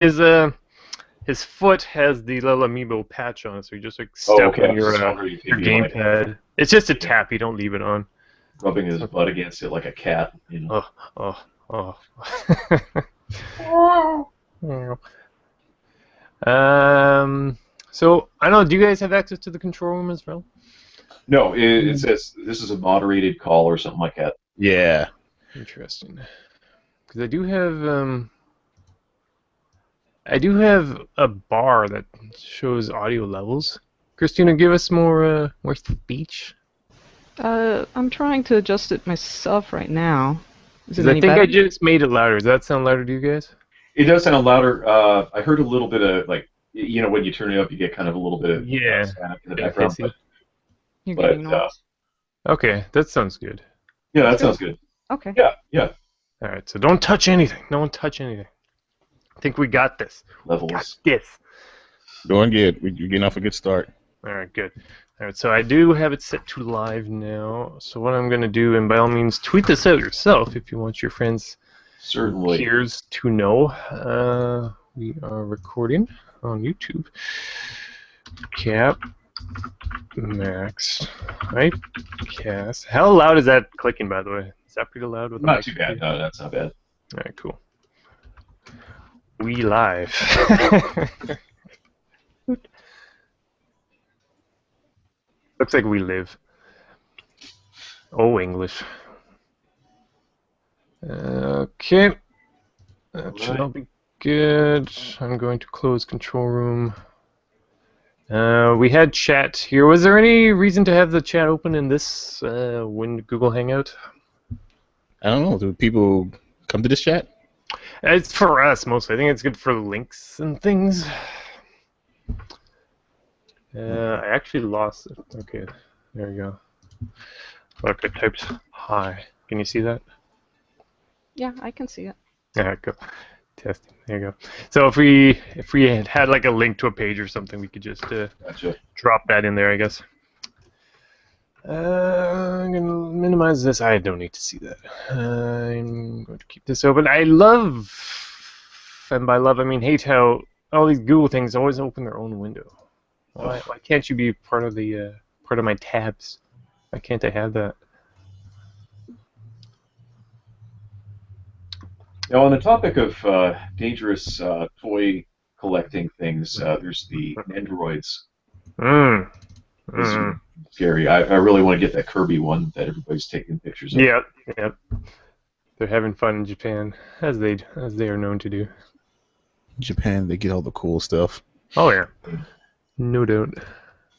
his foot has the little amiibo patch on it, so you just like Oh, step okay. I on was just wondering if he'd your be like gamepad. It's just a tap. You don't leave it on. rubbing his So, butt against it like a cat, you know. oh, oh, oh. Yeah. Um. So I don't know. Do you guys have access to the control room as well? No, it says this is a moderated call or something like that. Yeah. Interesting. Because I do have a bar that shows audio levels. Christina, give us more speech. I'm trying to adjust it myself right now. Is Because it I any think I better? just made it louder. Does that sound louder to you guys? It does sound louder. I heard a little bit of like, you know, when you turn it up, you get kind of a little bit of Yeah. static in the Bit background. hissy. You're But getting noise. Okay, that sounds good. yeah, that Sure. sounds good. Okay. Yeah, yeah. All right, so don't touch anything. No one touch anything. I think we got this. Got Levels. this. Doing good. We're getting off a good start. All right, good. All right, so I do have it set to live now. So what I'm going to do, and by all means, tweet this out yourself if you want your friends, Certainly. peers to know. We are recording on YouTube. Capmax Hypecast. How loud is that clicking, by the way? Is that pretty loud with the Not mic? too bad. No, that's not bad. All right, cool. We live. Looks like we live. Oh, English. Okay. That should all be good. I'm going to close control room. We had chat here. Was there any reason to have the chat open in this Google Hangout? I don't know. Do people come to this chat? It's for us mostly. I think it's good for links and things. I actually lost it. Okay, there we go. Look, I typed hi. Can you see that? Yeah, I can see it. Yeah, go. Testing. There you go. So if we had like a link to a page or something, we could just Gotcha. drop that in there, I guess. I'm gonna minimize this. I don't need to see that. I'm going to keep this open. I love, and by love I mean hate, how all these Google things always open their own window. Why can't you be part of the part of my tabs? Why can't I have that? Now, on the topic of dangerous toy collecting things, there's the Androids. Mm. Those are scary. I really want to get that Kirby one that everybody's taking pictures of. Yep, yep. They're having fun in Japan, as they are known to do. Japan, they get all the cool stuff. Oh yeah, no doubt.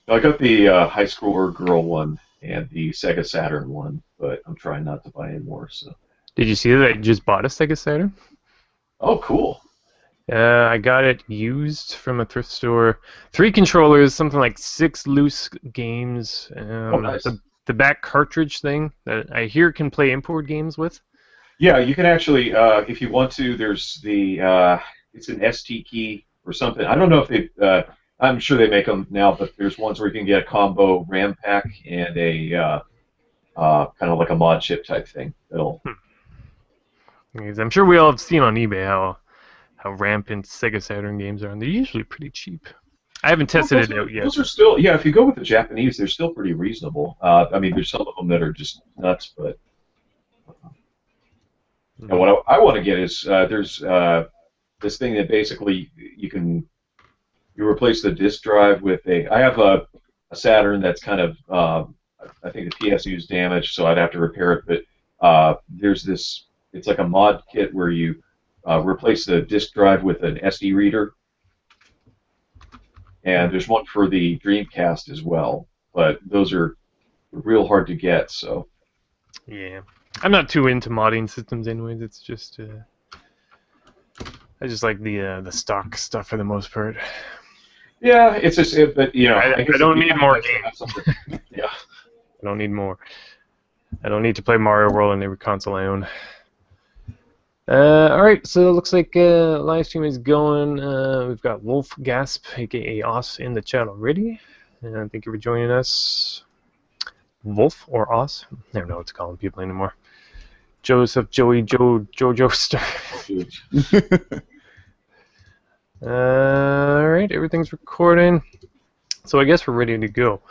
I got the High Schooler Girl one and the Sega Saturn one, but I'm trying not to buy any more. So. Did you see that I just bought a Sega Saturn? Oh, cool. I got it used from a thrift store. 3 controllers, something like 6 loose games. Nice. The back cartridge thing that I hear can play import games with. Yeah, you can actually, if you want to, there's the, it's an ST key or something. I don't know if they, I'm sure they make them now, but there's ones where you can get a combo RAM pack and a kind of like a mod chip type thing. That'll. Because I'm sure we all have seen on eBay how rampant Sega Saturn games are, and they're usually pretty cheap. I haven't tested it out yet. Those are still, yeah, if you go with the Japanese, they're still pretty reasonable. I mean, there's some of them that are just nuts, but. And what I want to get is there's this thing that basically you replace the disk drive with I have a Saturn that's kind of I think the PSU is damaged, so I'd have to repair it. But there's this, it's like a mod kit where you replace the disk drive with an SD reader, and there's one for the Dreamcast as well. But those are real hard to get, so. Yeah. I'm not too into modding systems anyways. It's just I just like the stock stuff for the most part. Yeah, it's just, but you know, I don't need more games. Yeah. I don't need more. I don't need to play Mario World on every console I own. Alright, so it looks like live stream is going. We've got Wolf Gasp, aka Os, in the chat already. Thank you for joining us. Wolf or Os? Never know what to call people anymore. Joseph, Joey, Jojo Star. Alright, everything's recording. So I guess we're ready to go.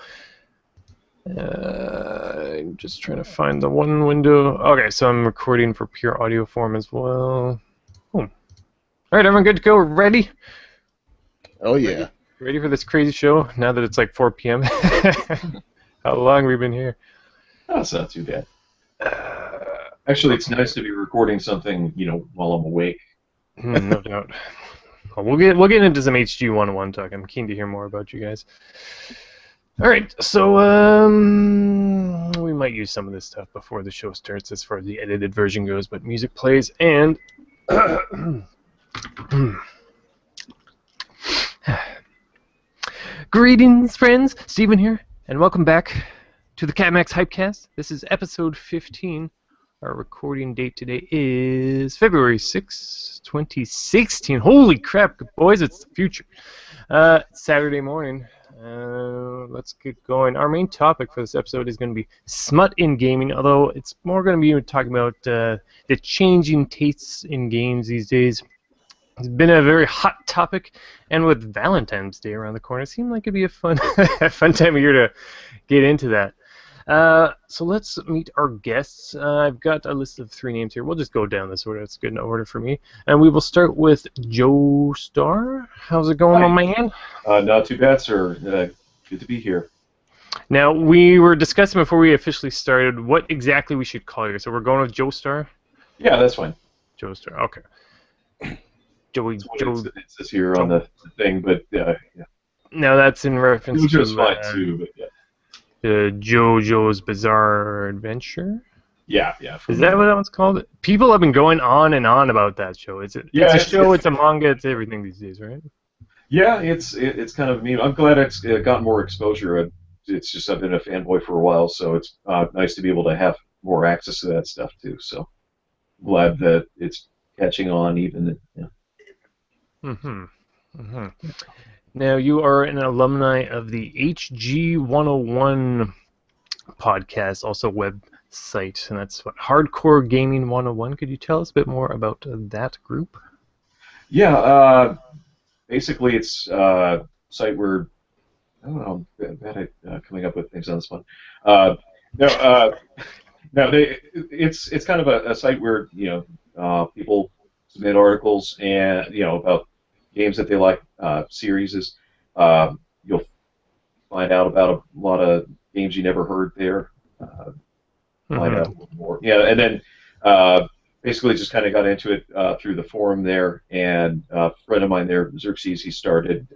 I'm just trying to find the one window. Okay, so I'm recording for pure audio form as well. Alright, everyone good to go? Ready? Oh yeah. Ready for this crazy show now that it's like 4 p.m.? How long have we been here? That's not too bad. Actually, it's nice to be recording something, while I'm awake. No doubt. Well, we'll get into some HG 101 talk. I'm keen to hear more about you guys. All right, so we might use some of this stuff before the show starts as far as the edited version goes, but music plays and greetings, friends. Steven here, and welcome back to the Capmax Hypecast. This is episode 15. Our recording date today is February 6, 2016. Holy crap, boys, it's the future. It's Saturday morning. Let's get going. Our main topic for this episode is going to be smut in gaming, although it's more going to be talking about the changing tastes in games these days. It's been a very hot topic, and with Valentine's Day around the corner, it seemed like it'd be a fun, a fun time of year to get into that. So let's meet our guests. I've got a list of 3 names here. We'll just go down this order. That's good in order for me. And we will start with Joe Starr. How's it going, Hi. my man? Not too bad, sir. Good to be here. Now, we were discussing before we officially started what exactly we should call you. So we're going with Joe Starr? Yeah, that's fine. Joe Starr, okay. Joey, That's what Joe. it says here on the thing, but yeah. Now that's in reference Jojo's to fine too, but yeah. JoJo's Bizarre Adventure. Yeah. Is that what that one's called? People have been going on and on about that show. It's a show, it's a manga, it's everything these days, right? Yeah, it's kind of a meme. I'm glad it's gotten more exposure. It's just I've been a fanboy for a while, so it's nice to be able to have more access to that stuff too. So glad that it's catching on even. Yeah. Now, you are an alumni of the HG 101 podcast, also website, and that's what, Hardcore Gaming 101. Could you tell us a bit more about that group? Yeah, basically it's a site where, I don't know, I'm bad at coming up with things on this one. It's kind of a site where, people submit articles and, about games that they like, series. You'll find out about a lot of games you never heard there. Find out a little more. Yeah, and then basically just kind of got into it through the forum there, and a friend of mine there, Xerxes, he started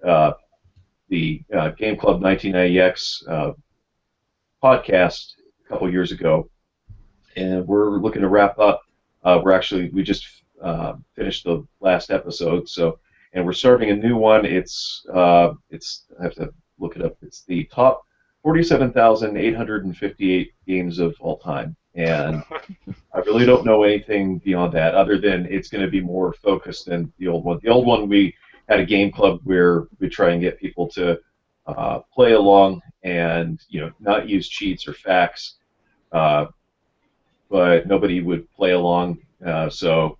the Game Club 1990X podcast a couple years ago, and we're looking to wrap up. We just finished the last episode, and we're starting a new one. It's I have to look it up. It's the top 47,858 games of all time, and I really don't know anything beyond that, other than it's going to be more focused than the old one. The old one, we had a game club where we try and get people to play along and not use cheats or facts, but nobody would play along. So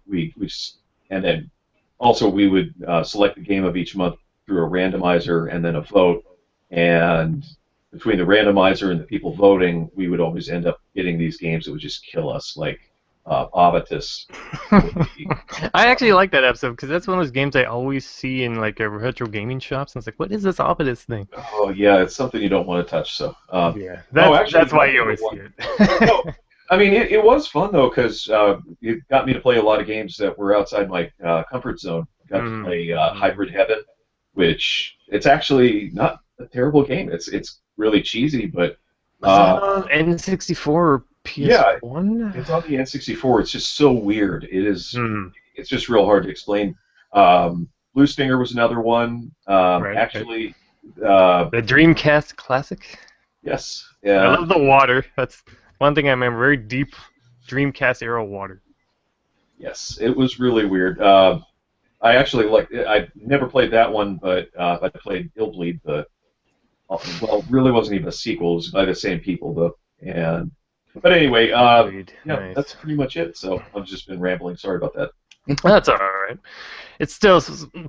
and then also we would select the game of each month through a randomizer and then a vote, and between the randomizer and the people voting, we would always end up getting these games that would just kill us, like Avitus. I actually like that episode because that's one of those games I always see in like retro gaming shops, and it's like, what is this Avitus thing? Oh yeah, it's something you don't want to touch. So yeah, that's why you always see it. No, I mean it was fun though, because it got me to play a lot of games that were outside my comfort zone. Got to play Hybrid Heaven, which it's actually not a terrible game. It's really cheesy, but was that on N64 or PS1? Yeah, it's on the N64. It's just so weird. It is. It's just real hard to explain. Blue Stinger was another one. Actually, the Dreamcast classic. Yes. Yeah. I love the water. That's one thing I remember. Very deep Dreamcast era water. Yes, it was really weird. I actually I never played that one, but I played Illbleed. Really wasn't even a sequel. It was by the same people though. But anyway, nice. That's pretty much it. So I've just been rambling. Sorry about that. That's all right. It's still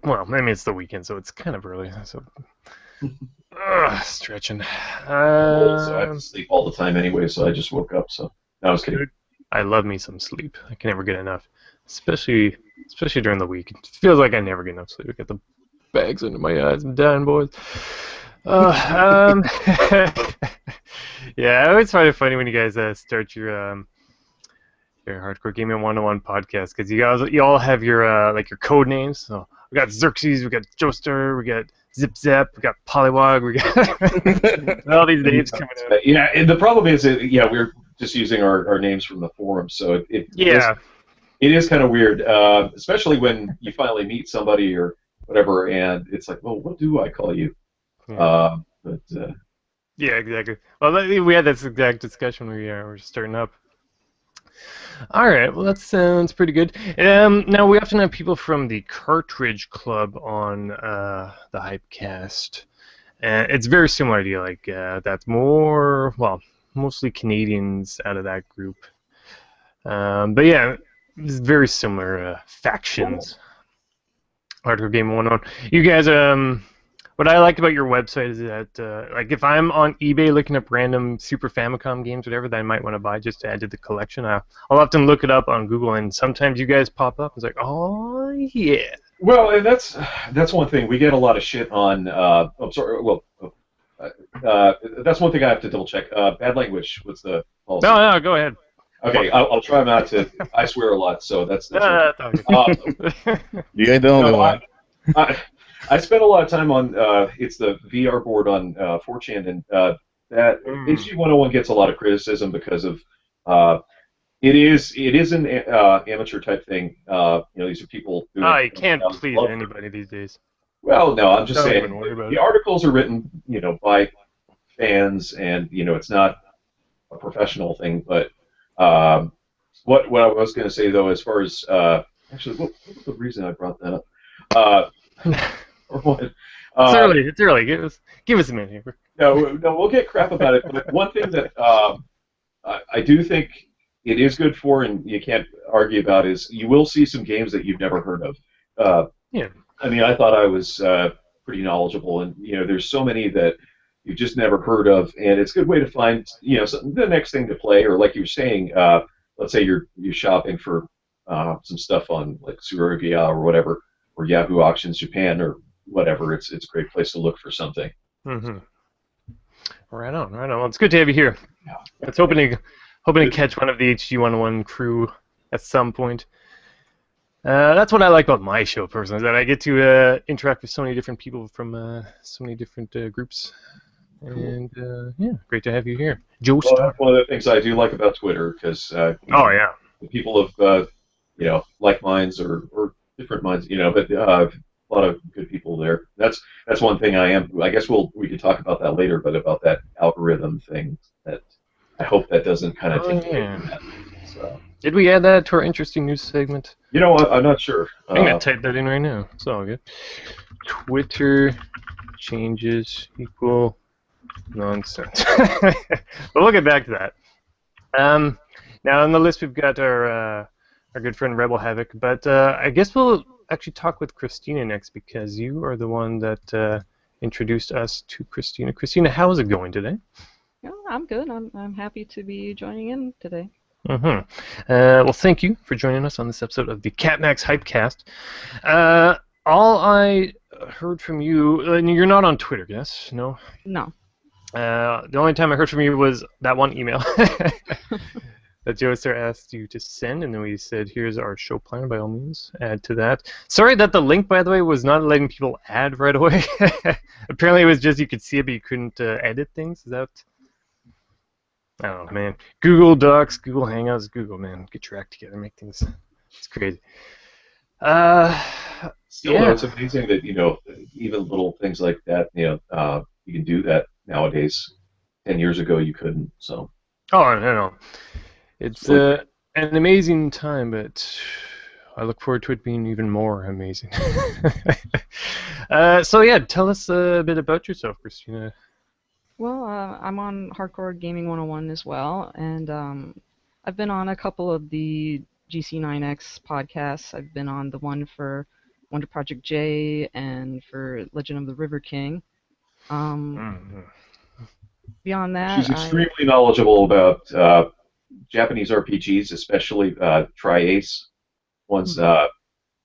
well. I mean, it's the weekend, so it's kind of early. So stretching. So I have to sleep all the time anyway, so I just woke up. So no, I was kidding. Dude, I love me some sleep. I can never get enough, especially during the week. It feels like I never get enough sleep. I get the bags under my eyes. I'm dying, boys. Uh, um, yeah, I always find it funny when you guys start your Hardcore Gaming 101 podcast because you all have your like your code names. So we got Xerxes, we got Joester, we got Zip Zap, we got Polywog, we got all these names coming out. Yeah, and the problem is, we're just using our names from the forum, so Yeah. it is kind of weird, especially when you finally meet somebody or whatever, and it's like, well, what do I call you? Yeah. But Yeah, exactly. Well, we had this exact discussion when we were starting up. All right, well that sounds pretty good. Now we often have people from the Cartridge Club on the Hypecast, and it's very similar idea. Like that's more mostly Canadians out of that group. But yeah, it's very similar factions. Hardcore Gaming 101. You guys, what I liked about your website is that, like, if I'm on eBay looking up random Super Famicom games, whatever, that I might want to buy just to add to the collection, I'll often look it up on Google, and sometimes you guys pop up. It's like, oh yeah. well, and that's one thing we get a lot of shit on. I'm sorry. Well, that's one thing I have to double check. Bad language. What's the policy? No, go ahead. Okay, I'll try not to. I swear a lot, so that's That's okay. You ain't the only No, one. I spent a lot of time on it's the VR board on 4chan, and that HG101 gets a lot of criticism because of it is an amateur type thing. These are people doing You can't please anybody these days. Well, no, I'm just Don't saying even worry about the it. articles are written, by fans, and it's not a professional thing. But what I was going to say though, as far as actually, what was the reason I brought that up? Or what? It's early. Give us a minute here. No, we'll get crap about it. But one thing that I do think it is good for, and you can't argue about, is you will see some games that you've never heard of. Yeah. I mean, I thought I was pretty knowledgeable, and there's so many that you've just never heard of, and it's a good way to find the next thing to play, or like you were saying, let's say you're shopping for some stuff on like Surugia or whatever, or Yahoo Auctions Japan or whatever. It's a great place to look for something. Mm-hmm. Right on. Well, it's good to have you here. Yeah. It's hoping to catch one of the HG101 crew at some point. That's what I like about my show, personally, is that I get to interact with so many different people from so many different groups. And yeah, great to have you here, Joe. Well, that's one of the things I do like about Twitter, because oh yeah, people of like minds or different minds, but a lot of good people there. That's one thing I guess we could talk about that later, but about that algorithm thing, that I hope that doesn't kind of take away from that. So. Did we add that to our interesting news segment? I'm not sure. I'm gonna type that in right now. It's all good. Twitter changes equal nonsense. We'll get back to that. Now on the list we've got our good friend Rebel Havoc, but I guess we'll actually talk with Christina next, because you are the one that introduced us to Christina. Christina, how is it going today? Yeah, I'm good. I'm happy to be joining in today. Mm-hmm. Well, thank you for joining us on this episode of the Capmax Hypecast. All I heard from you, and you're not on Twitter, yes? No? No. The only time I heard from you was that one email that Joester asked you to send, and then we said, here's our show planner, by all means, add to that. Sorry that the link, by the way, was not letting people add right away. Apparently it was just you could see it, but you couldn't edit things. Is that... I don't know, man. Google Docs, Google Hangouts, Google, man. Get your act together, make things... It's crazy. Still, yeah. though, it's amazing that, even little things like that, you can do that nowadays. 10 years ago, you couldn't, so... Oh, no. It's an amazing time, but I look forward to it being even more amazing. So yeah, tell us a bit about yourself, Christina. Well, I'm on Hardcore Gaming 101 as well, and I've been on a couple of the GC9X podcasts. I've been on the one for Wonder Project J and for Legend of the River King. Beyond She's that, extremely knowledgeable about Japanese RPGs, especially Tri-Ace ones,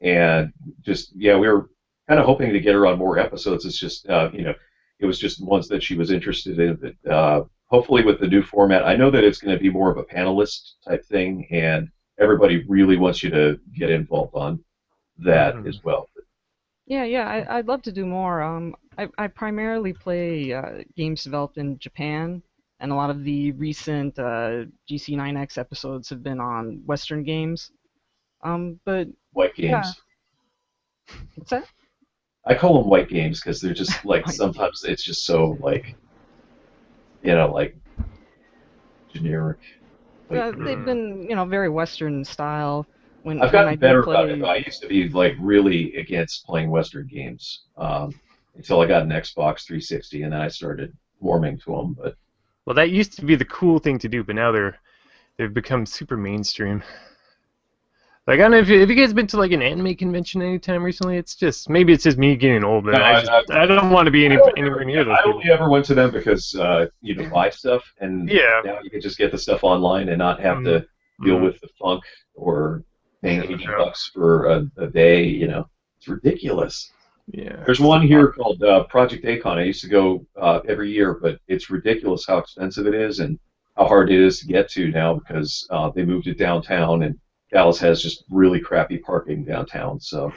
and just we were kind of hoping to get her on more episodes. It's just it was just ones that she was interested in. But hopefully, with the new format, I know that it's going to be more of a panelist type thing, and everybody really wants you to get involved on that as well. I'd love to do more. I primarily play games developed in Japan, and a lot of the recent GC9X episodes have been on Western games. But White games. What's that? I call them white games because they're just like sometimes it's just so like like generic. They've been very Western style. I've gotten better about it. I used to be like really against playing Western games until I got an Xbox 360, and then I started warming to them. But well, that used to be the cool thing to do, but now they've become super mainstream. Like, I don't know if you guys been to like an anime convention anytime recently. Maybe it's just me getting old, but I don't want to be anywhere near those people. I only ever went to them because you can buy stuff, and now you can just get the stuff online and not have to deal with the funk or paying $80 for a day. It's ridiculous. Yeah. There's one here called Project Acon. I used to go every year, but it's ridiculous how expensive it is and how hard it is to get to now because they moved it downtown, and Dallas has just really crappy parking downtown. So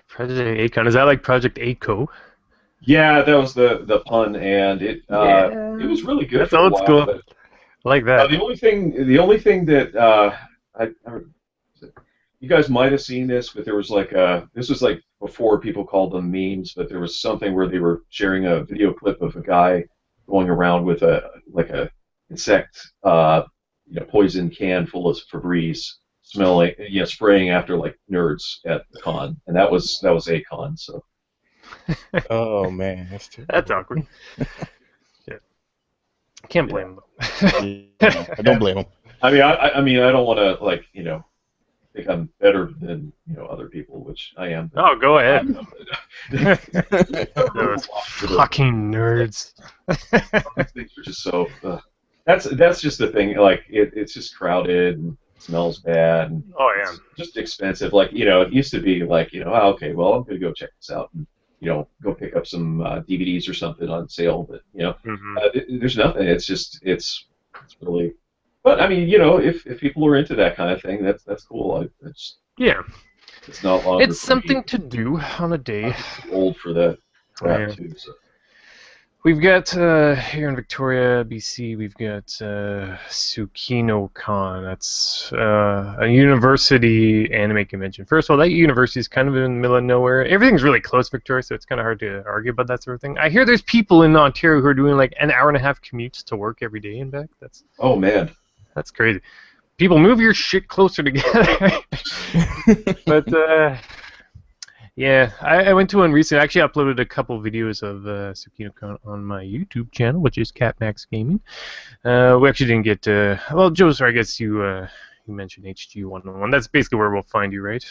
Project Acon, is that like Project ACO? Yeah, that was the pun, and it was really good. That's for a old while, school. But, like that. the only thing that you guys might have seen this, but there was this was like before people called them memes, but there was something where they were sharing a video clip of a guy going around with a insect poison can full of Febreze, smelling spraying after like nerds at the con, and that was Acon. So. Oh man, that's too. That's awkward. Yeah. Can't blame them. I don't blame them. I mean, I don't want to think I'm better than other people, which I am. Oh, go ahead. Those fucking nerds. These things are just so. That's just the thing. Like it's just crowded and smells bad. And it's just expensive. Like it used to be like okay, well I'm gonna go check this out and go pick up some DVDs or something on sale. But there's nothing. It's really. But I mean, if people are into that kind of thing, that's cool. It's not long. It's something to do on a day. I'm too old for that crap too. So. We've got here in Victoria, BC. We've got SukinoCon. That's a university anime convention. First of all, that university is kind of in the middle of nowhere. Everything's really close, Victoria, so it's kind of hard to argue about that sort of thing. I hear there's people in Ontario who are doing like an hour-and-a-half commutes to work every day and back. Oh man. That's crazy. People, move your shit closer together. But, I went to one recently. I actually uploaded a couple videos of SukinoCon on my YouTube channel, which is Capmax Gaming. We actually didn't get Joe, sorry, I guess you mentioned HG101. That's basically where we'll find you, right?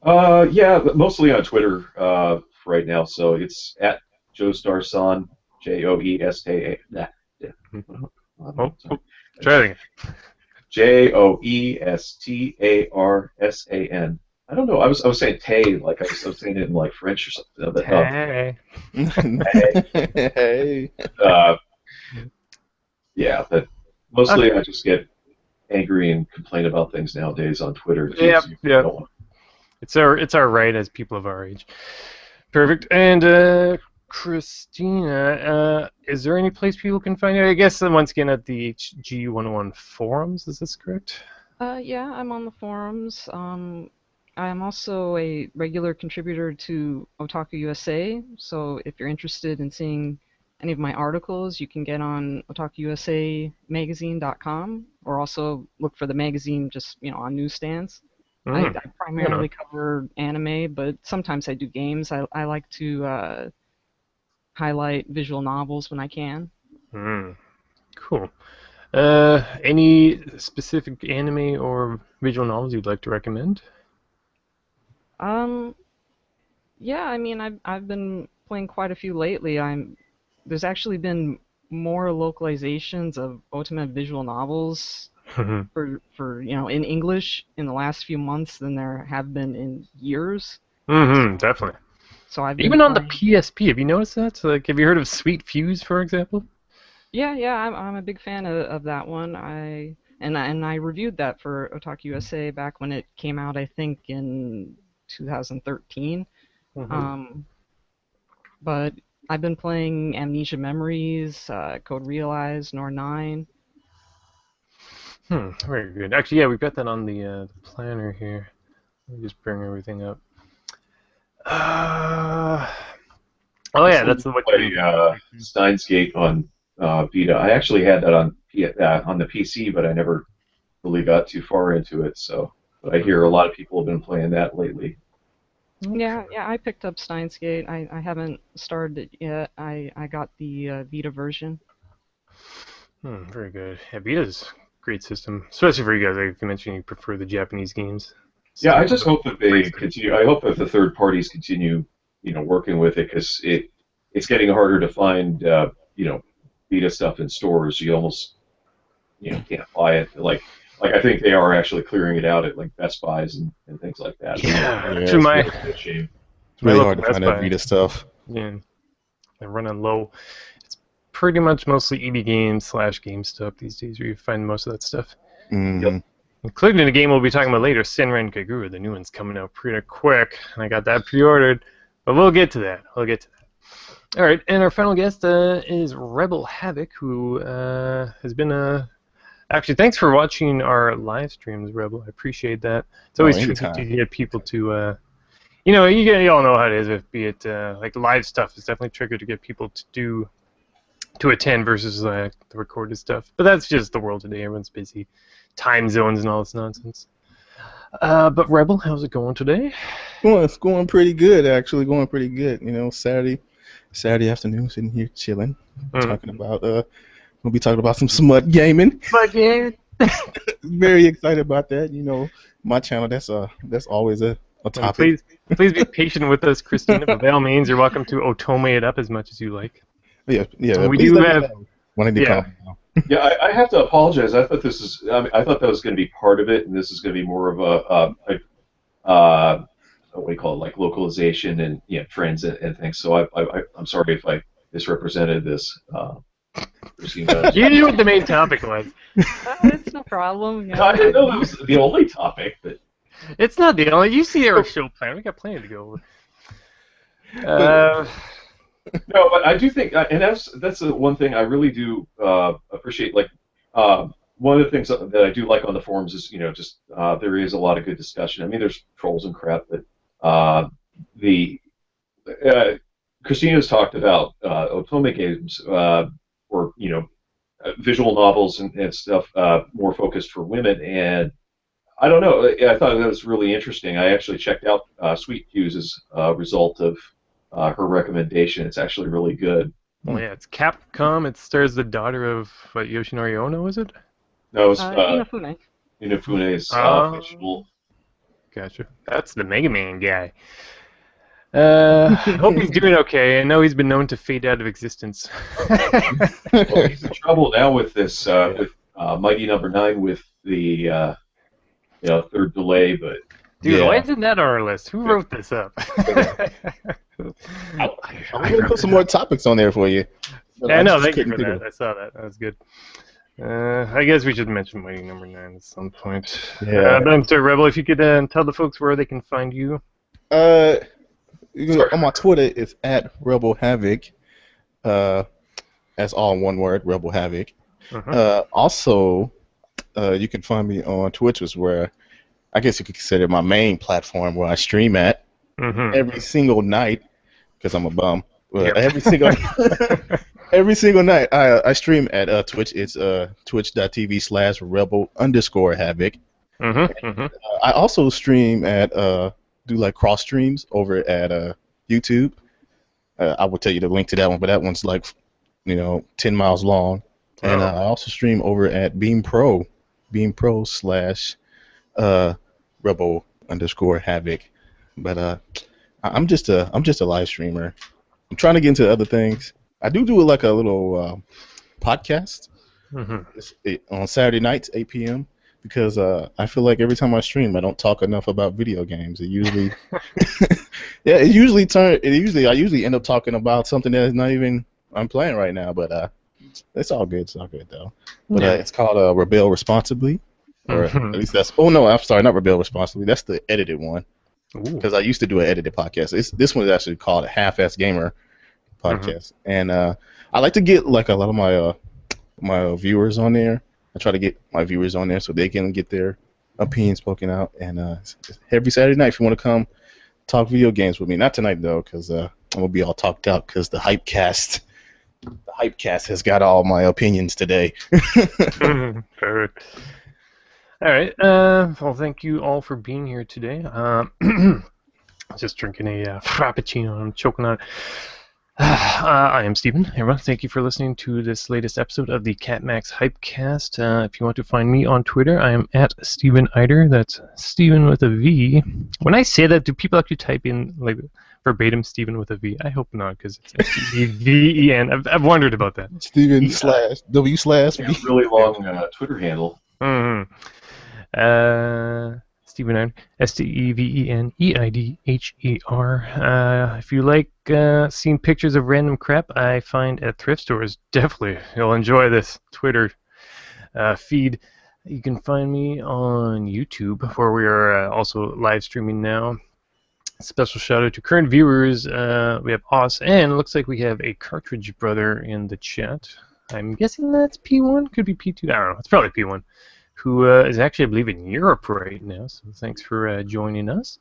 Yeah, mostly on Twitter right now. So it's at JoeStarSan, JoeSta. Try it again. JoeStarSan. I don't know. I was saying Tay, like I was saying it in like French or something. But, hey. Hey. Yeah, but mostly I just get angry and complain about things nowadays on Twitter. Yeah. It's our right as people of our age. Perfect. And Christina, is there any place people can find you? I guess once again at the HG101 forums. Is this correct? Yeah, I'm on the forums. I'm also a regular contributor to Otaku USA, so if you're interested in seeing any of my articles, you can get on otakuusamagazine.com, or also look for the magazine just on newsstands. I primarily cover anime, but sometimes I do games. I like to highlight visual novels when I can. Cool. Any specific anime or visual novels you'd like to recommend? Um, yeah, I mean, I've been playing quite a few lately. There's actually been more localizations of ultimate visual novels for in English in the last few months than there have been in years. Definitely. So I've been Even on the playing. PSP, have you noticed that? So, like, have you heard of Sweet Fuse, for example? Yeah, yeah, I'm a big fan of that one. I reviewed that for Otaku USA back when it came out, I think in 2013. Mm-hmm. Um, but I've been playing Amnesia Memories, Code Realize, Nor 9. Very good. Actually, yeah, we've got that on the planner here. Let me just bring everything up. Uh, oh I yeah, still that's need the to what play you. Steins Gate on Vita. I actually had that on the PC, but I never really got too far into it. So, but I hear a lot of people have been playing that lately. Yeah, yeah, I picked up Steins Gate. I haven't started it yet. I got the Vita version. Very good. Yeah, Vita's a great system, especially for you guys. Like you mentioned, you prefer the Japanese games. Yeah, Still I just hope that great they stuff. continue. I hope that the third parties continue, working with it because it's getting harder to find, Vita stuff in stores. You almost, can't buy it. Like I think they are actually clearing it out at like Best Buys and things like that, which I Yeah, think Yeah, actually, is it's my really, a shame. it's my really local hard to Best find that Buy, Vita stuff. yeah, they're running low. It's pretty much mostly EB Games slash GameStop these days where you find most of that stuff. Yep. Hmm. Including the game we'll be talking about later, Senran Kagura. The new one's coming out pretty quick, and I got that pre-ordered. But we'll get to that. We'll get to that. All right, and our final guest is Rebel Havoc, who has been actually, thanks for watching our live streams, Rebel. I appreciate that. It's Oh, always tricky to anytime. get people to, you all know how it is. If be it like live stuff, it's definitely tricky to get people to attend versus the recorded stuff. But that's just the world today. Everyone's busy, time zones and all this nonsense. But Rebel, how's it going today? It's going pretty good, actually. Going pretty good. Saturday afternoon, sitting here chilling, Mm. talking about we'll be talking about some smut gaming. But yeah, Very excited about that. My channel. That's always a and topic. please be patient with us, Christina. But by all means, you're welcome to otome it up as much as you like. Yeah, yeah. We Please do let me have, know when I need to yeah. calm down. Yeah, I have to apologize. I thought that was going to be part of it, and this is going to be more of what do you call it, like localization and trends and things. So I'm sorry if I misrepresented this. Christina. You knew what the main topic was. It's no problem. You I know, didn't know that was the only topic, but It's not the only. You see our show plan. We got plenty to go over. But no, but I do think, and that's the one thing I really do appreciate. Like one of the things that I do like on the forums is just there is a lot of good discussion. I mean, there's trolls and crap, but the Christina's talked about otome games or visual novels and stuff more focused for women, and I don't know. I thought that was really interesting. I actually checked out Sweet Hughes's result of her recommendation. It's actually really good. Well, yeah, it's Capcom. It stars the daughter of Yoshinori Ono, is it? No, it's Inafune. Inafune's Oh, fictional. gotcha. That's the Mega Man guy. Hope he's doing okay. I know he's been known to fade out of existence. Well, he's in trouble now with this yeah. with Mighty Number Nine with the third delay, but Dude, Yeah. why isn't that on our list? Who wrote this up? I'm gonna put some more topics on there for you. But Yeah, no, just thank you couldn't for think that. I saw that. That was good. I guess we should mention Mighty Number 9 at some point. Yeah. But Mr. Rebel, if you could tell the folks where they can find you. You can go on my Twitter. It's at Rebel Havoc. That's all one word, Rebel Havoc. Also, you can find me on Twitch, is where I guess you could consider my main platform where I stream at every single night because I'm a bum. Yep. Every single night I stream at Twitch. It's twitch.tv/rebel_havoc. I also stream at do like cross streams over at YouTube. I will tell you the link to that one, but that one's like 10 miles long. And Oh. I also stream over at Beam Pro slash Rebel underscore Havoc. But I'm just a live streamer. I'm trying to get into other things. I do like a little podcast. Mm-hmm. On Saturday nights, 8 p.m. Because I feel like every time I stream, I don't talk enough about video games. It usually, yeah, I usually end up talking about something that is not even I'm playing right now. But it's all good. It's all good though. But Yeah. it's called Rebel Responsibly, or at Mhm. least that's. Oh no, I'm sorry, not Rebel Responsibly. That's the edited one. Ooh. Because I used to do an edited podcast. This one is actually called a Half-Ass Gamer podcast, and I like to get like a lot of my viewers on there. I try to get my viewers on there so they can get their opinions spoken out. And it's every Saturday night, if you want to come talk video games with me, not tonight though, because I'm gonna be all talked out because the Hypecast has got all my opinions today. Perfect. All right. Well, thank you all for being here today. Just drinking a frappuccino. I'm choking on it. I am Steven. Hey, everyone. Thank you for listening to this latest episode of the Capmax Hypecast. If you want to find me on Twitter, I am at Steven Eider. That's Steven with a V. When I say that, do people actually type in like verbatim Steven with a V? I hope not, because it's S-T-E-V-E-N. I've wondered about that. Steven /W/ Yeah, really long Twitter handle. Mm-hmm. Steven Eider, Steveneider. If you like seeing pictures of random crap I find at thrift stores, definitely you'll enjoy this Twitter feed. You can find me on YouTube, where we are also live streaming now. Special shout out to current viewers. We have Oz, and it looks like we have a Cartridge Brother in the chat. I'm guessing that's P1, could be P2. I don't know. It's probably P1. Who is actually, I believe, in Europe right now. So thanks for joining us.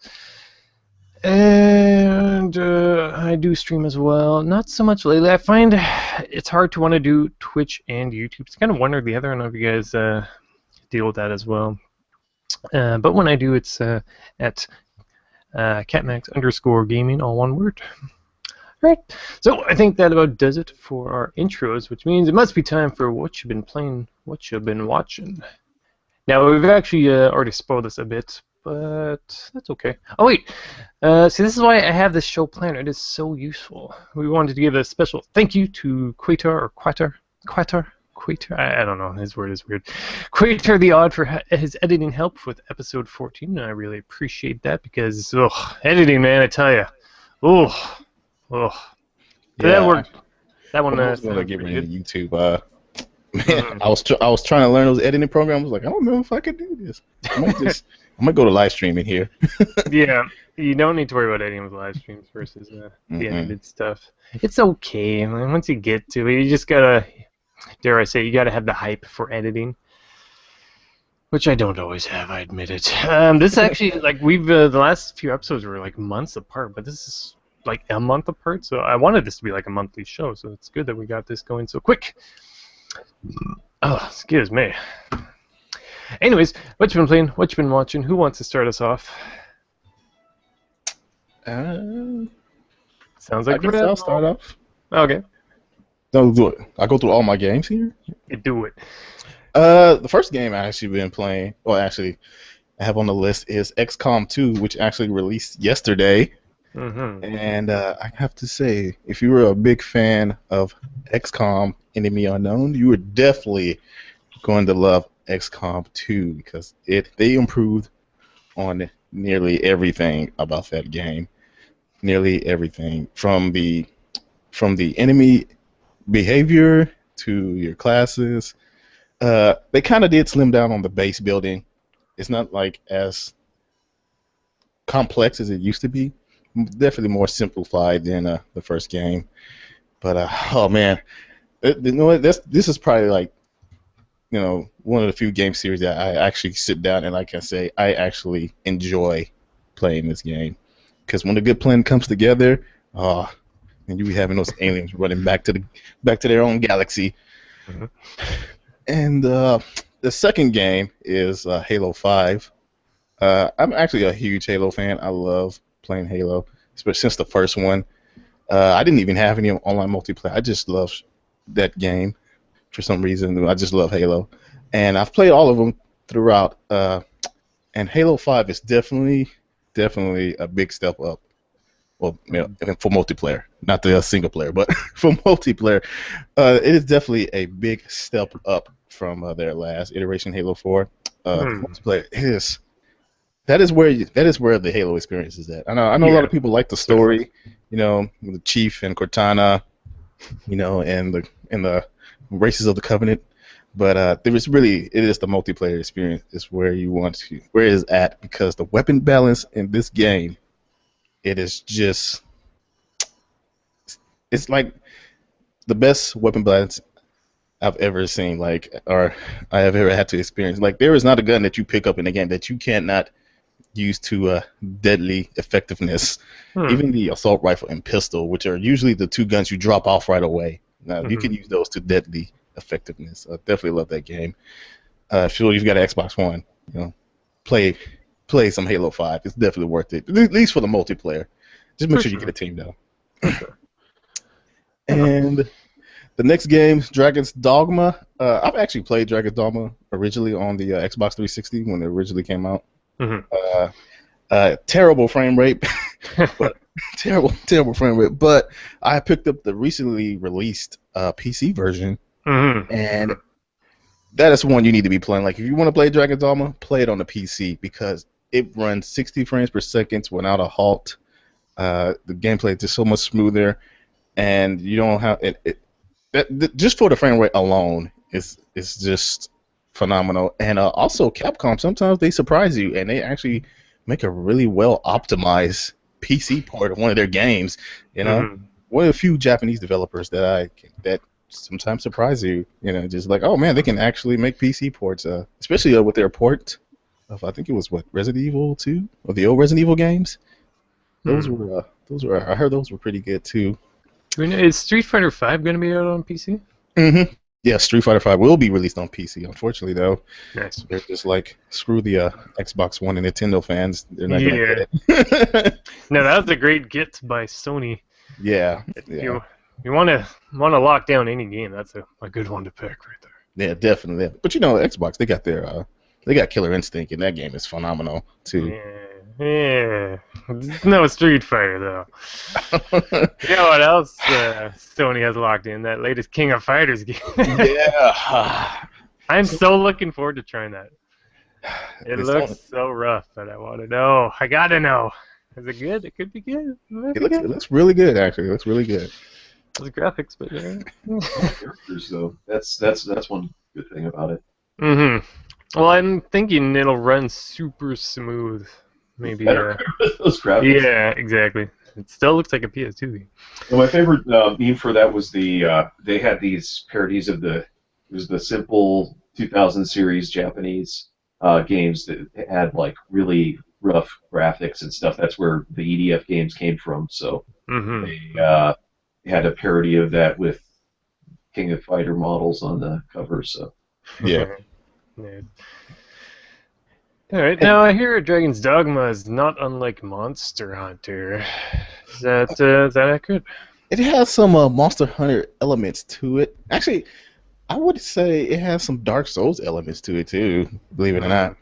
And I do stream as well. Not so much lately. I find it's hard to want to do Twitch and YouTube. It's kind of one or the other. I don't know if you guys deal with that as well. But when I do, it's at Capmax_gaming, all one word. Right. So I think that about does it for our intros, which means it must be time for what you've been playing, what you've been watching. Now, we've actually already spoiled this a bit, but that's okay. Oh, wait. See, this is why I have this show planner. It is so useful. We wanted to give a special thank you to Quater. I don't know. His word is weird. Quater the Odd for his editing help with episode 14. And I really appreciate that because, editing, man, I tell you. Ugh. Yeah, That worked. That one I was gonna get pretty rid of good. YouTube. Man, I was trying to learn those editing programs. I was like, I don't know if I could do this. I might go to live streaming here. Yeah, you don't need to worry about editing with live streams versus the edited stuff. It's okay. I mean, once you get to it, you just gotta, dare I say, you gotta have the hype for editing, which I don't always have. I admit it. This actually, like we've the last few episodes were like months apart, but this is like a month apart. So I wanted this to be like a monthly show. So it's good that we got this going so quick. Oh, excuse me. Anyways, what you been playing? What you been watching? Who wants to start us off? Sounds like I guess I'll start off. Okay. No, do it. I go through all my games here. You do it. The first game I actually been playing, well, actually, I have on the list is XCOM 2, which actually released yesterday. Mm-hmm. And I have to say, if you were a big fan of XCOM Enemy Unknown, you were definitely going to love XCOM 2 because they improved on nearly everything about that game. Nearly everything from the enemy behavior to your classes. They kind of did slim down on the base building. It's not like as complex as it used to be. Definitely more simplified than the first game. But oh man, you know what? This is probably like, you know, one of the few game series that I actually sit down and, like I say, I actually enjoy playing this game. Because when a good plan comes together, and you be having those aliens running back to their own galaxy. Mm-hmm. And the second game is Halo 5. I'm actually a huge Halo fan. I love playing Halo, especially since the first one. I didn't even have any online multiplayer. I just love that game. for some reason. I just love Halo, and I've played all of them throughout. And Halo 5 is definitely a big step up. Well, for multiplayer, not the single player, but for multiplayer, it is definitely a big step up from their last iteration, Halo 4. Multiplayer is that is where the Halo experience is at. I know a lot of people like the story, with the Chief and Cortana, and the races of the Covenant. But it is the multiplayer experience is where where it is at, because the weapon balance in this game, it's like the best weapon balance I've ever seen, or I have ever had to experience. Like, there is not a gun that you pick up in a game that you cannot use to deadly effectiveness. Even the assault rifle and pistol, which are usually the two guns you drop off right away. Now, you can use those to deadly effectiveness. I definitely love that game. If you've got an Xbox One, play some Halo 5. It's definitely worth it, at least for the multiplayer. Just make sure you get a team, though. And the next game, Dragon's Dogma. I've actually played Dragon's Dogma originally on the Xbox 360 when it originally came out. Terrible frame rate, but terrible frame rate. But I picked up the recently released PC version, and that is one you need to be playing. Like, if you want to play Dragon's Dogma, play it on the PC, because it runs 60 frames per second without a halt. The gameplay is just so much smoother, and you don't have it. Just for the frame rate alone is just phenomenal. And also, Capcom, sometimes they surprise you, and they actually make a really well optimized PC port of one of their games. One of the few Japanese developers that sometimes surprise you. Just like, oh man, they can actually make PC ports, especially with their port of, I think it was Resident Evil 2, or the old Resident Evil games. Those were I heard those were pretty good too. Is Street Fighter V going to be out on PC? Yeah, Street Fighter V will be released on PC. Unfortunately, though, nice. They're just like, screw the Xbox One and Nintendo fans. They're not going to get it. No, that was a great get by Sony. Yeah. You want to lock down any game. That's a good one to pick right there. Yeah, definitely. But Xbox, they got Killer Instinct, and that game is phenomenal too. Yeah. No Street Fighter, though. You know what else Sony has locked in? That latest King of Fighters game. Yeah. I'm so looking forward to trying that. It looks so rough, but I want to know. I got to know. Is it good? It could be good. It looks really good, actually. It looks really good. Those graphics, but characters, though. That's one good thing about it. Well, I'm thinking it'll run super smooth. Maybe. Those graphics. Yeah, exactly. It still looks like a PS2 game. Well, my favorite meme for that was they had these parodies of it was the simple 2000 series Japanese games that had like really rough graphics and stuff. That's where the EDF games came from. So they had a parody of that with King of Fighter models on the cover. So yeah. All right. Now I hear Dragon's Dogma is not unlike Monster Hunter. Is that accurate? It has some Monster Hunter elements to it. Actually, I would say it has some Dark Souls elements to it too. Believe it or not.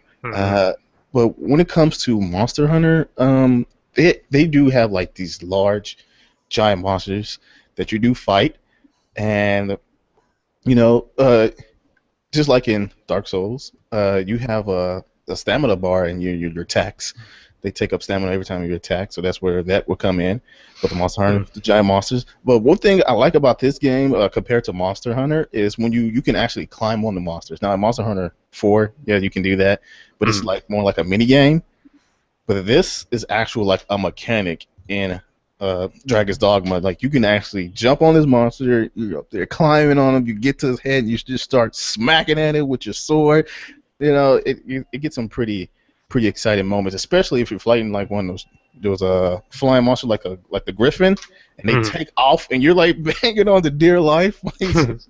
But when it comes to Monster Hunter, they do have like these large, giant monsters that you do fight, and just like in Dark Souls, you have a stamina bar and your attacks. They take up stamina every time you attack, so that's where that will come in. But the Monster Hunter, the giant monsters. But one thing I like about this game compared to Monster Hunter is when you can actually climb on the monsters. Now in Monster Hunter 4, yeah, you can do that, but it's like more like a mini game. But this is actual like a mechanic in Dragon's Dogma. Like, you can actually jump on this monster, you're up there climbing on him, you get to his head, and you just start smacking at it with your sword. It gets some pretty exciting moments, especially if you're fighting like one of those flying monster like the Griffin, and they take off, and you're like banging on the dear life.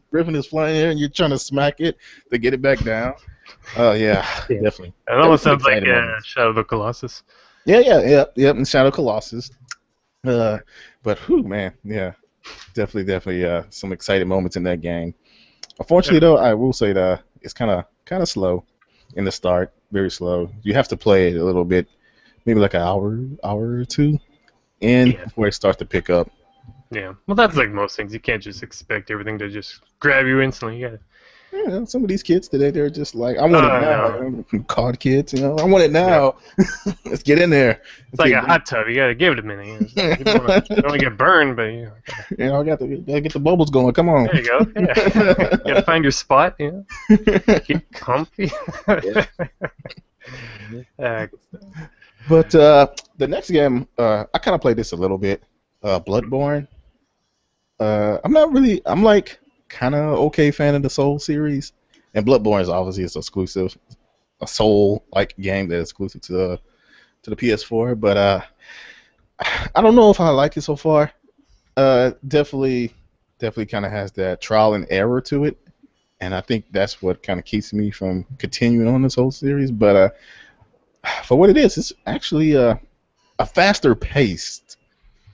Griffin is flying there, and you're trying to smack it to get it back down. Oh yeah, definitely. It almost sounds like Shadow of the Colossus. Yeah, and Shadow Colossus. But whew, man, yeah, definitely some exciting moments in that game. Unfortunately, though, I will say that it's kind of slow in the start. Very slow. You have to play it a little bit, maybe like an hour or two, in Yeah. before it starts to pick up. Yeah. Well, that's like most things. You can't just expect everything to just grab you instantly. You gotta. Yeah, some of these kids today, they're just like, I want it Oh now. no. You know, COD kids, I want it Yeah. now. Let's get in there. It's like a hot tub. You gotta give it a minute. You don't want to get burned, but I gotta get the bubbles going. Come on. there you go. Yeah. You gotta find your spot. Get comfy. uh, But the next game, I kind of played this a little bit. Bloodborne. I'm like kind of okay fan of the Soul series, and Bloodborne is obviously it's exclusive, a Soul like game that's exclusive to the PS4. But I don't know if I like it so far. Definitely kind of has that trial and error to it, and I think that's what kind of keeps me from continuing on this whole series. But for what it is, it's actually a faster paced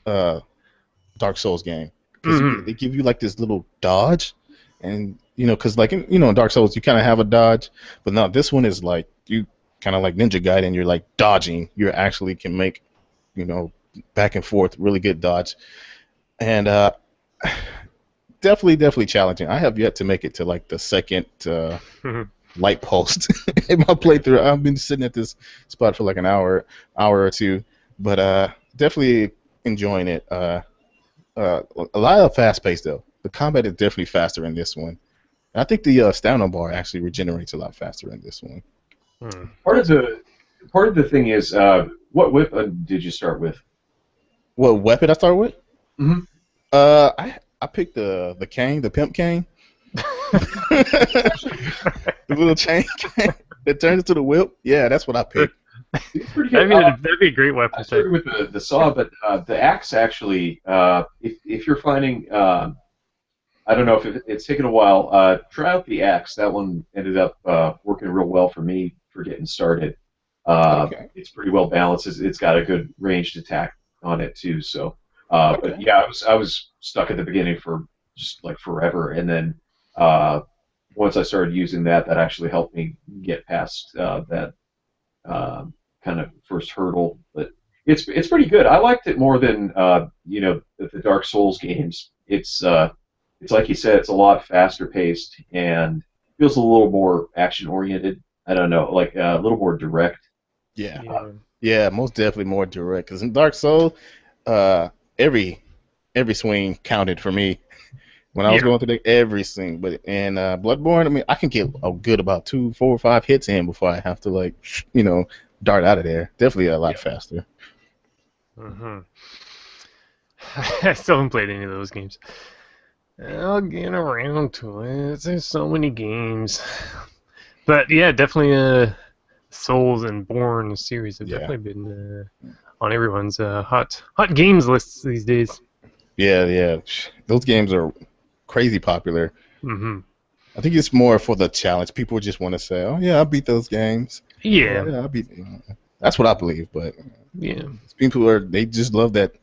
Dark Souls game because they give you like this little dodge, and because like in Dark Souls you kind of have a dodge, but now this one is like you kind of like Ninja Gaiden, you're like dodging. You actually can make back and forth really good dodge, and definitely challenging. I have yet to make it to like the second light post in my playthrough. I've been sitting at this spot for like an hour or two, but definitely enjoying it. A lot of fast pace though. The combat is definitely faster in this one. And I think the stamina bar actually regenerates a lot faster in this one. Part of the thing is, what weapon did you start with? What weapon I start with? Mm-hmm. I picked the cane, the pimp cane. The little chain cane that turns into the whip. Yeah, that's what I picked. It's pretty good. that'd be a great weapon. I started with the saw, but the axe actually, if you're finding, I don't know if it's taken a while, try out the axe. That one ended up working real well for me for getting started. Okay. It's pretty well balanced. It's got a good ranged attack on it too. So, Okay. but yeah, I was stuck at the beginning for just like forever, and then once I started using that actually helped me get past that kind of first hurdle. But it's pretty good. I liked it more than the Dark Souls games. It's like you said, it's a lot faster paced and feels a little more action oriented. I don't know, like a little more direct. Yeah, most definitely more direct. Because in Dark Souls, every swing counted for me when I was going through every swing. But in Bloodborne, I mean, I can get a good about 2, 4, 5 hits in before I have to dart out of there. Definitely a lot faster. I still haven't played any of those games. I'll get around to it. There's so many games. But yeah, definitely Souls and Born series have definitely been on everyone's hot games lists these days. Yeah. Those games are crazy popular. I think it's more for the challenge. People just want to say, "Oh yeah, I beat those games." Yeah, I beat. That's what I believe. But yeah, people they just love that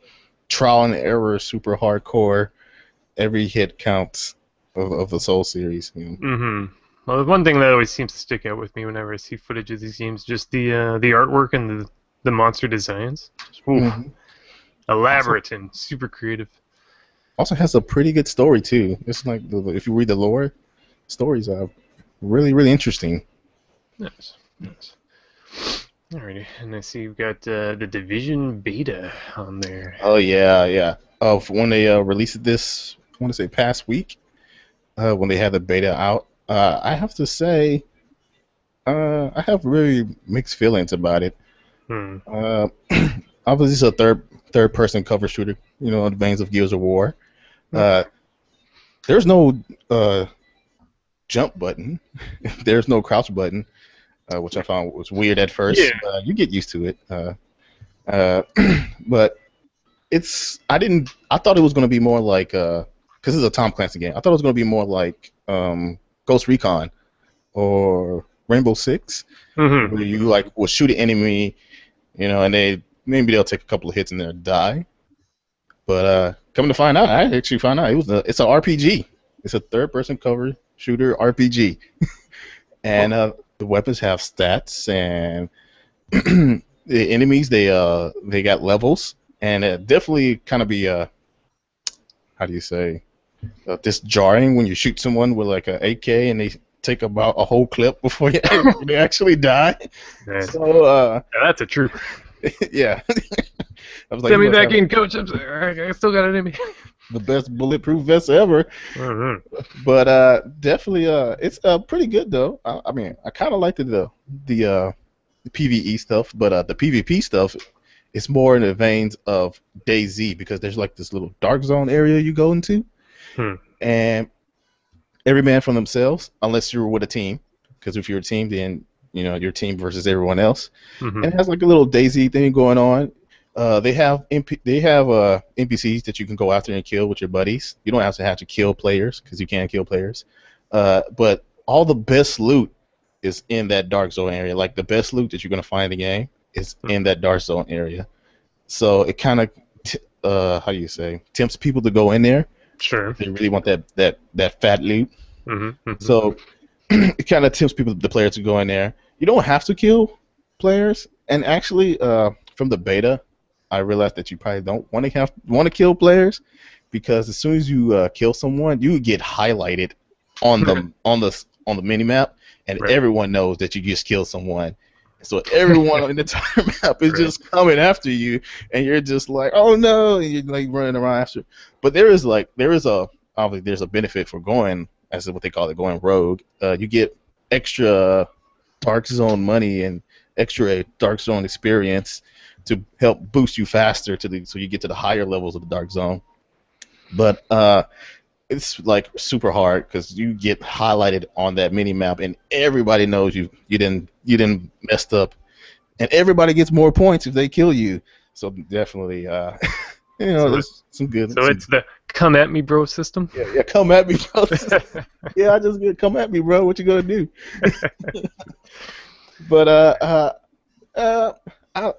trial and error, super hardcore. Every hit counts of the Soul series. Well, the one thing that always seems to stick out with me whenever I see footage of these games, just the artwork and the monster designs. Elaborate and super creative. Also has a pretty good story too. It's like if you read the lore, stories are really interesting. Nice. Alrighty, and I see you've got the Division beta on there. Oh yeah. When they released this, I want to say past week, when they had the beta out, I have to say, I have really mixed feelings about it. Obviously, it's a third person cover shooter, in the veins of Gears of War. There's no jump button. There's no crouch button, which I found was weird at first. Yeah. You get used to it. But I thought it was going to be more like, because this is a Tom Clancy game, I thought it was going to be more like Ghost Recon or Rainbow Six, where you will shoot an enemy, and maybe they'll take a couple of hits and they'll die. But coming to find out, I actually found out it's an RPG. It's a third-person cover shooter RPG, and the weapons have stats, and the enemies they got levels, and it definitely kind of be how do you say this jarring when you shoot someone with like a AK and they take about a whole clip before they actually die. Nice. So Yeah, that's a trooper. yeah, I was like, Send you me must back have in, coach. I'm sorry. All right, I still got it in me. the best bulletproof vest ever. But definitely, it's pretty good though. I mean, I kind of liked the PVE stuff, but the PvP stuff is more in the veins of DayZ because there's like this little dark zone area you go into, and every man for themselves, unless you're with a team. Because if you're a team, then your team versus everyone else. And it has like a little DayZ thing going on. They have NPCs that you can go after and kill with your buddies. You don't have to kill players because you can't kill players. But all the best loot is in that dark zone area. Like the best loot that you're gonna find in the game is in that dark zone area. So it kind of how do you say tempts people to go in there. Sure. If they really want that fat loot. So it kind of tempts the players to go in there. You don't have to kill players. And actually, from the beta, I realized that you probably don't want to kill players because as soon as you kill someone, you get highlighted on the mini map, and everyone knows that you just killed someone. So everyone on the entire map is just coming after you, and you're just like, oh no, and you're like running around after. But there's a benefit for going, as what they call it, going rogue. You get extra dark zone money and extra dark zone experience to help boost you faster so you get to the higher levels of the dark zone. But it's like super hard because you get highlighted on that mini map, and everybody knows you didn't messed up, and everybody gets more points if they kill you. So definitely, there's some good. So it's the come at me, bro system. Yeah, come at me, bro. Yeah, I just get come at me, bro. What you gonna do? But I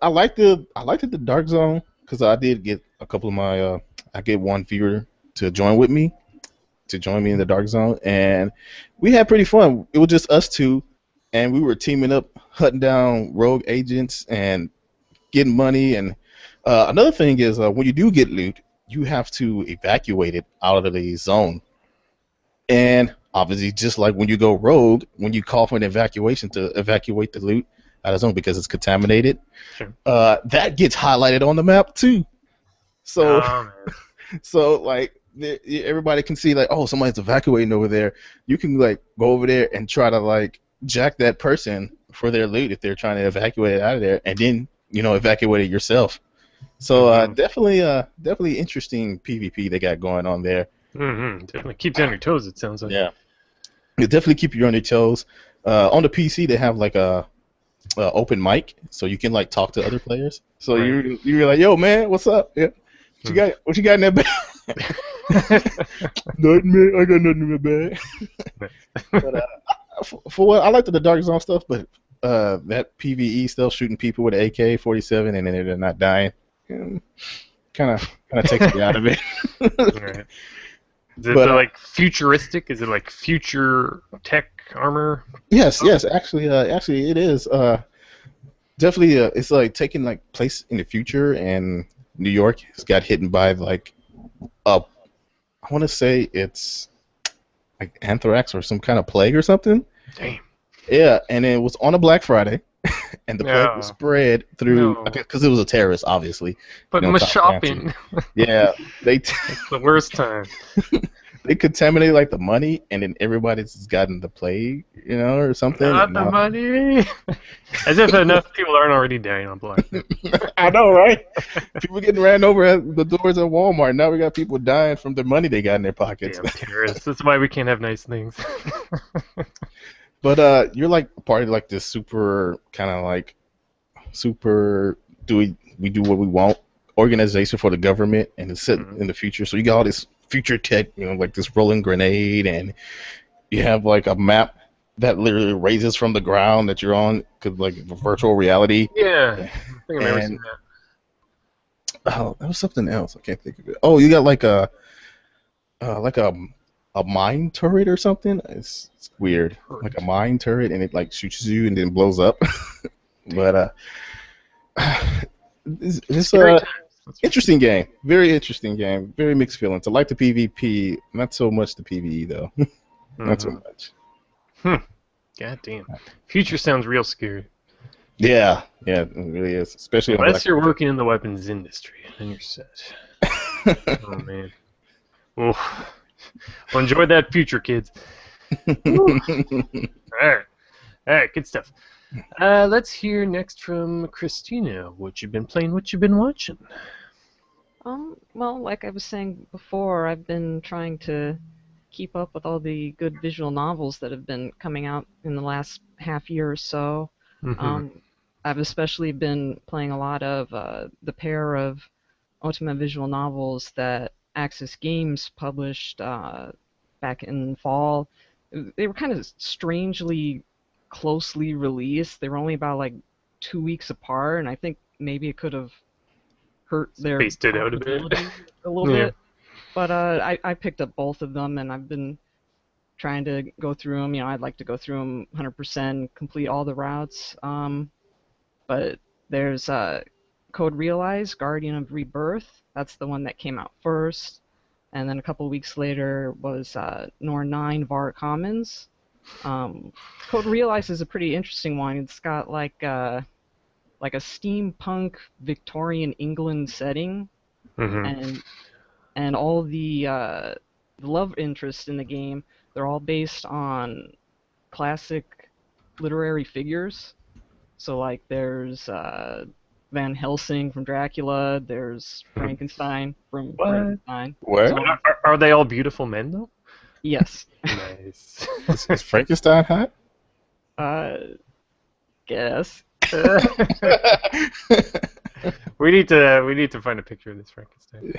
liked the dark zone because I did get a couple of my I get one viewer to join me in the dark zone, and we had pretty fun. It was just us two, and we were teaming up, hunting down rogue agents and getting money. And another thing is when you do get loot, you have to evacuate it out of the zone. And obviously, just like when you go rogue, when you call for an evacuation to evacuate the loot out of the zone because it's contaminated, that gets highlighted on the map too. So, so like everybody can see like, oh, somebody's evacuating over there. You can like go over there and try to like jack that person for their loot if they're trying to evacuate it out of there, and then evacuate it yourself. So definitely interesting PvP they got going on there. Definitely keeps you on your toes. It sounds like. Yeah, it definitely keep you on your toes. On the PC they have like a open mic, so you can like talk to other players. So you're like, yo man, what's up? Yeah, what you got in that bag? Nothing, man. I got nothing in my bag. But for what I liked the dark zone stuff, but that PVE stuff, shooting people with an AK-47 and then they're not dying, kind of takes me out of it. Right. Is it like futuristic? Is it like future tech armor? Yes. Actually, it is. Definitely, it's like taking like place in the future, and New York has got hit by like I want to say it's like anthrax or some kind of plague or something. Damn. Yeah, and it was on a Black Friday, and the plague was spread through because it was a terrorist, obviously. But my shopping. Yeah, it's the worst time. They contaminated like the money, and then everybody's gotten the plague, or something. Not the money. As if enough people aren't already dying on Black Friday. I know, right? People getting ran over at the doors at Walmart. Now we got people dying from the money they got in their pockets. Damn terrorists. That's why we can't have nice things. But you're like part of like this super kind of like we do what we want organization for the government, and it's set in the future. So you got all this future tech, like this rolling grenade, and you have like a map that literally raises from the ground that you're on, cause like virtual reality. Yeah, I think I've never seen that. Oh, that was something else. I can't think of it. Oh, you got like a a mine turret or something. It's weird, like a mine turret, and it like shoots you and then blows up. But it's Scary times. That's for interesting game, very interesting game, very mixed feelings. I like the PvP, not so much the PvE though, sure. not so much. God damn. Future sounds real scary. Yeah, yeah, it really is, especially on Unless Black. you're working in the weapons industry, then you're set. Oh man. Well, enjoy that future, kids. Alright. Alright, good stuff. Let's hear next from Christina. What you've been playing, what you've been watching. Well, like I was saying before, I've been trying to keep up with all the good visual novels that have been coming out in the last half year or so. Um, I've especially been playing a lot of the pair of Ultimate visual novels that Axis Games published back in fall. They were kind of strangely closely released. They were only about like 2 weeks apart, and I think maybe it could have hurt their Spaced it out a bit. profitability a little Yeah. bit. But I picked up both of them, and I've been trying to go through them. You know, I'd like to go through them 100%, complete all the routes. But there's Code Realize, Guardian of Rebirth. That's the one that came out first. And then a couple weeks later was Nor 9 Var Commons. Code Realize is a pretty interesting one. It's got like a steampunk Victorian England setting, and all the love interests in the game, they're all based on classic literary figures. So like there's Van Helsing from Dracula, there's Frankenstein from Frankenstein. What? So, Are they all beautiful men, though? yes. Nice. Is Frankenstein hot? Guess. We need to find a picture of this Frankenstein.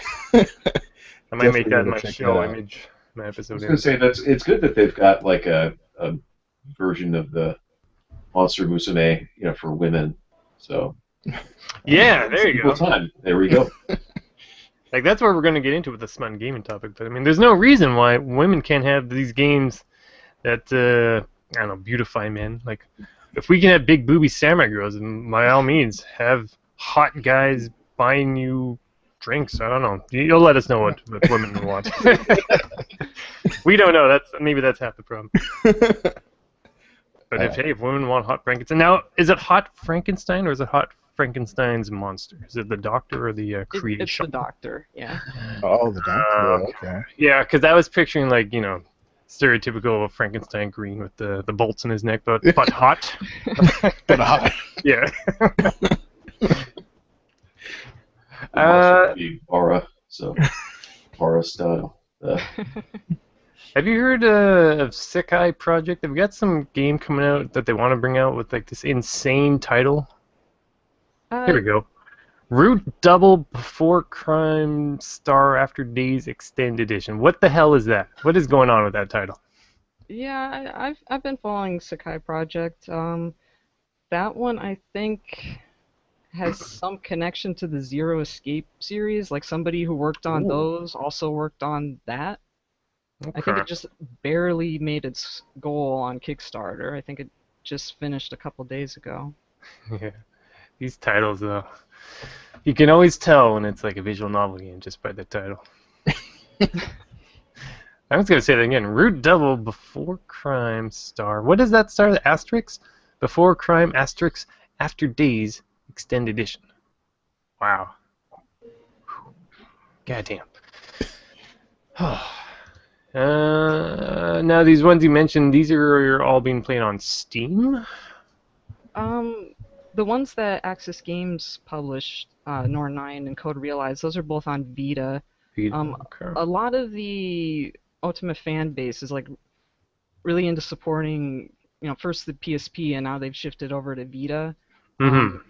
I might make that Definitely my check show that out. image, my I episode was going to say it's good that they've got like a version of the Monster Musume, for women. So Yeah, there you equal go. time. There we go. Mm-hmm. That's what we're going to get into with the Smut and gaming topic. But I mean, there's no reason why women can't have these games that I don't know, beautify men. Like, if we can have big booby samurai girls, then by all means, have hot guys buying you drinks. I don't know. You'll let us know what women want. We don't know. Maybe that's half the problem. But if women want hot Frankenstein, now is it hot Frankenstein or is it hot Frankenstein's monster? Is it the doctor or the creation? It's the doctor, yeah. Oh, the doctor. Okay. Yeah, because I was picturing stereotypical Frankenstein green with the bolts in his neck, but hot. But hot. Yeah. Monster would be Aura, so Aura style. Have you heard of Sekai Project? They've got some game coming out that they want to bring out with like this insane title. Here we go. Root Double Before Crime Star After Days Extended Edition. What the hell is that? What is going on with that title? Yeah, I've been following Sakai Project. That one I think has some connection to the Zero Escape series. Like somebody who worked on those also worked on that. Okay. I think it just barely made its goal on Kickstarter. I think it just finished a couple days ago. Yeah. These titles, though, you can always tell when it's like a visual novel game just by the title. I'm just gonna say that again. Root Double Before Crime Star. What does that star? The asterisk? Before Crime asterisk After Days Extended Edition. Wow. Goddamn. Now these ones you mentioned, these are all being played on Steam? The ones that Axis Games published, Nor 9 and Code Realize, those are both on Vita. Okay. A lot of the Ultimate fan base is like really into supporting, first the PSP and now they've shifted over to Vita.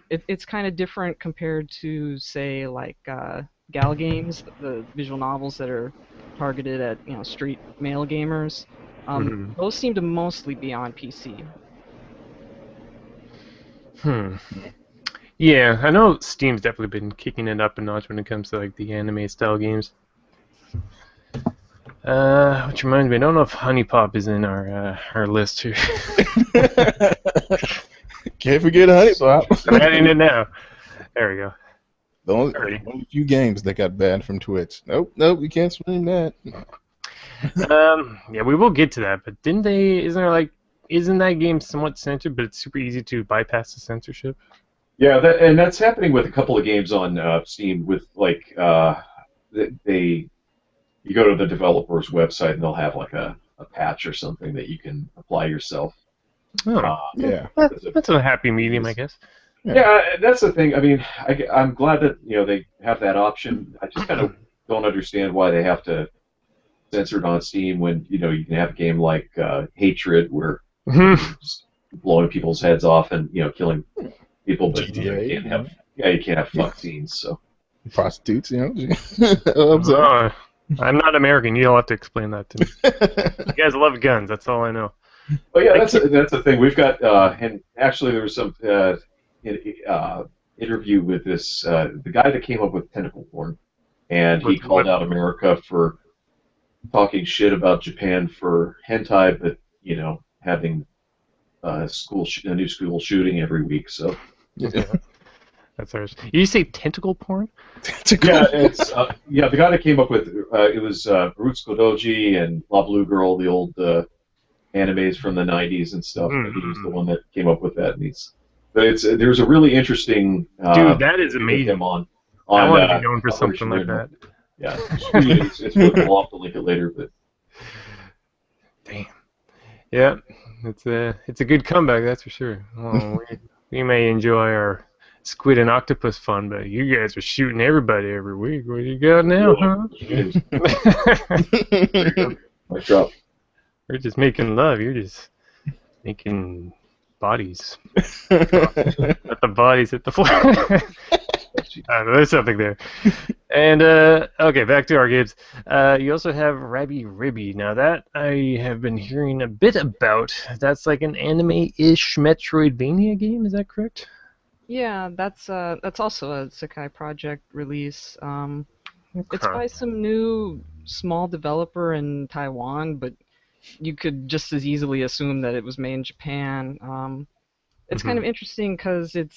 It's kind of different compared to, say, like Gal Games, the visual novels that are targeted at straight male gamers. Those seem to mostly be on PC. Yeah, I know Steam's definitely been kicking it up a notch when it comes to like the anime style games. Which reminds me, I don't know if Honey Pop is in our list here. Can't forget Honey Pop. I'm adding it now. There we go. The Alrighty. only few games that got banned from Twitch. Nope, you can't stream that. Yeah, we will get to that, but didn't they? Isn't that game somewhat censored, but it's super easy to bypass the censorship? Yeah, that's happening with a couple of games on Steam. With like, you go to the developer's website and they'll have like a patch or something that you can apply yourself. Oh, Yeah. that's a happy medium, I guess. Yeah, that's the thing. I mean, I'm glad that they have that option. I just kind of don't understand why they have to censor it on Steam when you can have a game like Hatred where you're just blowing people's heads off and killing people, but you can't have fuck scenes. So Prostitutes, I'm Oh, sorry. I'm not American. You don't have to explain that to me. You guys love guns. That's all I know. Oh yeah, that's the thing. We've got and actually there was some interview with this the guy that came up with tentacle porn, and he called out America for talking shit about Japan for hentai, but having a new school shooting every week. So Yeah. That's ours. You say tentacle porn? yeah, it's the guy that came up with it was Roots Godoji and La Blue Girl, the old animes from the 90s and stuff. Mm-hmm. He was the one that came up with that. There's a really interesting Dude, that is amazing. him on I want to be known for something like that. Yeah, it's really cool. I'll have to link it later, but Damn. Yeah, it's a good comeback, that's for sure. Well, we may enjoy our squid and octopus fun, but you guys are shooting everybody every week. What do you got now, huh? Mic drop. We're just making love. You're just making bodies. Let the bodies hit the floor. There's something there. And, okay, back to our games. You also have Rabby Ribby. Now, that I have been hearing a bit about. That's like an anime-ish Metroidvania game, is that correct? Yeah, that's also a Sakai Project release. It's Okay. by some new small developer in Taiwan, but you could just as easily assume that it was made in Japan. It's kind of interesting because it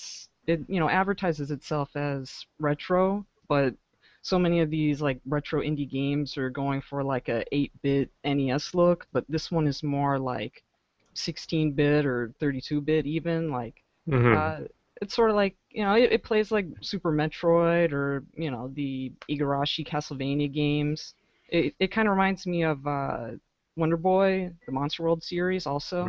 advertises itself as retro, but so many of these like retro indie games are going for like a 8-bit NES look, but this one is more like 16-bit or 32-bit even. Like it's sort of like it plays like Super Metroid or the Igarashi Castlevania games. It kind of reminds me of Wonder Boy, the Monster World series, also.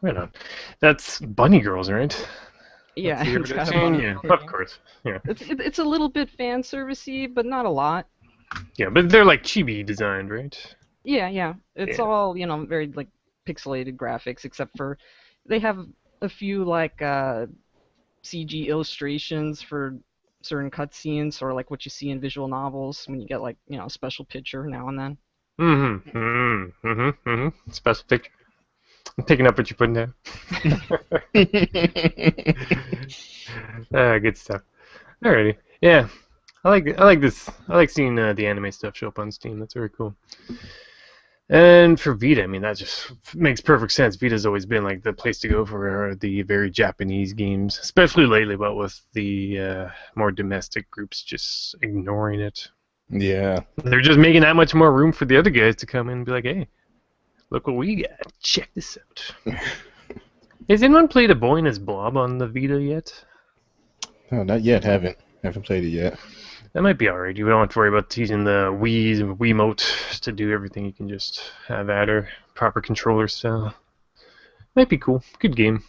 Right on. That's Bunny Girls, right? Yeah, That's it's got a the bunny yeah, girl of game. course. Yeah. It's a little bit fan servicey, but not a lot. Yeah, but they're like chibi designed, right? Yeah. It's Yeah. all very like pixelated graphics, except for they have a few like CG illustrations for certain cutscenes, sort of like what you see in visual novels when you get like a special picture now and then. Special picture. I'm picking up what you're putting down. Good stuff. Alrighty. Yeah. I like this. I like seeing the anime stuff show up on Steam. That's very cool. And for Vita, I mean, that just makes perfect sense. Vita's always been like the place to go for the very Japanese games, especially lately, but with the more domestic groups just ignoring it. Yeah. They're just making that much more room for the other guys to come in and be like, hey, look what we got. Check this out. Has anyone played A Boy and His Blob on the Vita yet? No, not yet. Haven't played it yet. That might be alright. You don't have to worry about using the Wiimote to do everything. You can just have at her proper controller style. Might be cool. Good game.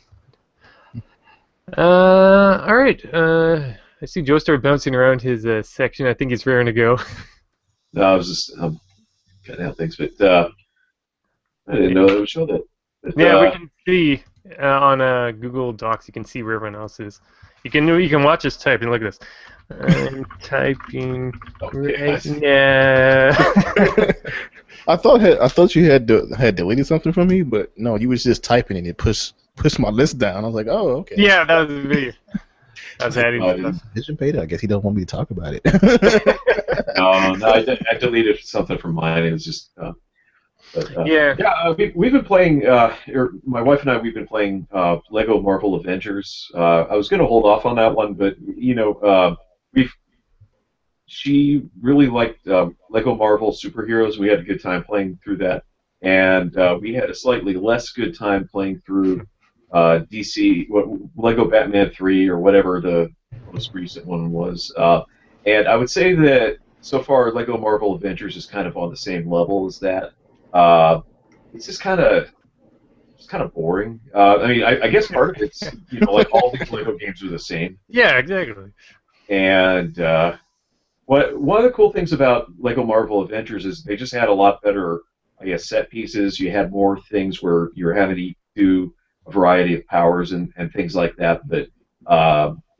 Alright. I see Joe started bouncing around his section. I think he's raring to go. No, I was just cutting out things, but I didn't know it would show that. But, Yeah, we can see on Google Docs. You can see where everyone else is. You can watch us type and look at this. I'm typing right now. I thought you had deleted something from me, but no, you was just typing and it pushed my list down. I was like, oh, okay. Yeah, that was me. How's Addy stuff? Vision Beta. I guess he don't want me to talk about it. No, I deleted something from mine. It was just. Yeah. Yeah, we've been playing, or my wife and I, we've been playing Lego Marvel Avengers. I was going to hold off on that one, but we've she really liked Lego Marvel superheroes. We had a good time playing through that, and we had a slightly less good time playing through DC, Lego Batman 3 or whatever the most recent one was. And I would say that so far Lego Marvel Avengers is kind of on the same level as that. It's just kind of boring. I mean, I guess part of it's like all these Lego games are the same. Yeah, exactly. And one of the cool things about Lego Marvel Adventures is they just had a lot better, I guess, set pieces. You had more things where you're having to do a variety of powers and things like that. But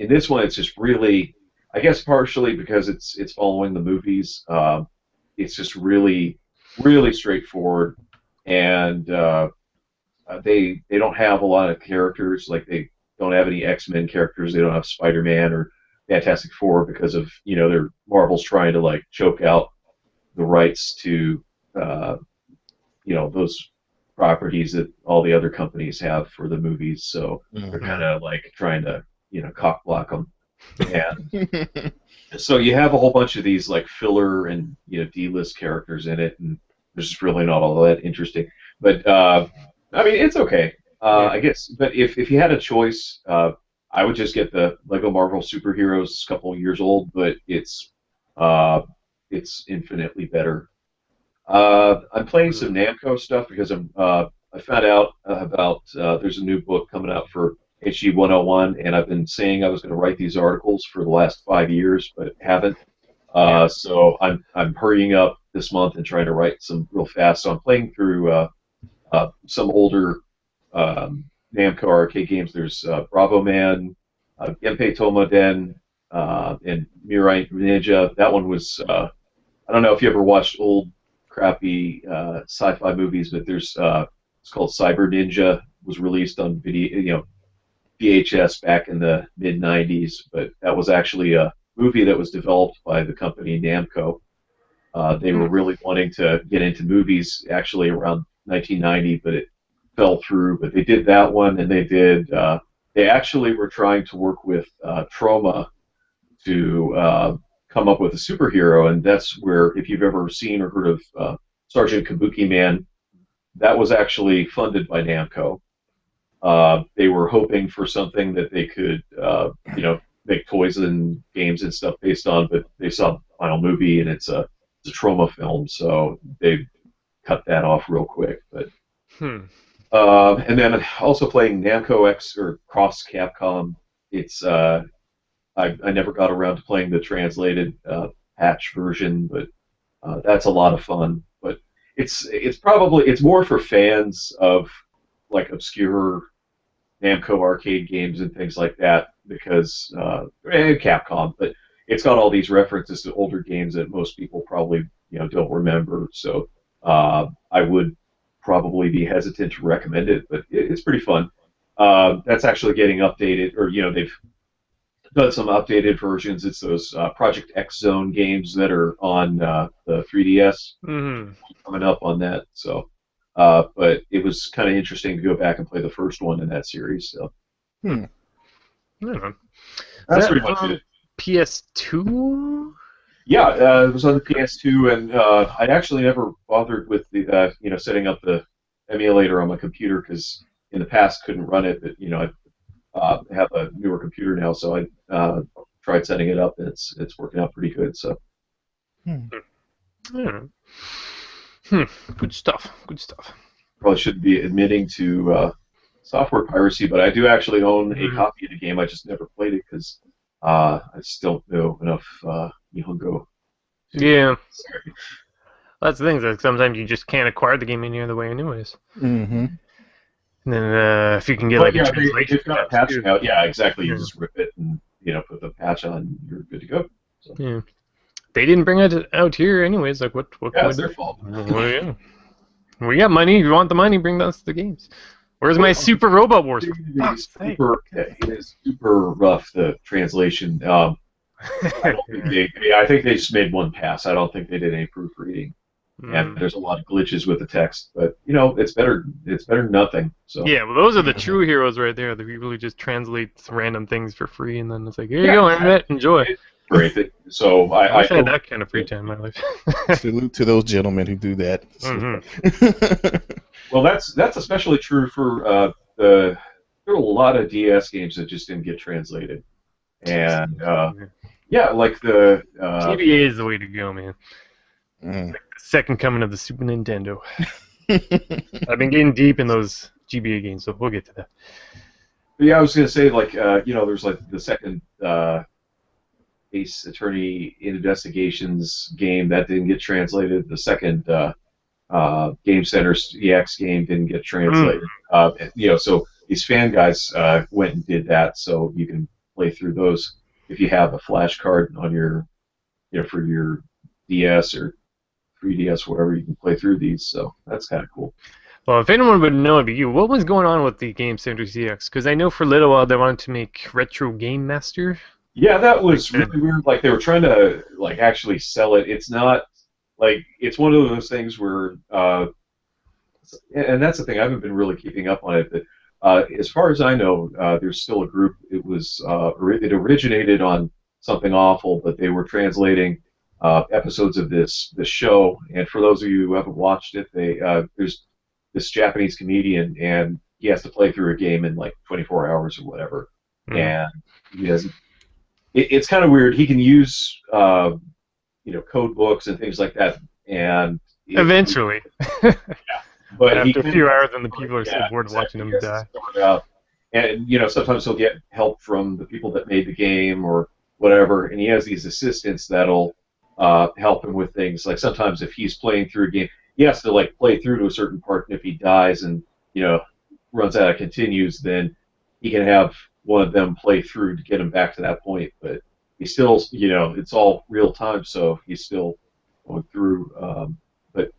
in this one, it's just really, I guess, partially because it's following the movies. It's just really, really straightforward, and they don't have a lot of characters. Like they don't have any X-Men characters. They don't have Spider-Man or Fantastic Four because of their Marvel's trying to like choke out the rights to those properties that all the other companies have for the movies. So they're kind of like trying to cock block them. And so you have a whole bunch of these like filler and D-list characters in it, and there's just really not all that interesting. But I mean, it's okay, I guess. But if you had a choice, I would just get the Lego Marvel Superheroes. It's a couple of years old, but it's infinitely better. I'm playing some Namco stuff because I found out about there's a new book coming out for HG 101, and I've been saying I was going to write these articles for the last 5 years, but haven't. So I'm hurrying up this month and trying to write some real fast. So I'm playing through some older Namco arcade games. There's Bravo Man, Genpei Tomoden, and Mirai Ninja. That one was I don't know if you ever watched old crappy sci-fi movies, but there's it's called Cyber Ninja. It was released on video, VHS back in the mid '90s, but that was actually a movie that was developed by the company Namco. They were really wanting to get into movies actually around 1990, but it fell through. But they did that one, and they actually were trying to work with Troma to come up with a superhero, and that's where, if you've ever seen or heard of Sergeant Kabuki Man, that was actually funded by Namco. They were hoping for something that they could, make toys and games and stuff based on, but they saw the final movie, and it's a Troma film, so they cut that off real quick. But and then also playing Namco X or Cross Capcom. It's I never got around to playing the translated patch version, but that's a lot of fun. But it's more for fans of like obscure Namco arcade games and things like that, because Capcom, but it's got all these references to older games that most people probably don't remember. So I would probably be hesitant to recommend it, but it's pretty fun. That's actually getting updated, or they've done some updated versions. It's those Project X Zone games that are on the 3DS coming up on that. So, but it was kind of interesting to go back and play the first one in that series. So, I don't know. That's pretty much it. PS2? Yeah, it was on the PS2, and I actually never bothered with the setting up the emulator on my computer because in the past couldn't run it. But I have a newer computer now, so I tried setting it up, and it's working out pretty good. So. I don't know. Good stuff. Good stuff. Probably shouldn't be admitting to software piracy, but I do actually own a copy of the game. I just never played it because I just don't know enough Nihongo. Yeah. That's the thing. Like sometimes you just can't acquire the game any other way, anyways. Mm-hmm. And then if you can get a translation, it's got a patch out. Yeah, exactly. You just rip it and put the patch on. You're good to go. So. Yeah. They didn't bring it out here, anyways. Like what? Yeah, it's their fault. Well, yeah. We got money. If you want the money, bring us the games. Where's my Super Robot Wars? It is super rough, the translation. I think they just made one pass. I don't think they did any proofreading. And there's a lot of glitches with the text, but it's better. It's better than nothing. So yeah, well, those are the true heroes right there. The people who just translate random things for free, and then it's like, here you go, internet, enjoy. Great. So I wish I had that kind of free time in my life. Salute to those gentlemen who do that. Well, that's especially true for there are a lot of DS games that just didn't get translated, and like the GBA is the way to go, man. Mm. Like the second coming of the Super Nintendo. I've been getting deep in those GBA games, so we'll get to that. Yeah, I was gonna say there's like the second Ace Attorney Investigations game that didn't get translated. The second Game Center EX game didn't get translated. So these fan guys went and did that, so you can play through those if you have a flash card on your, for your DS or 3DS, whatever. You can play through these, so that's kind of cool. Well, if anyone would know, it'd be you. What was going on with the Game Center EX? Because I know for a little while they wanted to make Retro Game Master. Yeah, that was really weird. Like they were trying to actually sell it. It's not it's one of those things where, and that's the thing. I haven't been really keeping up on it. But as far as I know, there's still a group. It was it originated on Something Awful, but they were translating episodes of this show. And for those of you who haven't watched it, there's this Japanese comedian, and he has to play through a game in 24 hours or whatever. And he doesn't. It's kind of weird. He can use code books and things like that, and eventually. But after a few hours, and the people are so bored of watching him die. And sometimes he'll get help from the people that made the game or whatever, and he has these assistants that'll help him with things. Like sometimes if he's playing through a game, he has to play through to a certain part, and if he dies and runs out of continues, then he can have one of them play through to get him back to that point. But he still, it's all real time, so he's still going through. But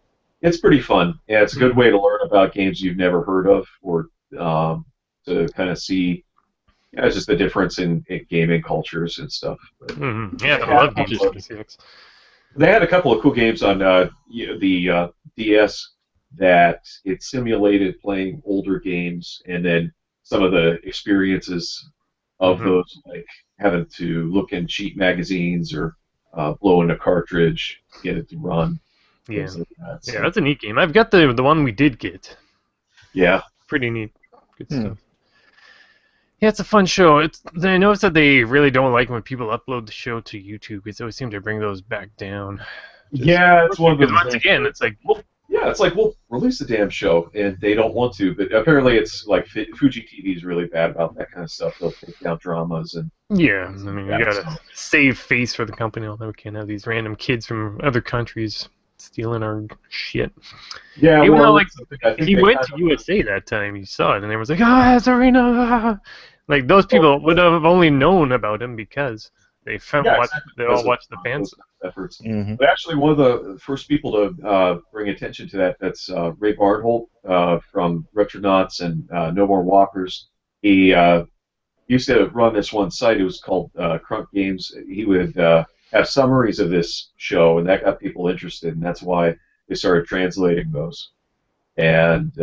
it's pretty fun, and it's a good way to learn about games you've never heard of, or to kind of see just the difference in gaming cultures and stuff. But, yeah, I love games like this. They had a couple of cool games on the DS that it simulated playing older games, and then some of the experiences of those, like having to look in cheap magazines or blow in a cartridge to get it to run. Yeah, like that. So, yeah, that's a neat game. I've got the one we did get. Yeah, pretty neat, good stuff. Yeah, it's a fun show. I noticed that they really don't like when people upload the show to YouTube. They always seem to bring those back down. It's one of those. Once again, it's like, we'll release the damn show, and they don't want to. But apparently, it's like Fuji TV is really bad about that kind of stuff. They'll take down dramas and. Yeah, I mean, you gotta save face for the company. Although we can't have these random kids from other countries stealing our shit. Yeah, even though he went to USA that time, you saw it, and they was like, Zarina. Like those people would have only known about him because they all watched the fans efforts. But actually, one of the first people to bring attention to that's Ray Bartholt from Retronauts and No More Walkers. He used to run this one site. It was called Crunk Games. He would have summaries of this show, and that got people interested, and that's why they started translating those. And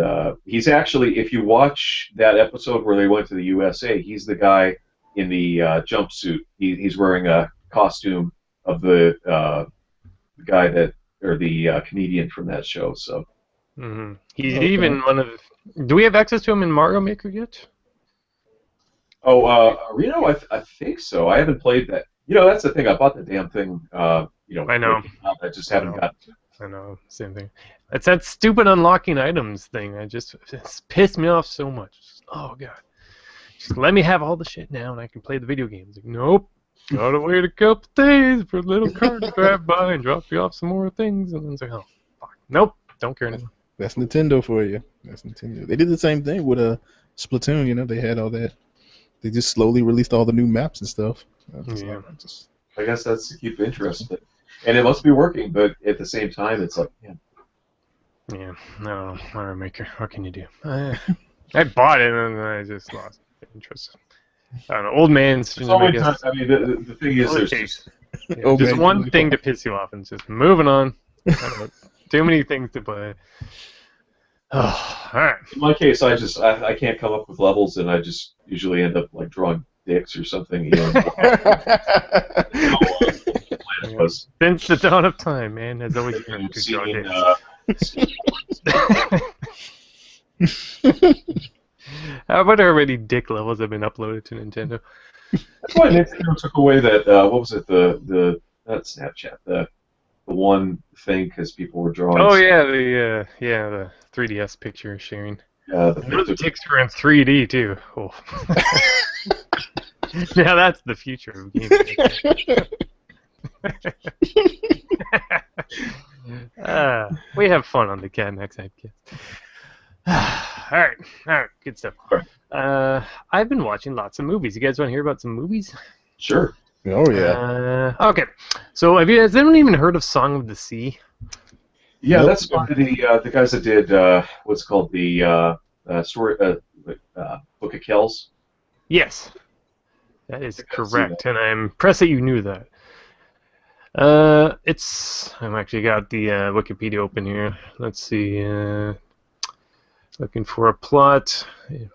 he's actually, if you watch that episode where they went to the USA, he's the guy in the jumpsuit. He's wearing a costume of the guy the comedian from that show. So he's even one of. Do we have access to him in Mario Maker yet? Oh, Reno, I think so. I haven't played that. That's the thing. I bought the damn thing. I know. I just haven't gotten to it. I know, same thing. It's that stupid unlocking items thing. It's pissed me off so much. Oh god, just let me have all the shit now, and I can play the video games. Like, nope, gotta wait a couple days for a little car to drive by and drop you off some more things, and then it's like, oh, fuck, nope, don't care anymore. That's Nintendo for you. That's Nintendo. They did the same thing with Splatoon. They had all that. They just slowly released all the new maps and stuff. I guess that's to keep interest. And it must be working, but at the same time, it's like, yeah, no, Mario Maker. What can you do? I bought it and then I just lost interest. I don't know, old man There's syndrome, I only time. guess. I mean, the thing is, All it there's takes. just Yeah, Oh just man, one you thing to piss you off and just moving on. I don't know, too many things to play. Oh, all right. in my case, I can't come up with levels, and I just usually end up like drawing dicks or something. You know, how the planet Yeah. was. Since the dawn of time, man has always You know, learned to draw seeing, dicks. How about how many dick levels have been uploaded to Nintendo? That's why Nintendo took away that. What was it? The not Snapchat. The one thing because people were drawing. Oh yeah, the 3DS picture sharing. The And those picture. dicks were in 3D too. Oh. Now that's the future of gaming. We have fun on the Capmax Hypecast. All right, good stuff. I've been watching lots of movies. You guys want to hear about some movies? Sure. Oh yeah. Okay, so has anyone even heard of Song of the Sea? Yeah, Nope. that's by the guys that did what's called the story Book of Kells. Yes, that is think I've seen correct, and I'm impressed that you knew that. I'm actually got the Wikipedia open here. Let's see. Looking for a plot.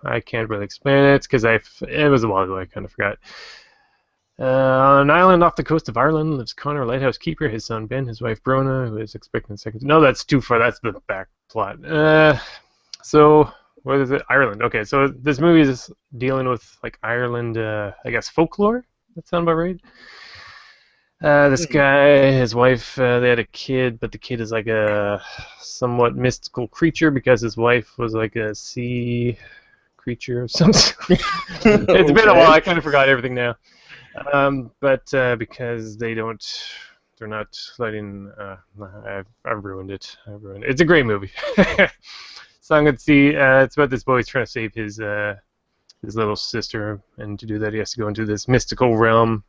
I can't really explain it because it was a while ago. I kind of forgot. On an island off the coast of Ireland lives Connor, lighthouse keeper, his son Ben, his wife Brona, who is expecting a second. No, that's too far. That's the back plot. So what is it? Ireland. Okay, so this movie is dealing with like Ireland, I guess folklore. That sound about right? This guy, his wife, they had a kid, but the kid is like a somewhat mystical creature because his wife was like a sea creature of some sort. It's been a while. I kind of forgot everything now. But because they're not letting. I've ruined it. It's a great movie. Song at Sea. It's about this boy who's trying to save his little sister, and to do that he has to go into this mystical realm,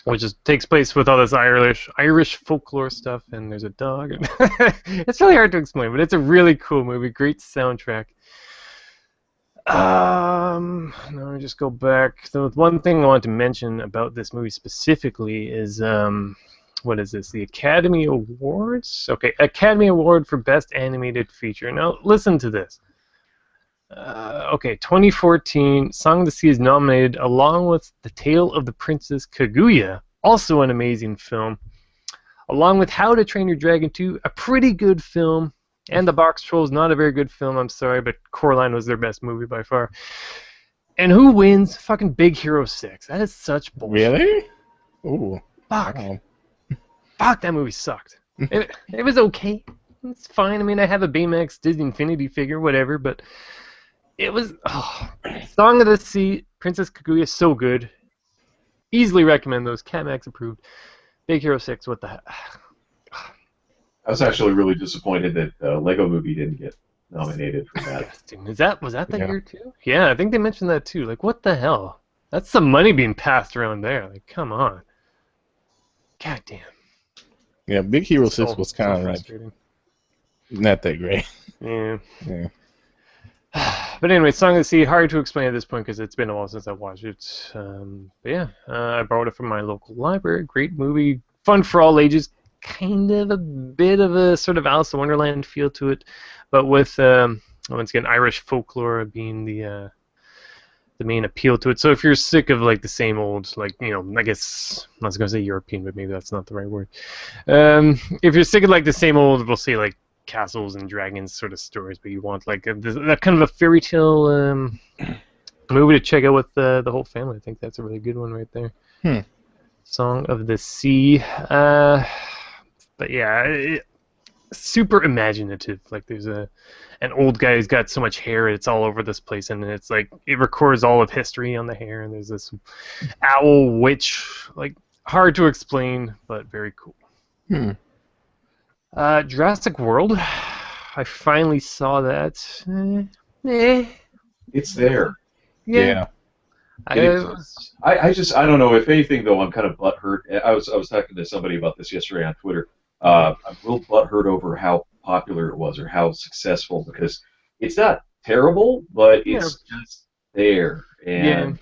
which takes place with all this Irish folklore stuff, and there's a dog. It's really hard to explain, but it's a really cool movie. Great soundtrack. Let me just go back. The one thing I want to mention about this movie specifically is what is this? The Academy Awards? Okay, Academy Award for Best Animated Feature. Now listen to this. Okay, 2014, Song of the Sea is nominated along with The Tale of the Princess Kaguya, also an amazing film, along with How to Train Your Dragon 2, a pretty good film, and The Box Trolls, not a very good film, I'm sorry, but Coraline was their best movie by far. And who wins? Fucking Big Hero 6. That is such bullshit. Really? Ooh. Fuck. Wow. Fuck, that movie sucked. It was okay. It's fine. I mean, I have a Baymax Disney Infinity figure, whatever, but it was... Song of the Sea, Princess Kaguya, so good. Easily recommend those. Capmax approved. Big Hero 6, what the heck? I was actually really disappointed that Lego Movie didn't get nominated for that. Was that the Yeah. year too? Yeah, I think they mentioned that too. Like, what the hell? That's some money being passed around there. Like, come on. God damn. Yeah, Big Hero 6 So- was so kind of like frustrating. not that great. Yeah. Yeah. But anyway, Song of the Sea, hard to explain at this point because it's been a while since I watched it. But yeah, I borrowed it from my local library. Great movie, fun for all ages. Kind of a bit of a sort of Alice in Wonderland feel to it, but with once again Irish folklore being the main appeal to it. So if you're sick of like the same old, like, you know, I guess I was gonna say European, but maybe that's not the right word. If you're sick of like the same old, we'll say like castles and dragons sort of stories, but you want like that kind of a fairy tale movie to check out with the whole family, I think that's a really good one right there. Song of the Sea. But yeah, super imaginative. Like there's an old guy who's got so much hair, it's all over this place, and it's like it records all of history on the hair. And there's this owl witch, like hard to explain, but very cool. Jurassic World. I finally saw that. It's there. Yeah. I don't know. If anything, though, I'm kind of butthurt. I was talking to somebody about this yesterday on Twitter. I'm real butthurt over how popular it was or how successful, because it's not terrible, but Yeah. it's just there, Yeah. and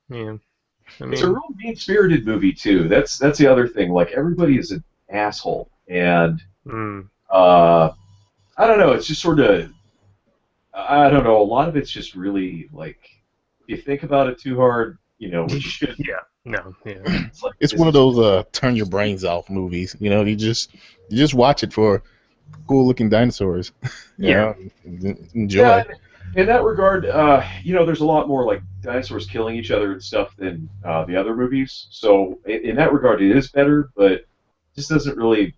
Yeah. I it's a mean, real mean-spirited movie too. That's the other thing. Like everybody is an asshole, and mm, uh, I don't know. It's just sort of I don't know. A lot of it's just really like if you think about it too hard, which you should. yeah. No. Yeah. It's like It's this one of is those turn your brains off movies. You just watch it for cool looking dinosaurs. Yeah. Enjoy. yeah. In that regard, there's a lot more like dinosaurs killing each other and stuff than the other movies. So in that regard, it is better, but just doesn't really.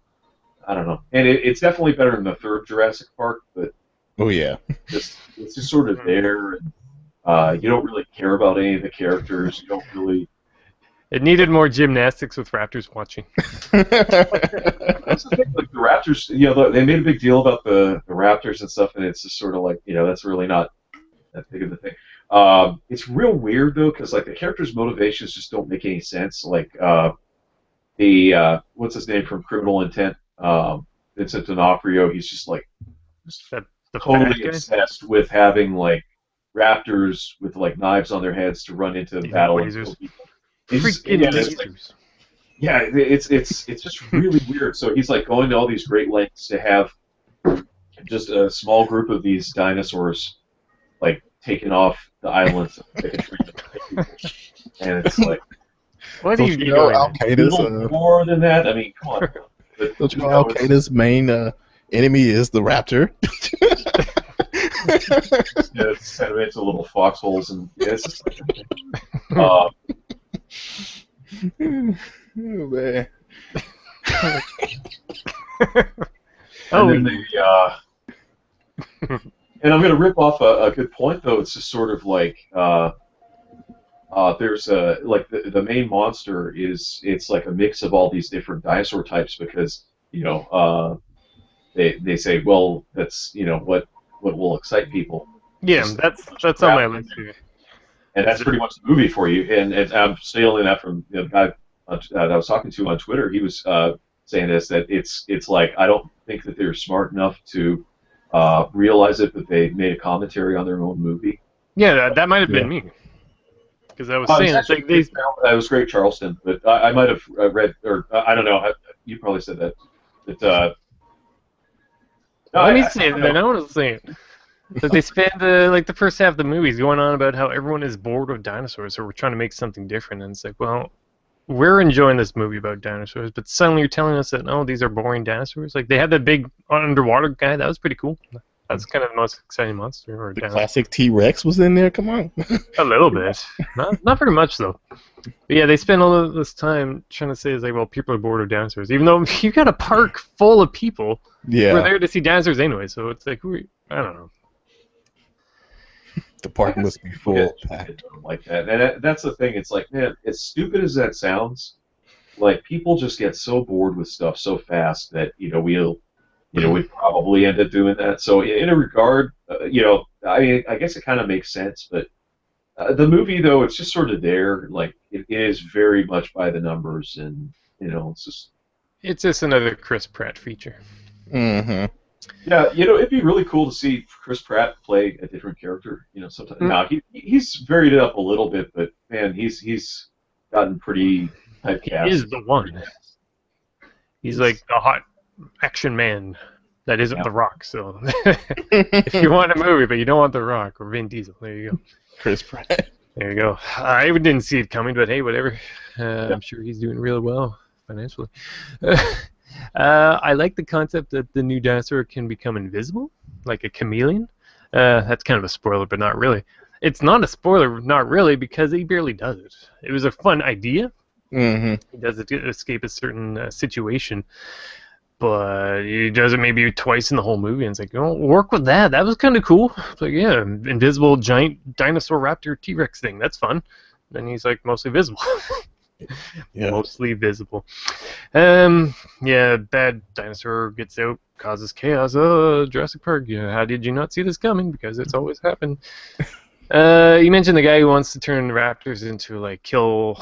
I don't know. And it's definitely better than the third Jurassic Park, but Oh yeah. it's just sort of Mm. there. And, you don't really care about any of the characters. You don't really. It needed more gymnastics with Raptors watching. That's the thing. Like the Raptors, they made a big deal about the Raptors and stuff, and it's just sort of like, that's really not that big of a thing. It's real weird though, because like the characters' motivations just don't make any sense. Like the what's his name from Criminal Intent, Vincent D'Onofrio. He's just like just That the bad totally guy. obsessed with having like raptors with like knives on their heads to run into These battle and lasers. kill people. It's, Freaking yeah, it's like, lasers. yeah, it's just really weird. So he's like going to all these great lengths to have just a small group of these dinosaurs like taken off the islands and it's like What are Don't you you know giggling Al at? a Qaeda's little more than that. I mean, come on. But, don't you know Al Qaeda's main enemy is the raptor? it's kind of into little foxholes and it's just like, uh, Oh man. Oh, and then and I'm gonna rip off a good point though. It's just sort of like there's a like the main monster it's like a mix of all these different dinosaur types because they say well that's what will excite people. yeah, Just that's on my list here. and that's pretty much the movie for you. And I'm stealing that from the guy that I was talking to on Twitter. He was saying this that it's like I don't think that they're smart enough to realize it, but they made a commentary on their own movie. Yeah, that might have been Yeah. me. Because I was saying it's like these. That was great, Charleston. But I might have read, or I don't know. You probably said that. That Let me say it, then I want to say it. That they spend like the first half of the movies going on about how everyone is bored of dinosaurs, so we're trying to make something different. And it's like, well, we're enjoying this movie about dinosaurs, but suddenly you're telling us that no, these are boring dinosaurs. Like they had that big underwater guy, that was pretty cool. That's kind of the most exciting monster or The dinosaur. classic T-Rex was in there. Come on. A little bit, not very much though. But yeah, they spend all of this time trying to say it's like, well, people are bored of dinosaurs, even though you got a park full of people who are Yeah. there to see dinosaurs anyway. So it's like, I don't know. The park must be full. Packed. like that. And that's the thing. It's like, man, as stupid as that sounds, like people just get so bored with stuff so fast that we probably end up doing that. So in a regard, I mean, I guess it kind of makes sense. But the movie, though, it's just sort of there. Like it is very much by the numbers, and it's just. It's just another Chris Pratt feature. Mm-hmm. Yeah, it'd be really cool to see Chris Pratt play a different character. Sometimes. Now he's varied it up a little bit, but man, he's gotten pretty typecast. He is the one. He's like the hot action man that isn't The Rock. So if you want a movie but you don't want The Rock or Vin Diesel, there you go. Chris Pratt. There you go. I didn't see it coming, but hey, whatever. I'm sure he's doing really well financially. I like the concept that the new dinosaur can become invisible, like a chameleon. That's kind of a spoiler, but not really. It's not a spoiler, not really, because he barely does it. It was a fun idea. Mm-hmm. He does escape a certain situation, but he does it maybe twice in the whole movie, and it's like, work with that. That was kind of cool. It's like, yeah, invisible giant dinosaur raptor T-Rex thing. That's fun. Then he's like mostly visible. Yeah. Mostly visible. Yeah, bad dinosaur gets out, causes chaos. Oh, Jurassic Park. Yeah, how did you not see this coming? Because it's always happened. You mentioned the guy who wants to turn raptors into like kilosaurs.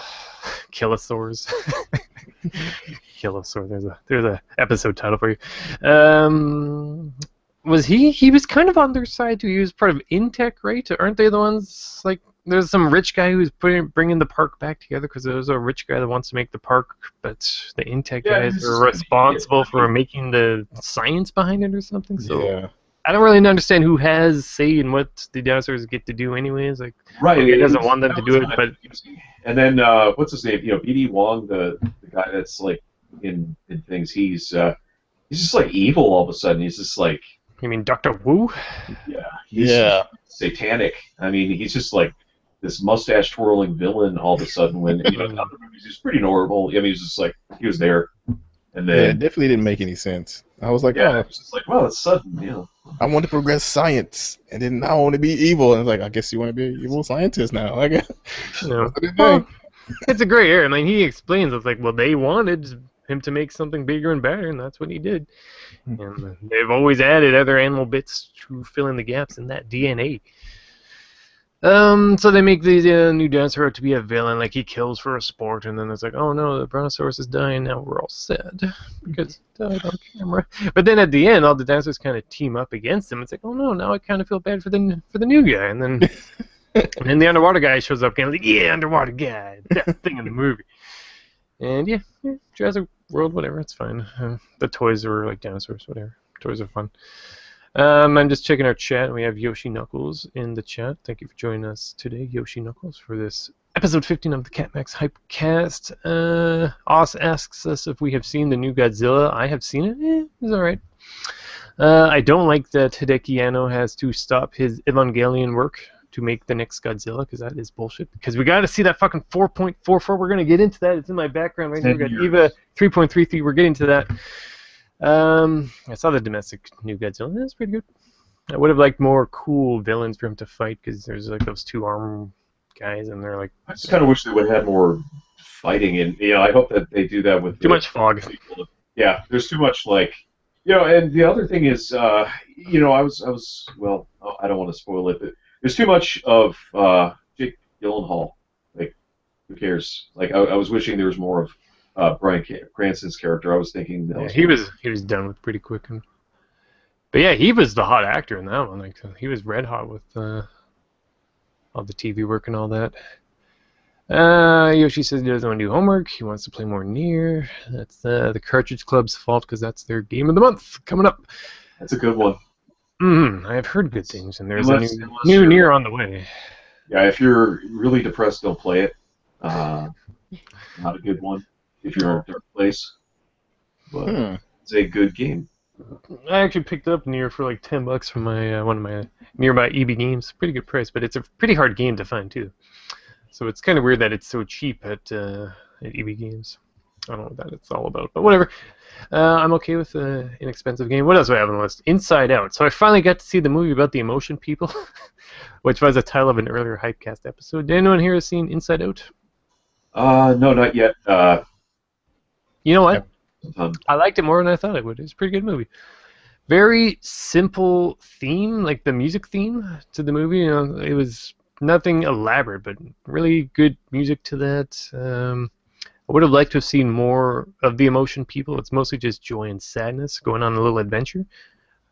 Kilosaur. There's a episode title for you. Was he? He was kind of on their side too. He was part of Intech, right? Aren't they the ones like? There's some rich guy who's bringing the park back together because there's a rich guy that wants to make the park, but the Intech Yeah, guys it's are just responsible for making the science behind it or something. So Yeah. I don't really understand who has say in what the dinosaurs get to do, anyways. Like, right. he doesn't want them That to was do it, kind of but confusing. And then what's his name? BD Wong, the guy that's like in things. He's just like evil all of a sudden. He's just like you mean Dr. Wu? yeah, he's Yeah. satanic. I mean, he's just like this mustache twirling villain all of a sudden. When in other movies he's pretty normal. I mean, he's just like he was there, and Yeah, it then definitely didn't make any sense. I was like, yeah, oh, it's just like well, it's sudden, you know. I want to progress science, and then now I want to be evil. And it's like, I guess you want to be an evil scientist now. I guess. You know. That's what they're Well, doing. it's a gray area. I mean, he explains it's like, well, they wanted him to make something bigger and better, and that's what he did. And they've always added other animal bits to fill in the gaps in that DNA. So they make the new dinosaur out to be a villain, like he kills for a sport, and then it's like, oh no, the brontosaurus is dying, now we're all sad because it died on camera. But then at the end, all the dinosaurs kind of team up against him. It's like, oh no, now I kind of feel bad for the new guy, and then and then the underwater guy shows up, kind of like, yeah, underwater guy, best thing in the movie. And yeah, Jurassic World, whatever, it's fine. The toys are like dinosaurs, whatever. Toys are fun. I'm just checking our chat, and we have Yoshi Knuckles in the chat. Thank you for joining us today, Yoshi Knuckles, for this episode 15 of the Capmax Hypecast. Oz asks us if we have seen the new Godzilla. I have seen it. It's alright. I don't like that Hideki Anno has to stop his Evangelion work to make the next Godzilla, because that is bullshit. Because we got to see that fucking 4.44. We're going to get into that. It's in my background right here. We got EVA 3.33. We're getting to that. I saw the domestic new Godzilla. That's pretty good. I would have liked more cool villains for him to fight, because there's like those two arm guys, and they're like. I just kind of wish they would have had more fighting, and I hope that they do that with Too much fog. Yeah, there's too much like, and the other thing is, I was well, I don't want to spoil it, but there's too much of Jake Gyllenhaal. Like, who cares? Like, I was wishing there was more of Bryan Cranston's character. I was thinking that Yeah, he was done with pretty quick. But yeah, he was the hot actor in that one. Like, he was red hot with all the TV work and all that. Yoshi says he doesn't want to do homework. He wants to play more Nier. That's the Cartridge Club's fault, because that's their game of the month coming up. That's a good one. I have heard good things, and there's Unless a new Nier on the way. Yeah, if you're really depressed, don't play it. Not a good one if you're in a dark place. But it's a good game. I actually picked up Nier for like $10 from my one of my nearby EB Games. Pretty good price, but it's a pretty hard game to find too. So it's kind of weird that it's so cheap at EB Games. I don't know what that it's all about, but whatever. I'm okay with an inexpensive game. What else do I have on the list? Inside Out. So I finally got to see the movie about the emotion people, which was a title of an earlier Hypecast episode. Did anyone here have seen Inside Out? No, not yet. You know what? I liked it more than I thought I would. It's a pretty good movie. Very simple theme, like the music theme to the movie. It was nothing elaborate, but really good music to that. I would have liked to have seen more of the emotion people. It's mostly just joy and sadness going on a little adventure.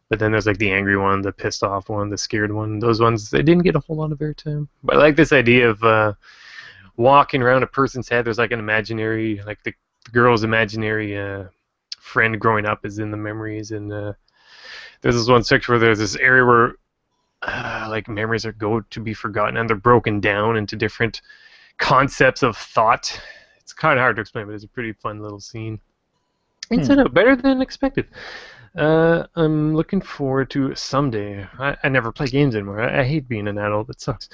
But then there's like the angry one, the pissed off one, the scared one. Those ones, they didn't get a whole lot of airtime. But I like this idea of walking around a person's head. There's like an imaginary, like the girl's imaginary friend growing up is in the memories. And there's this one section where there's this area where like memories are go to be forgotten, and they're broken down into different concepts of thought. It's kind of hard to explain, but it's a pretty fun little scene. Inside Out, better than expected. I'm looking forward to someday. I never play games anymore. I hate being an adult. It sucks.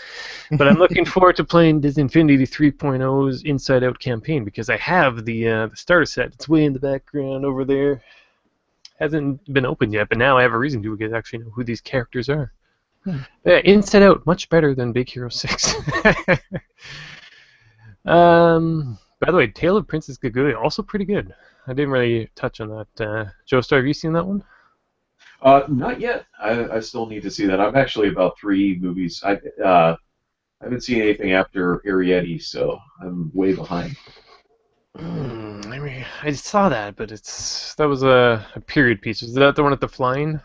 But I'm looking forward to playing Disney Infinity 3.0's Inside Out campaign, because I have the starter set. It's way in the background over there. Hasn't been opened yet, but now I have a reason to, because I actually know who these characters are. Yeah, Inside Out, much better than Big Hero 6. By the way, Tale of Princess Kaguya, also pretty good. I didn't really touch on that. Joestar, have you seen that one? Not yet. I still need to see that. I'm actually about 3 movies. I haven't seen anything after Arrietty, so I'm way behind. I saw that, but that was a period piece. Is that the one at the flying?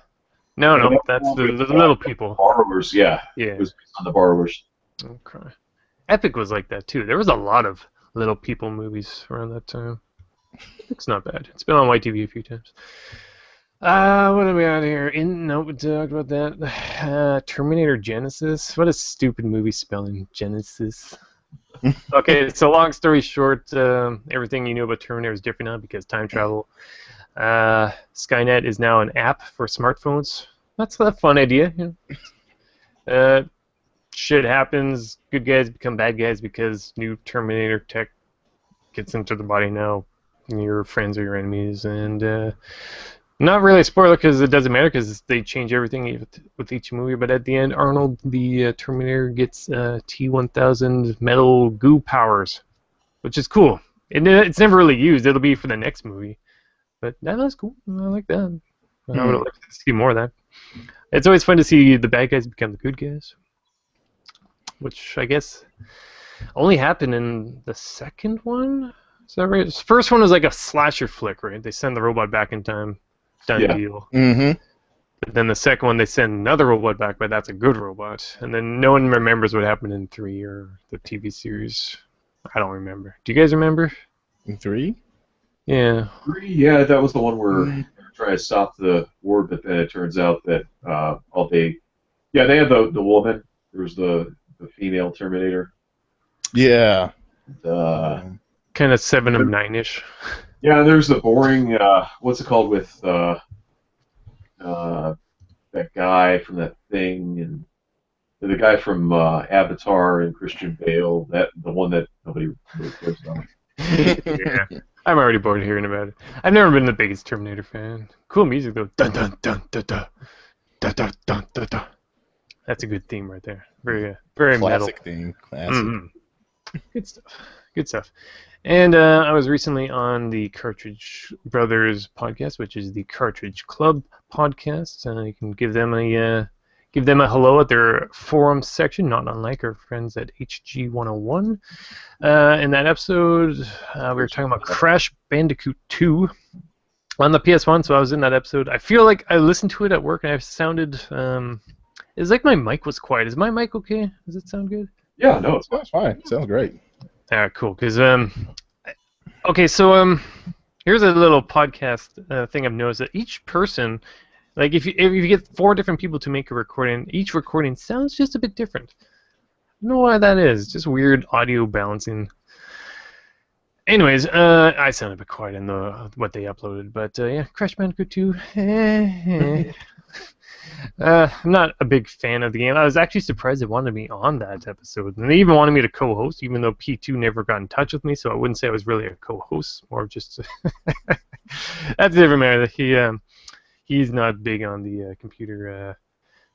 No, Yeah, no, that that's one with the little people. Borrowers. Yeah, Yeah. it was based on the Borrowers. Okay. Epic was like that too. There was a lot of little people movies around that time. It's not bad. It's been on YTV a few times. What are we on here? No, we talked about that. Terminator Genesis. What a stupid movie spelling. Genesis. Okay, so long story short, everything you knew about Terminator is different now because time travel. Skynet is now an app for smartphones. That's a fun idea. You know? Shit happens. Good guys become bad guys because new Terminator tech gets into the body now. Your friends are your enemies, and not really a spoiler because it doesn't matter because they change everything with each movie. But at the end, Arnold, the Terminator, gets T-1000 metal goo powers, which is cool. It's never really used. It'll be for the next movie, but that was cool. I like that. I would like to see more of that. It's always fun to see the bad guys become the good guys, which I guess only happened in the second one. Is that right? The first one was like a slasher flick, right? They send the robot back in time. Done Yeah. deal. Mm-hmm. But then the second one, they send another robot back, but that's a good robot. And then no one remembers what happened in 3 or the TV series. I don't remember. Do you guys remember? In 3? Yeah. Yeah, that was the one where they were trying to stop the war, but then it turns out that all they, yeah, they had the woman. There was the female Terminator. Yeah. Kind of 7 of 9-ish. Yeah, there's the boring. What's it called with that guy from that thing and the guy from Avatar and Christian Bale. The one that nobody really cares about. Yeah. I'm already bored of hearing about it. I've never been the biggest Terminator fan. Cool music though. Dun dun dun dun dun dun dun dun dun dun. That's a good theme right there. Very very Classic metal. thing. Classic. Mm-hmm. Good stuff. Good stuff. And I was recently on the Cartridge Brothers podcast, which is the Cartridge Club podcast. You can give them a hello at their forum section, not unlike our friends at HG101. In that episode, we were talking about Crash Bandicoot 2 on the PS1, so I was in that episode. I feel like I listened to it at work and I sounded... it's like my mic was quiet. Is my mic okay? Does it sound good? Yeah, no, it's That's fine. Sounds great. Cool. Because okay, so here's a little podcast thing I've noticed that each person, like if you get 4 different people to make a recording, each recording sounds just a bit different. I don't know why that is. Just weird audio balancing. Anyways, I sound a bit quiet in what they uploaded, but yeah, Crash Bandicoot 2. I'm not a big fan of the game. I was actually surprised they wanted me on that episode. And they even wanted me to co-host, even though P2 never got in touch with me, so I wouldn't say I was really a co-host, more just... That's different matter. He's not big on the computer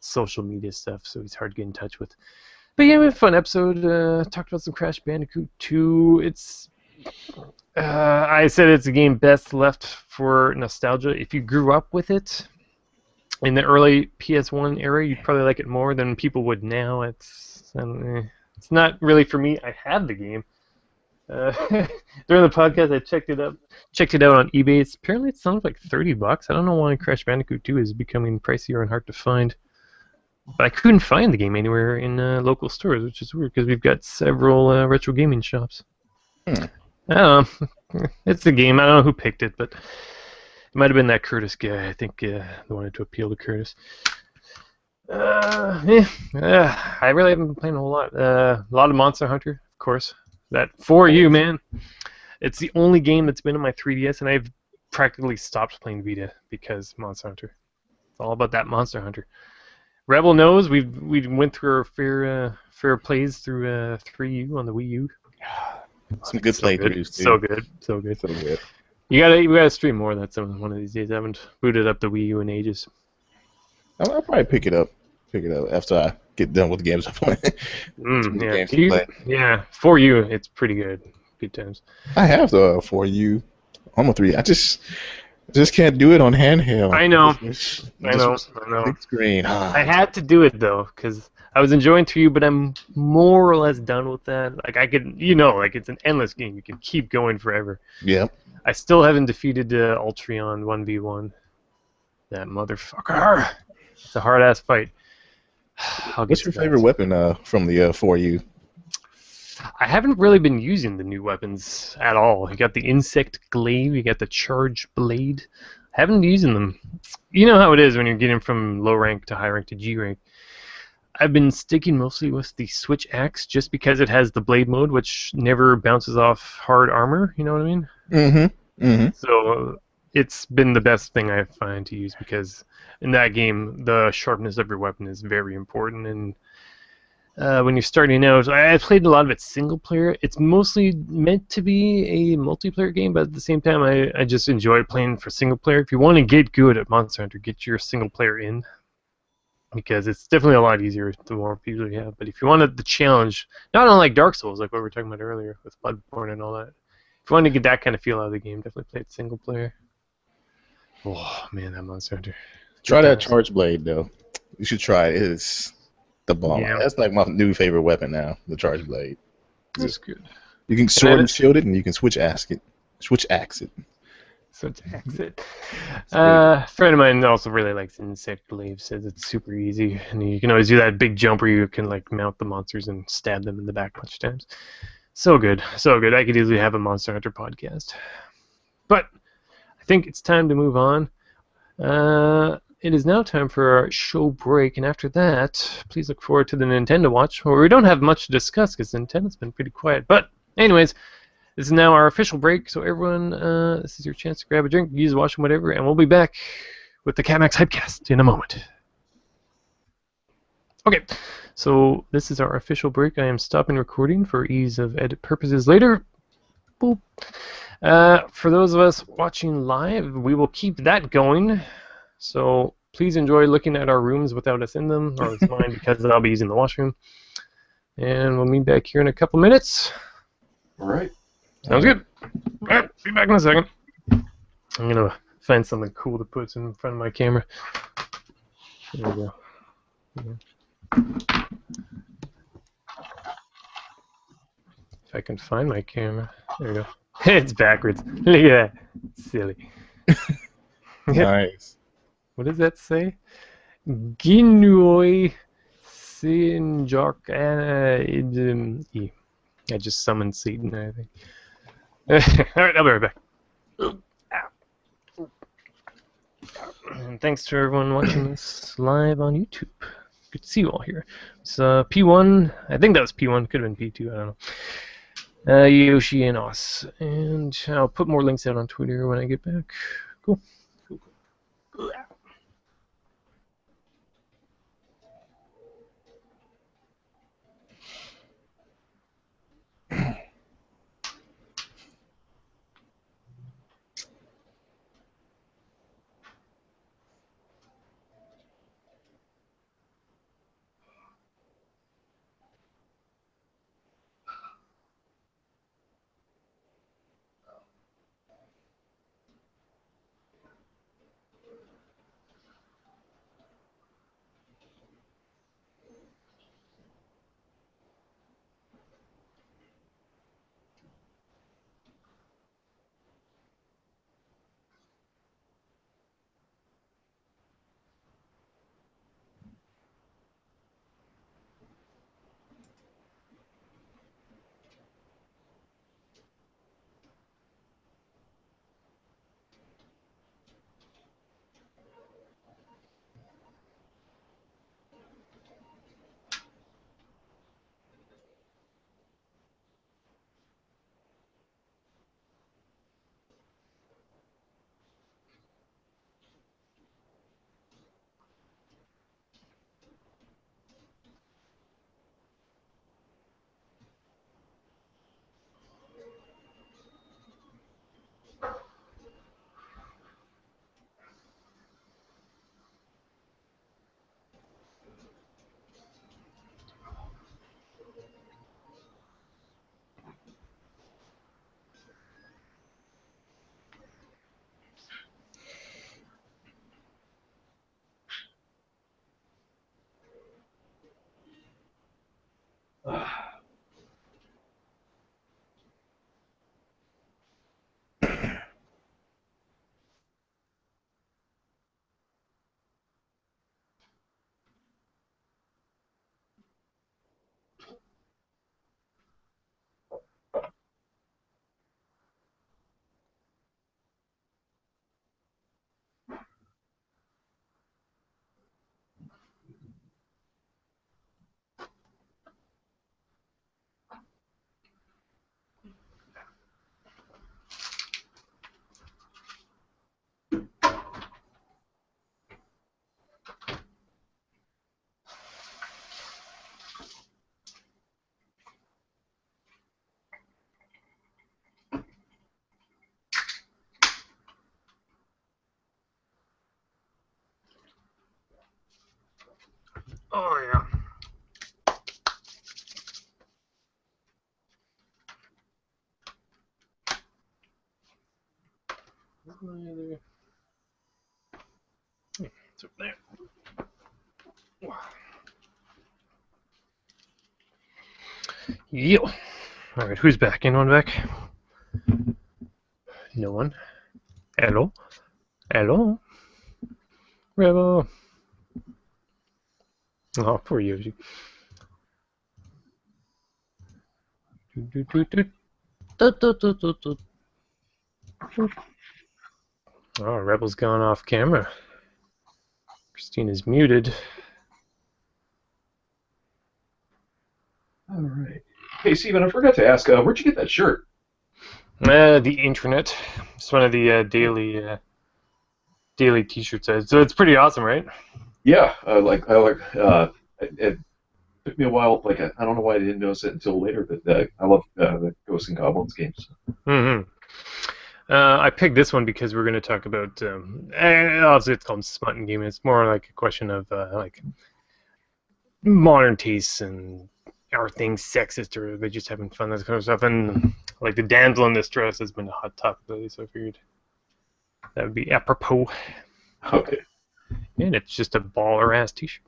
social media stuff, so he's hard to get in touch with. But yeah, we had a fun episode. Talked about some Crash Bandicoot 2. It's... I said it's a game best left for nostalgia. If you grew up with it... in the early PS1 era, you'd probably like it more than people would now. It's not really for me. I have the game. During the podcast, I checked it out on eBay. Apparently it sounds like $30. I don't know why Crash Bandicoot 2 is becoming pricier and hard to find. But I couldn't find the game anywhere in local stores, which is weird because we've got several retro gaming shops. I don't know. It's the game. I don't know who picked it, but... it might have been that Curtis guy. I think they wanted to appeal to Curtis. I really haven't been playing a whole lot. A lot of Monster Hunter, of course. That for you, man. It's the only game that's been on my 3DS, and I've practically stopped playing Vita because Monster Hunter. It's all about that Monster Hunter. Rebel knows we went through our fair plays through 3U on the Wii U. Some good playthroughs, too. So good. So good. So good. We gotta stream more of that one of these days. I haven't booted up the Wii U in ages. I'll probably pick it up after I get done with the games I'm playing. Yeah. Games to play. Yeah, for you, it's pretty good. Good times. I have the 4U on my 3. I just can't do it on handheld. I know. I know. Big screen. I had to do it though, because I was enjoying 3U, but I'm more or less done with that. Like I could, like it's an endless game. You can keep going forever. Yep. I still haven't defeated Ultreon 1v1. That motherfucker. It's a hard ass fight. I'll get What's to your that. favorite weapon from the 4U? I haven't really been using the new weapons at all. You got the insect glaive, you got the charge blade. I haven't been using them. You know how it is when you're getting from low rank to high rank to G rank. I've been sticking mostly with the switch axe just because it has the blade mode, which never bounces off hard armor. You know what I mean? Mm-hmm. Mm-hmm. So it's been the best thing I find to use because in that game the sharpness of your weapon is very important. And when you're starting out, I played a lot of it single player. It's mostly meant to be a multiplayer game, but at the same time, I just enjoy playing for single player. If you want to get good at Monster Hunter, get your single player in because it's definitely a lot easier the more people you have. But if you wanted the challenge, not unlike Dark Souls, like what we were talking about earlier with Bloodborne and all that, if you want to get that kind of feel out of the game, definitely play it single player. Oh man, that Monster Hunter. Try Good that times. charge blade though. You should try it. It's the bomb. Yeah, That's like my new favorite weapon now, the charge blade. that's good. You can sword and shield it, and you can switch axe it. Switch axe it. So it's exit. It's really good. A friend of mine also really likes insect glaive. Says it's super easy, and you can always do that big jump where you can like mount the monsters and stab them in the back a bunch of times. So good, so good. I could easily have a Monster Hunter podcast. But I think it's time to move on. It is now time for our show break, and after that, please look forward to the Nintendo Watch, where we don't have much to discuss because Nintendo's been pretty quiet. But anyways, this is now our official break, so everyone, this is your chance to grab a drink, use the washroom, whatever, and we'll be back with the Capmax Hypecast in a moment. Okay, so this is our official break. I am stopping recording for ease of edit purposes later. Boop. For those of us watching live, we will keep that going. So please enjoy looking at our rooms without us in them, or it's mine because I'll be using the washroom. And we'll meet back here in a couple minutes. All right. Sounds good. All right, be back in a second. I'm gonna find something cool to put in front of my camera. There we go. If I can find my camera. There we go. It's backwards. Look at that. Silly. Nice. What does that say? Ginui Sinjok. I just summoned Satan, I think. Alright, I'll be right back. And thanks to everyone watching this live on YouTube. Good to see you all here. It's P1. I think that was P1. Could have been P2. I don't know. Yoshi and Os. And I'll put more links out on Twitter when I get back. Cool. Cool. Oh yeah. It's over there. Yo. All right, who's back? Anyone back? No one. Hello. Hello. Rebel. Oh, poor Yoshi. Oh, Rebel's gone off camera. Christina's muted. All right. Hey, Steven, I forgot to ask, where'd you get that shirt? The internet. It's one of the daily T-shirt sites. So it's pretty awesome, right? Yeah, it took me a while. Like, I don't know why I didn't notice it until later, but I love the Ghosts and Goblins games. Mm-hmm. I picked this one because we're going to talk about. Obviously, it's called Smut and Gaming. It's more like a question of like modern tastes and are things sexist or are they just having fun, that kind of stuff. And like the damsel in distress has been a hot topic lately, so I figured that would be apropos. Okay. And it's just a baller ass T-shirt.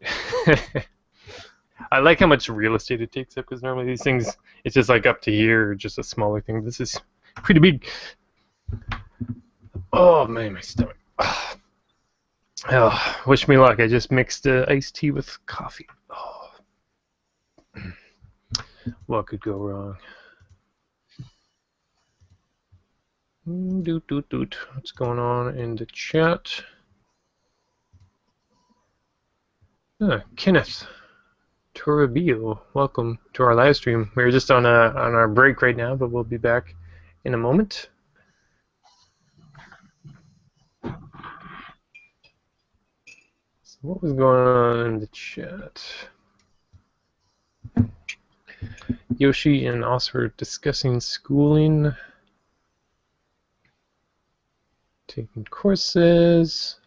I like how much real estate it takes up because normally these things it's just like up to here or just a smaller thing. This is pretty big. Oh man, my stomach. Oh, wish me luck. I just mixed iced tea with coffee. Oh. What could go wrong? Doot doot doot. What's going on in the chat? Kenneth Toribio, welcome to our live stream. We're just on our break right now, but we'll be back in a moment. So what was going on in the chat? Yoshi and Oscar discussing schooling, taking courses,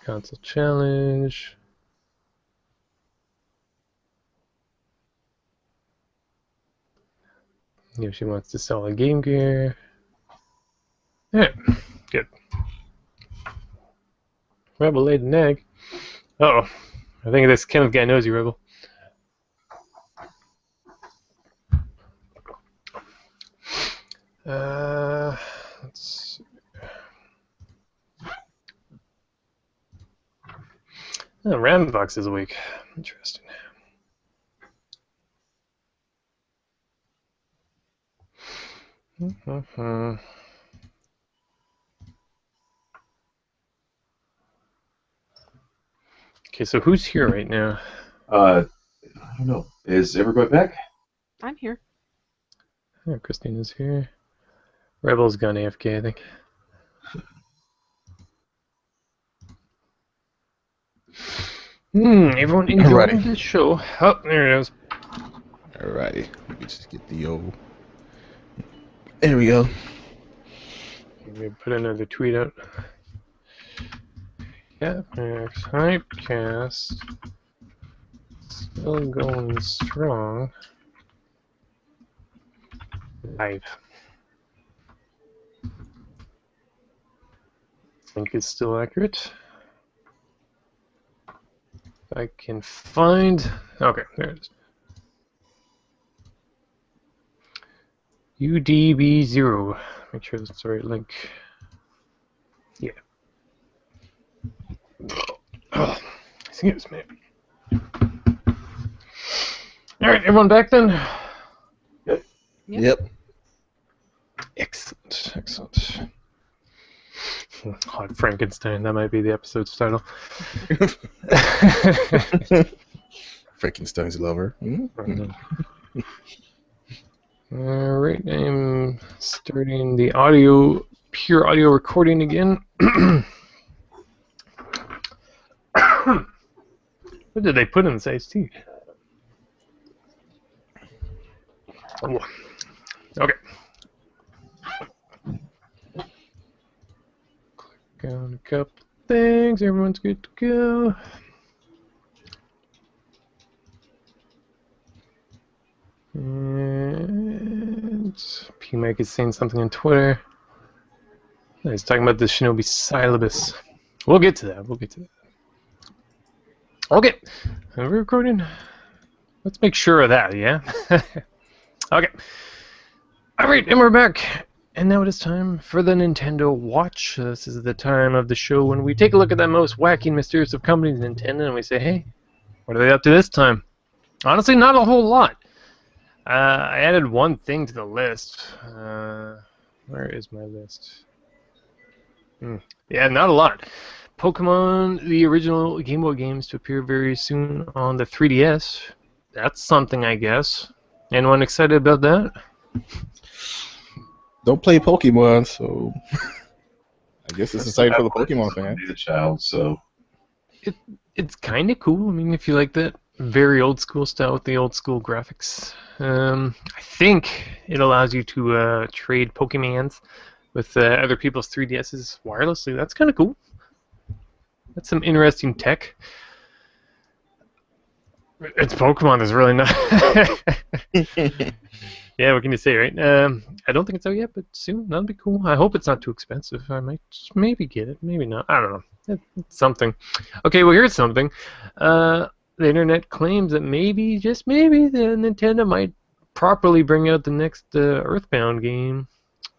console challenge. Yoshi wants to sell a Game Gear. Yeah, good. Rebel laid an egg. Uh-oh. I think this Kenneth guy knows you, Rebel. Let's see. Oh, Rambox is awake. Interesting. Okay, so who's here right now? I don't know. Is everybody back? I'm here. Oh, Christina's here. Rebel's gone AFK, I think. Everyone enjoying the show. Oh, there it is. Alrighty. Let me just get the old. There we go. Maybe put another tweet out. Capmax Hypecast still going strong. Live. Link is still accurate. If I can find. Okay, there it is. UDB0. Make sure that's the right link. Yeah. Oh, excuse me. Alright, everyone back then? Yep. Excellent, excellent. Hot Frankenstein, that might be the episode's title. Frankenstein's lover. Alright, I'm starting the pure audio recording again. What did they put in this iced tea? Oh. Okay. Click on a couple things, everyone's good to go. And P-Mike is saying something on Twitter. He's talking about the Shinobi syllabus. We'll get to that. Okay. Are we recording? Let's make sure of that, yeah? Okay. Alright, and we're back. And now it is time for the Nintendo Watch. This is the time of the show when we take a look at the most wacky and mysterious of companies, Nintendo, and we say, hey, what are they up to this time? Honestly, not a whole lot. I added one thing to the list. Where is my list? Yeah, not a lot. Pokemon, the original Game Boy games, to appear very soon on the 3DS. That's something, I guess. Anyone excited about that? Don't play Pokemon, so I guess it's exciting for the Pokemon fan. The child, so It's kind of cool. I mean, if you like that very old school style with the old school graphics. I think it allows you to trade Pokemons with other people's 3DSs wirelessly. That's kind of cool. That's some interesting tech. It's Pokemon. There's really not. Yeah, what can you say, right? I don't think it's out yet, but soon. That'll be cool. I hope it's not too expensive. I might maybe get it. Maybe not. I don't know. It's something. Okay, well, here's something. The internet claims that maybe, just maybe, the Nintendo might properly bring out the next Earthbound game,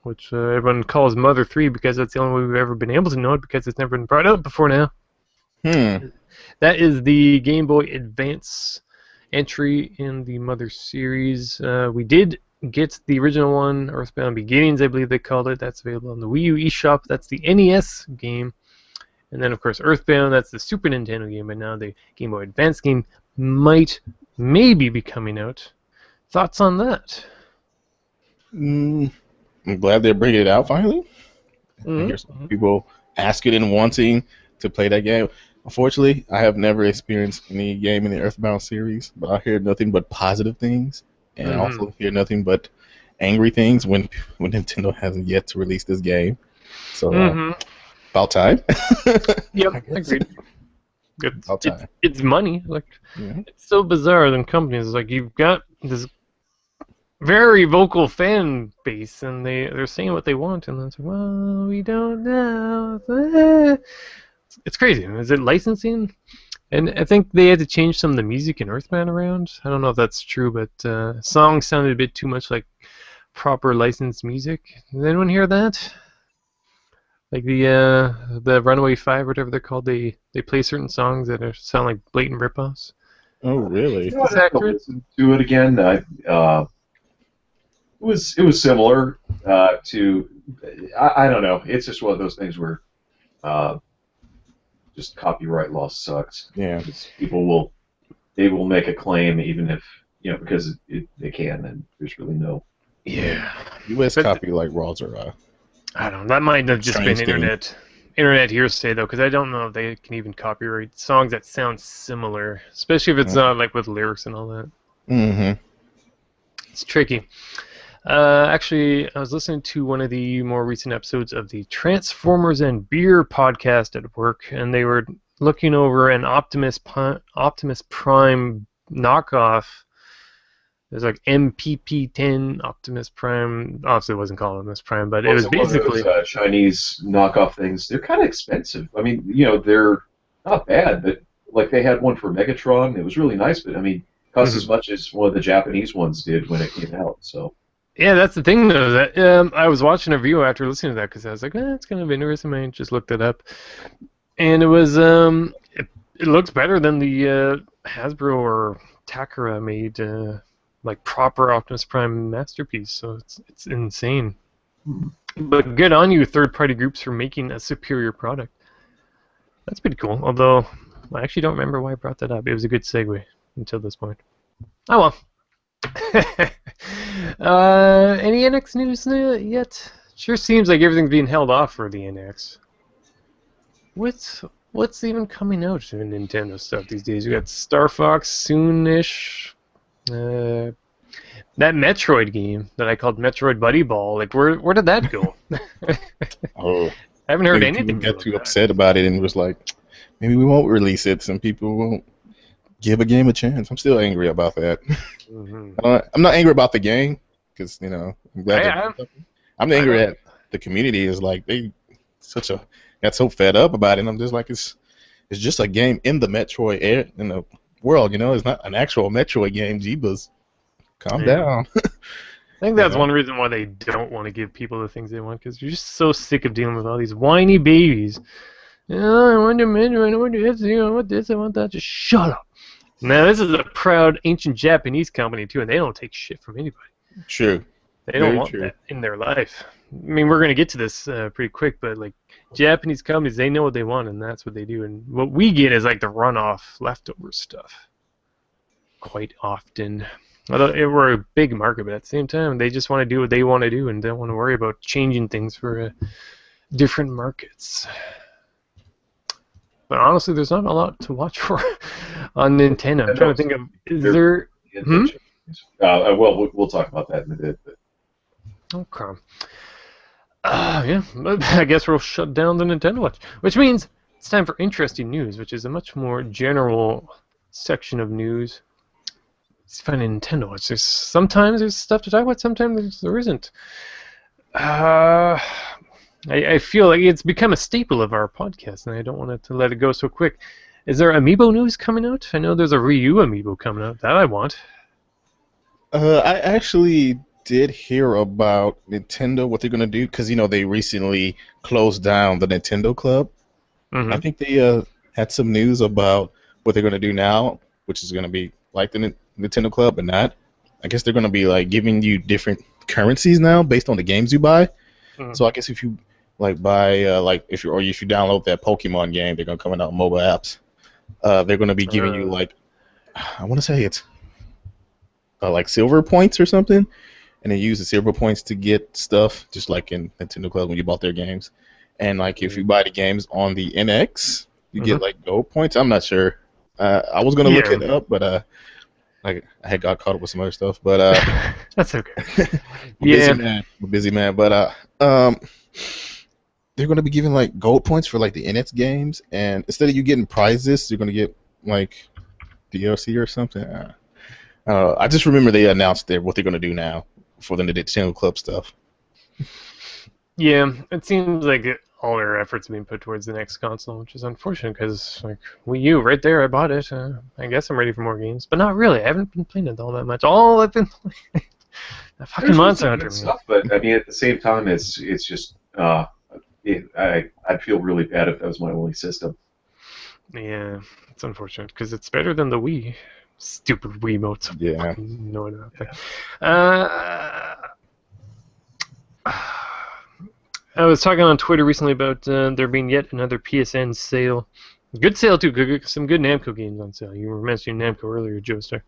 which everyone calls Mother 3 because that's the only way we've ever been able to know it because it's never been brought out before now. That is the Game Boy Advance entry in the Mother series. We did get the original one, Earthbound Beginnings, I believe they called it. That's available on the Wii U eShop. That's the NES game. And then, of course, Earthbound, that's the Super Nintendo game. But now the Game Boy Advance game might, maybe be coming out. Thoughts on that? I'm glad they're bringing it out finally. I hear some people asking and wanting to play that game. Unfortunately, I have never experienced any game in the Earthbound series, but I hear nothing but positive things, and I also hear nothing but angry things when Nintendo hasn't yet to release this game. So, about time. Yep, agreed. Good. About time. It's money. Like, it's so bizarre. Then companies like you've got this very vocal fan base, and they're saying what they want, and then it's like, well, we don't know. It's crazy. Is it licensing? And I think they had to change some of the music in Earthbound around. I don't know if that's true, but songs sounded a bit too much like proper licensed music. Did anyone hear that? Like the Runaway 5 or whatever they're called, they play certain songs that sound like blatant ripoffs. Oh, really? You know, I have to listen to it again. It was similar to I don't know. It's just one of those things where just copyright law sucks. Yeah. People will make a claim even if because they can, and there's really no. Yeah. U.S. copyright laws are. I don't know. That might have just been strange internet hearsay though, because I don't know if they can even copyright songs that sound similar, especially if it's not like with lyrics and all that. It's tricky. Actually, I was listening to one of the more recent episodes of the Transformers and Beer podcast at work, and they were looking over an Optimus Prime knockoff. There's like MPP-10 Optimus Prime. Obviously, it wasn't called Optimus Prime, but it was basically those, Chinese knockoff things. They're kind of expensive. I mean, they're not bad, but like they had one for Megatron. It was really nice, but I mean, it cost as much as one of the Japanese ones did when it came out. So. Yeah, that's the thing though. That I was watching a review after listening to that because I was like, it's kind of interesting. I just looked it up, and it was it looks better than the Hasbro or Takara made like proper Optimus Prime masterpiece. So it's insane. But good on you, third-party groups, for making a superior product. That's pretty cool. Although I actually don't remember why I brought that up. It was a good segue until this point. Oh well. Any NX news yet? Sure seems like everything's being held off for the NX. What's even coming out in Nintendo stuff these days? We got Star Fox soon-ish. That Metroid game that I called Metroid Buddy Ball. Like, where did that go? I haven't heard anything. People got too upset about it and was like, maybe we won't release it. Some people won't give a game a chance. I'm still angry about that. Mm-hmm. I'm not angry about the game because I'm glad I, I'm I angry know. at the community. Is like they got so fed up about it. And I'm just like it's just a game in the Metroid in the world. It's not an actual Metroid game. Jeebus, calm Yeah. down. I think that's one reason why they don't want to give people the things they want, because you're just so sick of dealing with all these whiny babies. I want a Metroid, I want this, I want this, I want that. Just shut up. Now, this is a proud ancient Japanese company, too, and they don't take shit from anybody. True. They don't Very want true. that in their life. I mean, we're going to get to this pretty quick, but like Japanese companies, they know what they want, and that's what they do. And what we get is like the runoff, leftover stuff. Quite often. Although we're a big market, but at the same time, they just want to do what they want to do and don't want to worry about changing things for different markets. But honestly, there's not a lot to watch for on Nintendo. I'm trying to think of, is there... Well, we'll talk about that in a bit. But. Okay. Yeah, I guess we'll shut down the Nintendo Watch, which means it's time for interesting news, which is a much more general section of news. It's finding Nintendo Watch. Sometimes there's stuff to talk about, sometimes there isn't. I feel like it's become a staple of our podcast, and I don't want it to let it go so quick. Is there Amiibo news coming out? I know there's a Ryu Amiibo coming out. That I want. I actually did hear about Nintendo, what they're going to do, because, they recently closed down the Nintendo Club. Mm-hmm. I think they had some news about what they're going to do now, which is going to be like the Nintendo Club, but not. I guess they're going to be like giving you different currencies now based on the games you buy. Mm-hmm. So I guess if you buy if you download that Pokemon game, they're going to come out on mobile apps. They're going to be giving you I want to say it's like silver points or something, and they use the silver points to get stuff, just like in Nintendo Club when you bought their games. And if you buy the games on the NX, you get gold points. I'm not sure. I was gonna look it up, but I had got caught up with some other stuff. But that's okay. Busy man. But they're gonna be giving gold points for the NX games, and instead of you getting prizes, you're gonna get DLC or something. I just remember they announced what they're gonna do now for the Nintendo Club stuff. Yeah, it seems like all their efforts are being put towards the next console, which is unfortunate because Wii U right there, I bought it. I guess I'm ready for more games, but not really. I haven't been playing it all that much. All I've been playing, that fucking Monster Hunter stuff. But I mean, at the same time, it's just I'd feel really bad if that was my only system. Yeah, it's unfortunate because it's better than the Wii. Stupid Wiimotes. Yeah. No, nothing. I was talking on Twitter recently about there being yet another PSN sale. Good sale, too. Some good Namco games on sale. You were mentioning Namco earlier, Joestar.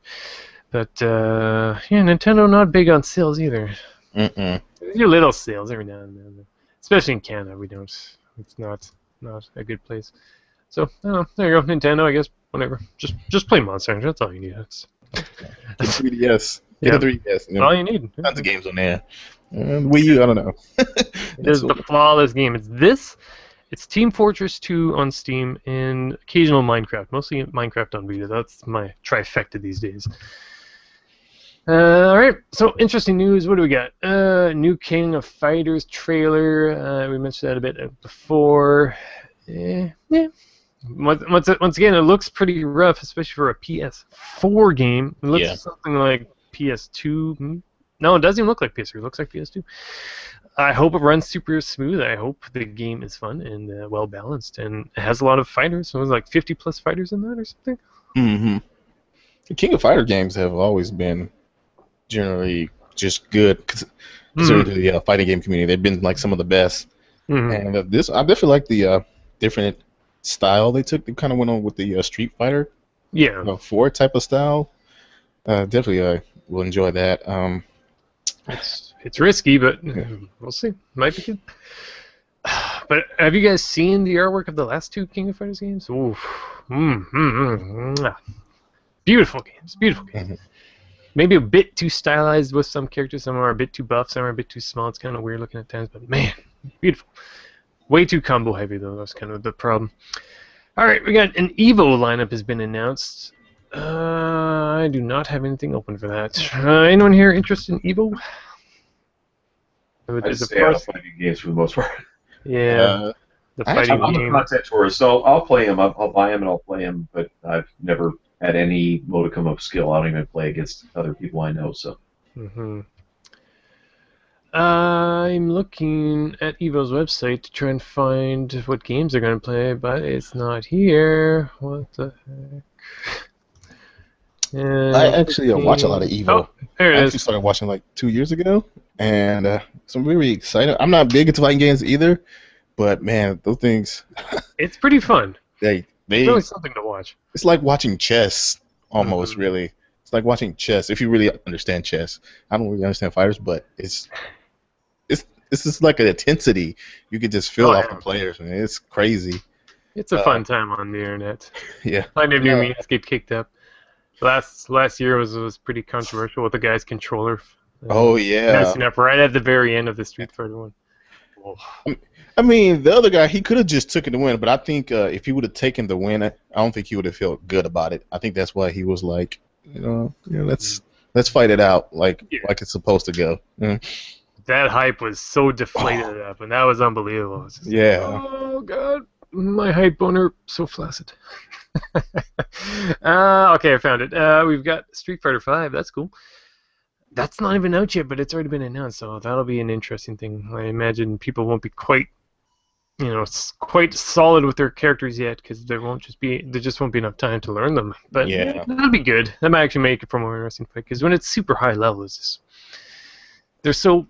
But, Nintendo not big on sales either. Mm-mm. They do little sales every now and then. Especially in Canada, we don't. It's not a good place. So, I don't know. There you go. Nintendo, I guess. Whatever. Just play Monster Hunter. That's all you need. Get 3DS. Get a 3DS. All you need. Tons of games on there. Wii U, I don't know. It is the flawless game. It's Team Fortress 2 on Steam and occasional Minecraft. Mostly Minecraft on Vita. That's my trifecta these days. Alright, so interesting news. What do we got? New King of Fighters trailer. We mentioned that a bit before. Yeah. Once again, it looks pretty rough, especially for a PS4 game. It looks something like PS2. No, it doesn't even look like PS3. It looks like PS2. I hope it runs super smooth. I hope the game is fun and well balanced, and it has a lot of fighters. So it was like 50 plus fighters in that or something. Mm-hmm. The King of Fighter games have always been generally just good considering the fighting game community. They've been some of the best. Mm-hmm. And I definitely like the different style they took. They kind of went on with the Street Fighter 4 type of style. Definitely will enjoy that. It's risky, but we'll see. Might be good. But have you guys seen the artwork of the last two King of Fighters games? Oof. Beautiful games. Beautiful games. Mm-hmm. Maybe a bit too stylized with some characters. Some are a bit too buff. Some are a bit too small. It's kind of weird looking at times, but man, beautiful. Way too combo heavy, though. That's kind of the problem. All right, we got an Evo lineup has been announced. I do not have anything open for that. Anyone here interested in Evo? I There's just a stay out of first, fighting games for the most part. yeah, Uh, the I actually fighting I'm a game. content tourist, so I'll play them. I'll buy them and I'll play them, but I've never had any modicum of skill. I don't even play against other people I know. So Hmm. I'm looking at Evo's website to try and find what games they're going to play, but it's not here. What the heck? I actually watch a lot of Oh, Evo. there I it actually is. started watching like 2 years ago, and so I'm really excited. I'm not big into fighting games either, but man, those things It's pretty fun. they It's really they something to watch. it's like watching chess almost. Hmm. Really, it's like watching chess if you really understand chess. I don't really understand fighters, but it's just like an intensity you can just feel Oh, off the yeah. players, man. It's crazy. It's a Uh, fun time on the internet. yeah. Plenty of And, new memes get kicked up. Last year was pretty controversial with the guy's controller oh yeah. messing up right at the very end of the Street Fighter one. Oh. I mean, the other guy, he could have just taken the win, but I think if he would have taken the win, I don't think he would have felt good about it. I think that's why he was like, let's fight it out Yeah. like it's supposed to go. That hype was so deflated up, and that was unbelievable. It was just like, Yeah. oh god, my hype boner so flaccid. Okay, I found it. We've got Street Fighter V. That's cool. That's not even out yet, but it's already been announced, so that'll be an interesting thing. I imagine people won't be quite, quite solid with their characters yet, because there just won't be enough time to learn them. But Yeah. that'll be good. That might actually make it for a more interesting fight, because when it's super high levels, they're so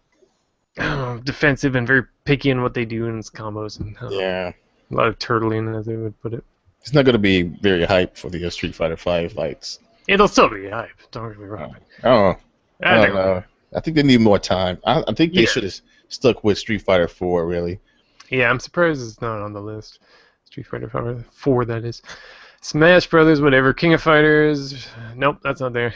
defensive and very picky in what they do in its combos, and Yeah. a lot of turtling, as they would put it. It's not going to be very hype for the Street Fighter V fights. It'll still be hype. Don't get me wrong. I don't know. I I don't know. I think they need more time. I think they Yeah. should have stuck with Street Fighter 4, really. Yeah, I'm surprised it's not on the list. Street Fighter 4, that is. Smash Brothers, whatever. King of Fighters. Nope, that's not there.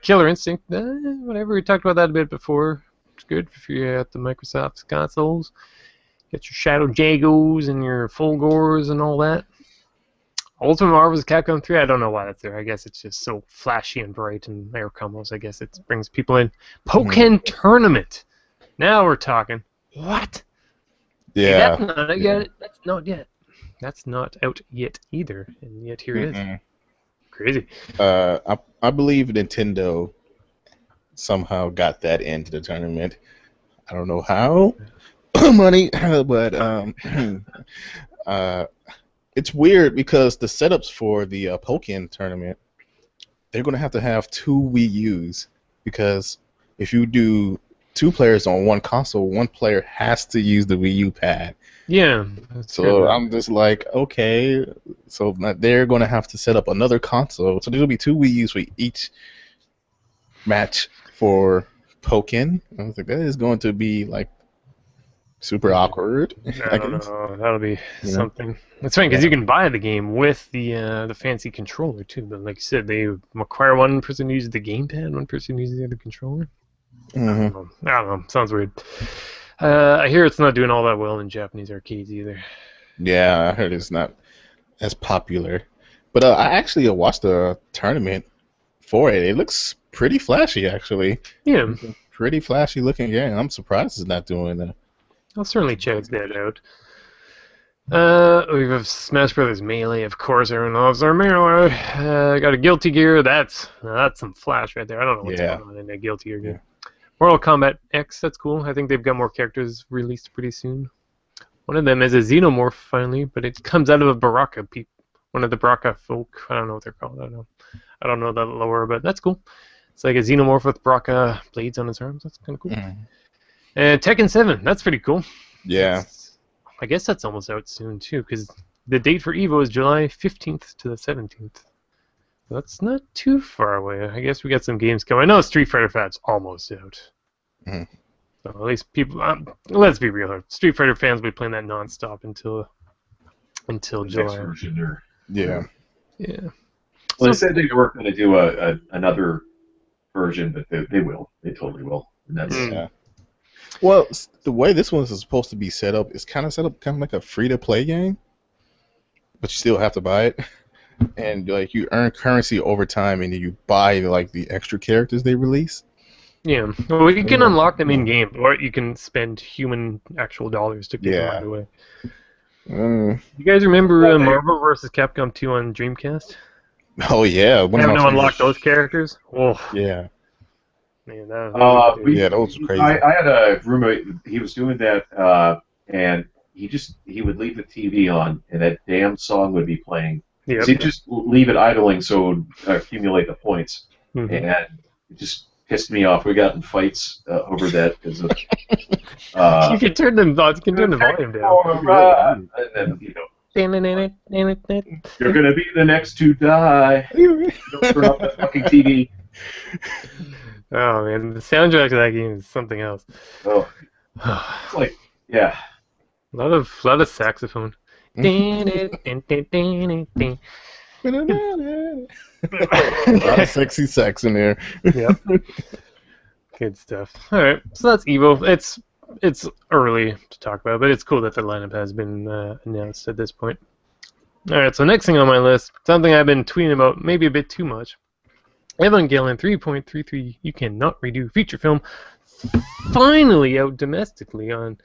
Killer Instinct. Whatever. We talked about that a bit before. It's good if you're at the Microsoft consoles. Get your Shadow Jagos and your Fulgors and all that. Ultimate Marvel's Capcom 3, I don't know why that's there. I guess it's just so flashy and bright and air combos. I guess it brings people in. Pokken Tournament. Now we're talking. What? Hey, Yeah. that's not out yet. That's not yet. That's not out yet either. And yet here it is. Mm-mm. Crazy. I believe Nintendo somehow got that into the tournament. I don't know how, money, but it's weird because the setups for the Pokken tournament, they're going to have 2 Wii U's, because if you do 2 players on one console, one player has to use the Wii U pad. Yeah. That's So good. I'm just like, okay, so they're going to have to set up another console. So there'll be 2 Wii U's for each match for Pokken. I was like, that is going to be like super awkward. I don't know. That'll be know? something. It's funny because you can buy the game with the fancy controller too. But like you said, they require one person to use the gamepad, one person uses the other controller. Mm-hmm. I don't know. Sounds weird. I hear it's not doing all that well in Japanese arcades either. Yeah, I heard it's not as popular. But I actually watched the tournament for it. It looks pretty flashy, actually. Yeah, Pretty flashy looking game. I'm surprised it's not doing that. I'll certainly check that out. We have Smash Brothers Melee, of course. Everyone loves our Melee. Got a Guilty Gear. That's some flash right there. I don't know what's Yeah. going on in that Guilty Gear game. Yeah. Mortal Kombat X. That's cool. I think they've got more characters released pretty soon. One of them is a Xenomorph finally, but it comes out of a Baraka. One of the Baraka folk. I don't know what they're called. I don't know that lore, but that's cool. It's like a Xenomorph with Baraka blades on his arms. That's kind of cool. Mhm. And Tekken 7. That's pretty cool. Yeah. I guess that's almost out soon too, because the date for Evo is July 15th to the 17th. That's not too far away. I guess we got some games coming. I know Street Fighter V's almost out. Mhm. So at least people, let's be real here. Street Fighter fans will be playing that nonstop until the next July. version, or Yeah. Yeah. well, they said they were going to do another version, but they will. They totally will. And that's Yeah. Well, the way this one is supposed to be set up is kind of set up kind of like a free-to-play game, but you still have to buy it. and like you earn currency over time, and then you buy like the extra characters they release. Yeah. Well, you can Yeah. unlock them in game, or you can spend human actual dollars to get them Yeah. right away. Mm. You guys remember Marvel vs. Capcom 2 on Dreamcast? Oh yeah, one of Having my to unlock favorites. those characters? Oh, Yeah, man, that was a good day. yeah, those were crazy. I had a roommate. He was doing that, and he would leave the TV on, and that damn song would be playing. Yep. So he'd just leave it idling so it would accumulate the points, Mhm. and it just pissed me off. We got in fights over that because of. You can turn them. You can turn the volume down. And then, you're gonna be the next to die. Don't turn off the fucking TV. Oh man, the soundtrack to that game is something else. Oh, A it's like, yeah. lot of saxophone. A lot of sexy sex in there. Yep. Good stuff. All right, so that's Evo. It's early to talk about, but it's cool that the lineup has been announced at this point. All right, so next thing on my list, something I've been tweeting about maybe a bit too much. Evangelion 3.33, you cannot redo feature film, finally out domestically on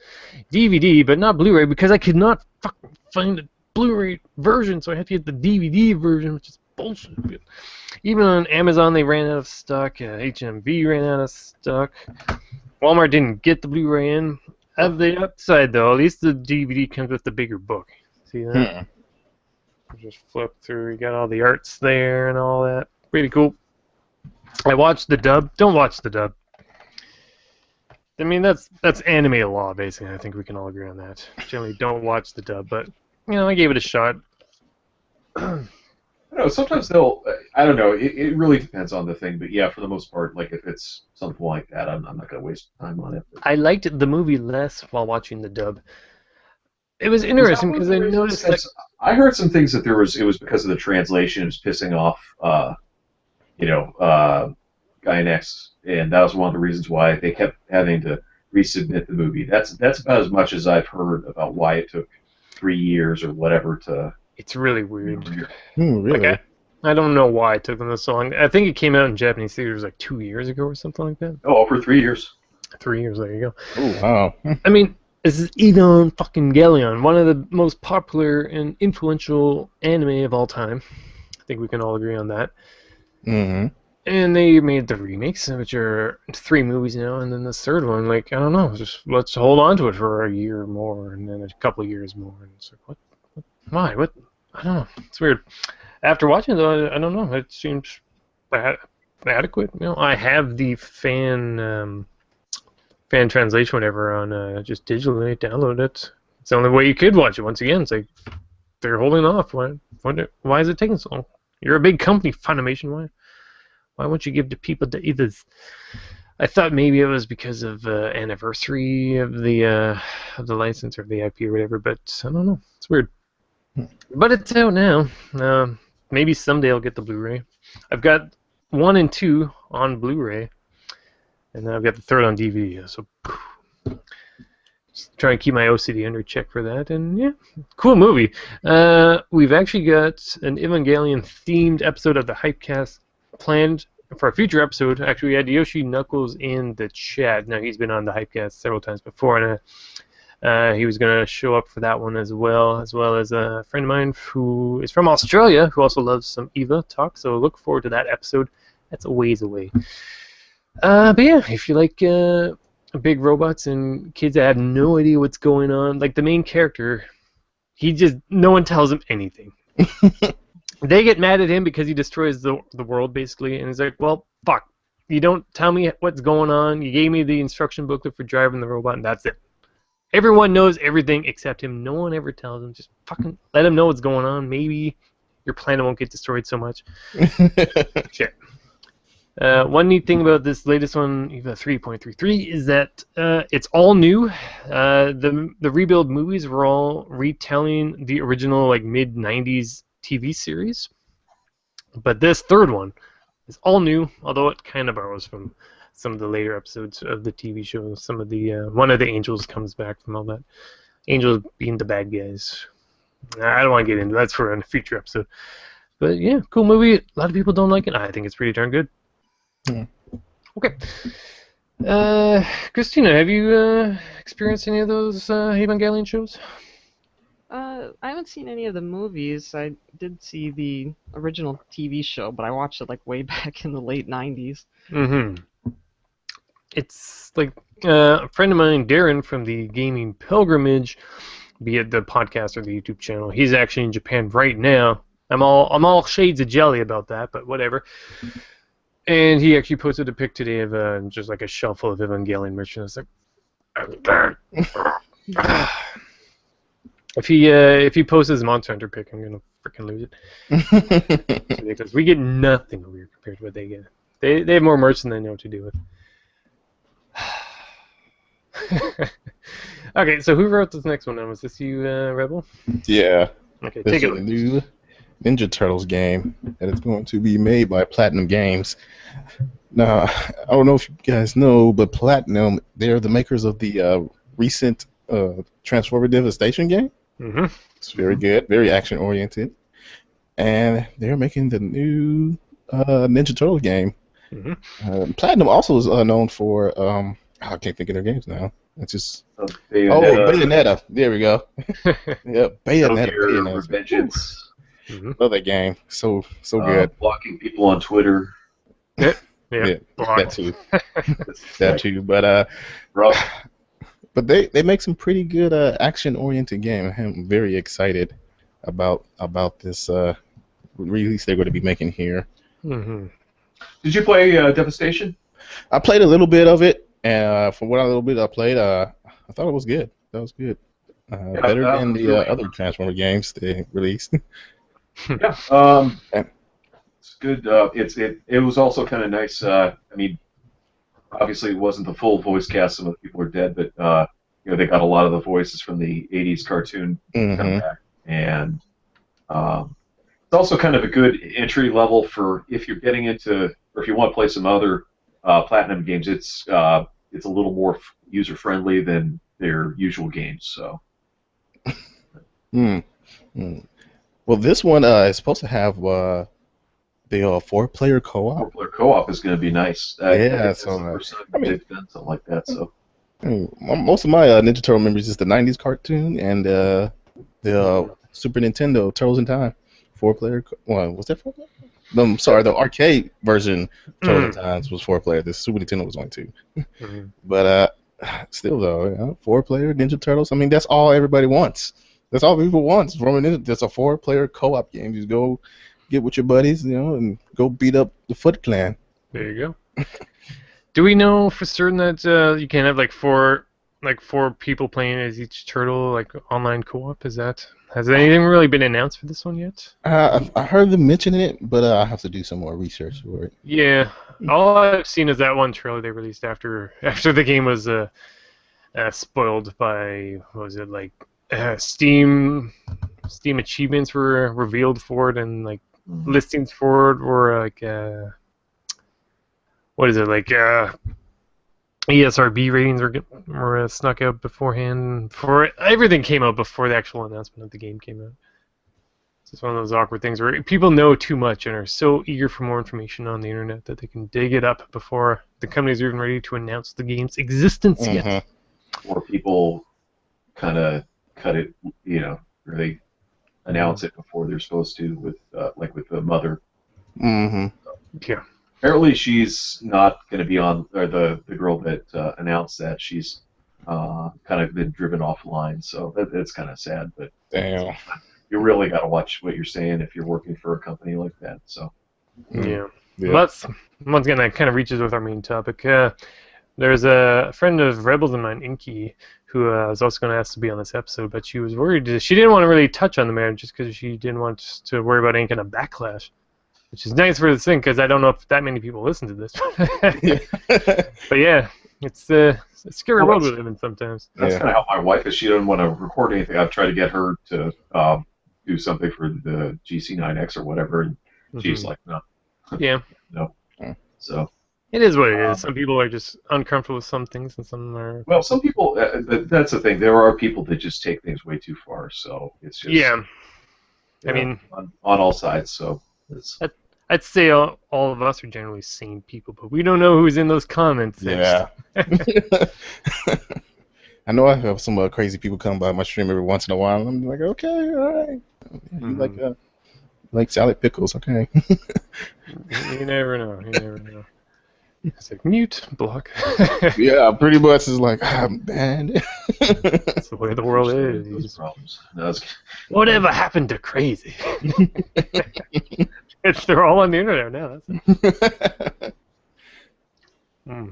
DVD, but not Blu-ray because I could not fucking find a Blu-ray version, so I had to get the DVD version, which is bullshit. Even on Amazon, they ran out of stock. HMV ran out of stock. Walmart didn't get the Blu-ray in. At the upside, though, at least the DVD comes with the bigger book. See that? Just flip through. You got all the arts there and all that. Pretty cool. I watched the dub. Don't watch the dub. I mean, that's anime law, basically. I think we can all agree on that. Generally, don't watch the dub, but I gave it a shot. I don't know. Sometimes they'll. I don't know. It really depends on the thing, but yeah, for the most part, like if it's something like that, I'm not gonna waste time on it. I liked the movie less while watching the dub. It was interesting because I noticed that I heard some things that it was because of the translation. It was pissing off, Guy Next, and that was one of the reasons why they kept having to resubmit the movie. That's about as much as I've heard about why it took 3 years or whatever to. it's really weird. Really? Like I don't know why it took them this long. I think it came out in Japanese theaters like 2 years ago or something like that. Oh, over 3 years. 3 years, there you go. Oh wow. I mean, this is Evangelion, one of the most popular and influential anime of all time. I think we can all agree on that. Mm-hmm. And they made the remakes, which are 3 movies now, and then the third one, like, I don't know, just let's hold on to it for a year more, and then a couple of years more. And it's like, what? Why? What? I don't know. It's weird. After watching it, though, I don't know. It seems adequate. I have the fan translation, whatever, on just digitally download it. It's the only way you could watch it. Once again, it's like they're holding off. Why is it taking so long? You're a big company, Funimation. Why won't you give to people to either? I thought maybe it was because of anniversary of the license or the IP or whatever, but I don't know. It's weird. But it's out now. Maybe someday I'll get the Blu-ray. I've got 1 and 2 on Blu-ray, and I've got the third on DVD. So just trying to keep my OCD under check for that, and yeah, cool movie. We've actually got an Evangelion-themed episode of the Hypecast planned for a future episode. Actually, we had Yoshi Knuckles in the chat. Now, he's been on the Hypecast several times before, and he was going to show up for that one as well as a friend of mine who is from Australia who also loves some EVA talk, so look forward to that episode. That's a ways away. But yeah, if you like big robots and kids that have no idea what's going on, like the main character, no one tells him anything. They get mad at him because he destroys the world, basically, and he's like, well, fuck. You don't tell me what's going on. You gave me the instruction booklet for driving the robot, and that's it. Everyone knows everything except him. No one ever tells him. Just fucking let him know what's going on. Maybe your planet won't get destroyed so much. Shit. One neat thing about this latest one, EVA 3.33, is that it's all new. The rebuild movies were all retelling the original like mid-90s TV series, but this third one is all new, although it kind of borrows from some of the later episodes of the TV show. Some of the one of the angels comes back from all that. Angels being the bad guys. I don't want to get into that. That's for a future episode. But yeah, cool movie. A lot of people don't like it. I think it's pretty darn good. Yeah. Okay. Christina, have you experienced any of those Evangelion shows? I haven't seen any of the movies. I did see the original TV show, but I watched it like way back in the late 90s. Mm-hmm. It's like a friend of mine, Darren, from the Gaming Pilgrimage, be it the podcast or the YouTube channel. He's actually in Japan right now. I'm all shades of jelly about that, but whatever. And he actually posted a pic today of just like a shelf full of Evangelion merchandise. Like, if he posts his Monster Hunter pic, I'm gonna freaking lose it. Because we get nothing over here compared to what they get. They have more merch than they know what to do with. Okay, so who wrote this next one? Was this you, Rebel? Yeah. Okay, This take is it a away. new Ninja Turtles game that is going to be made by Platinum Games. Now, I don't know if you guys know, but Platinum, they're the makers of the recent Transformer Devastation game. Mm-hmm. It's very good, very action-oriented. And they're making the new Ninja Turtles game. Mm-hmm. Platinum also is known for, I can't think of their games now. It's just... Bayonetta, Bayonetta. There we go. Yep, Metal Bayonetta. Gear, Bayonetta. Revengeance, Mm-hmm. Love that game. So good. blocking people on Twitter. Yeah. That too. That too. But Rough. but they make some pretty good action-oriented game. I'm very excited about this release they're going to be making here. Mm-hmm. Did you play Devastation? I played a little bit of it, and from what little bit I played, I thought it was good. That was good. Better that than was the really other Transformer games they released. Yeah. It's good. It was also kind of nice. I mean, obviously it wasn't the full voice cast. Some of the people are dead, but they got a lot of the voices from the '80s cartoon come back, and it's also kind of a good entry level for if you're getting into or if you want to play some other Platinum games. It's a little more user friendly than their usual games. So. Well, this one is supposed to have the 4-player co-op. 4-player co-op is going to be nice. Yeah, I think that's so the first time they've done something like that. So. Most of my Ninja Turtle memories is the '90s cartoon and the Super Nintendo Turtles in Time 4-player. Was that 4-player? No, I'm sorry, the arcade version Turtles in Time was 4-player. The Super Nintendo was only 2. Mm-hmm. But still though, 4-player Ninja Turtles. I mean, that's all everybody wants. That's all people want from a Ninja. That's a 4-player co-op game. You go get with your buddies, and go beat up the Foot Clan. There you go. Do we know for certain that you can have like four people playing as each turtle, like online co-op? Has anything really been announced for this one yet? I heard them mention it, but I have to do some more research for it. Yeah, all I've seen is that one trailer they released after the game was spoiled by what was it like Steam achievements were revealed for it and like listings for it were like what is it like ESRB ratings were snuck out beforehand. Everything came out before the actual announcement of the game came out. It's one of those awkward things where people know too much and are so eager for more information on the internet that they can dig it up before the companies are even ready to announce the game's existence yet. Or people kind of cut it, or they announce it before they're supposed to, with like with the mother. Mm-hmm. Yeah. Apparently, she's not going to be on, or the girl that announced that she's kind of been driven offline. So it's kind of sad, but Damn. You really got to watch what you're saying if you're working for a company like that. So. Yeah. That's once again that kind of reaches with our main topic. There's a friend of Rebels of mine, Inky, who was also going to ask to be on this episode, but she was worried. She didn't want to really touch on the matter just because she didn't want to worry about any kind of backlash, which is nice for this thing because I don't know if that many people listen to this. But yeah, it's a scary world we live in sometimes. That's kind of how my wife is. She doesn't want to record anything. I've tried to get her to do something for the GC9X or whatever, and she's like, no. Yeah. No. So. It is what it is. Some people are just uncomfortable with some things, and some are. Well, some people. That's the thing. There are people that just take things way too far. So it's just. Yeah. I mean, on all sides. So. I'd say all of us are generally sane people, but we don't know who's in those comments Yeah. section. I know I have some crazy people come by my stream every once in a while. And I'm like, okay, all right. You like salad pickles, okay? You never know. You never know. It's like mute, block. Yeah, pretty much is like, I'm banned. That's the way the world is. Those problems. No, Whatever happened to crazy? They're all on the internet now. That's it.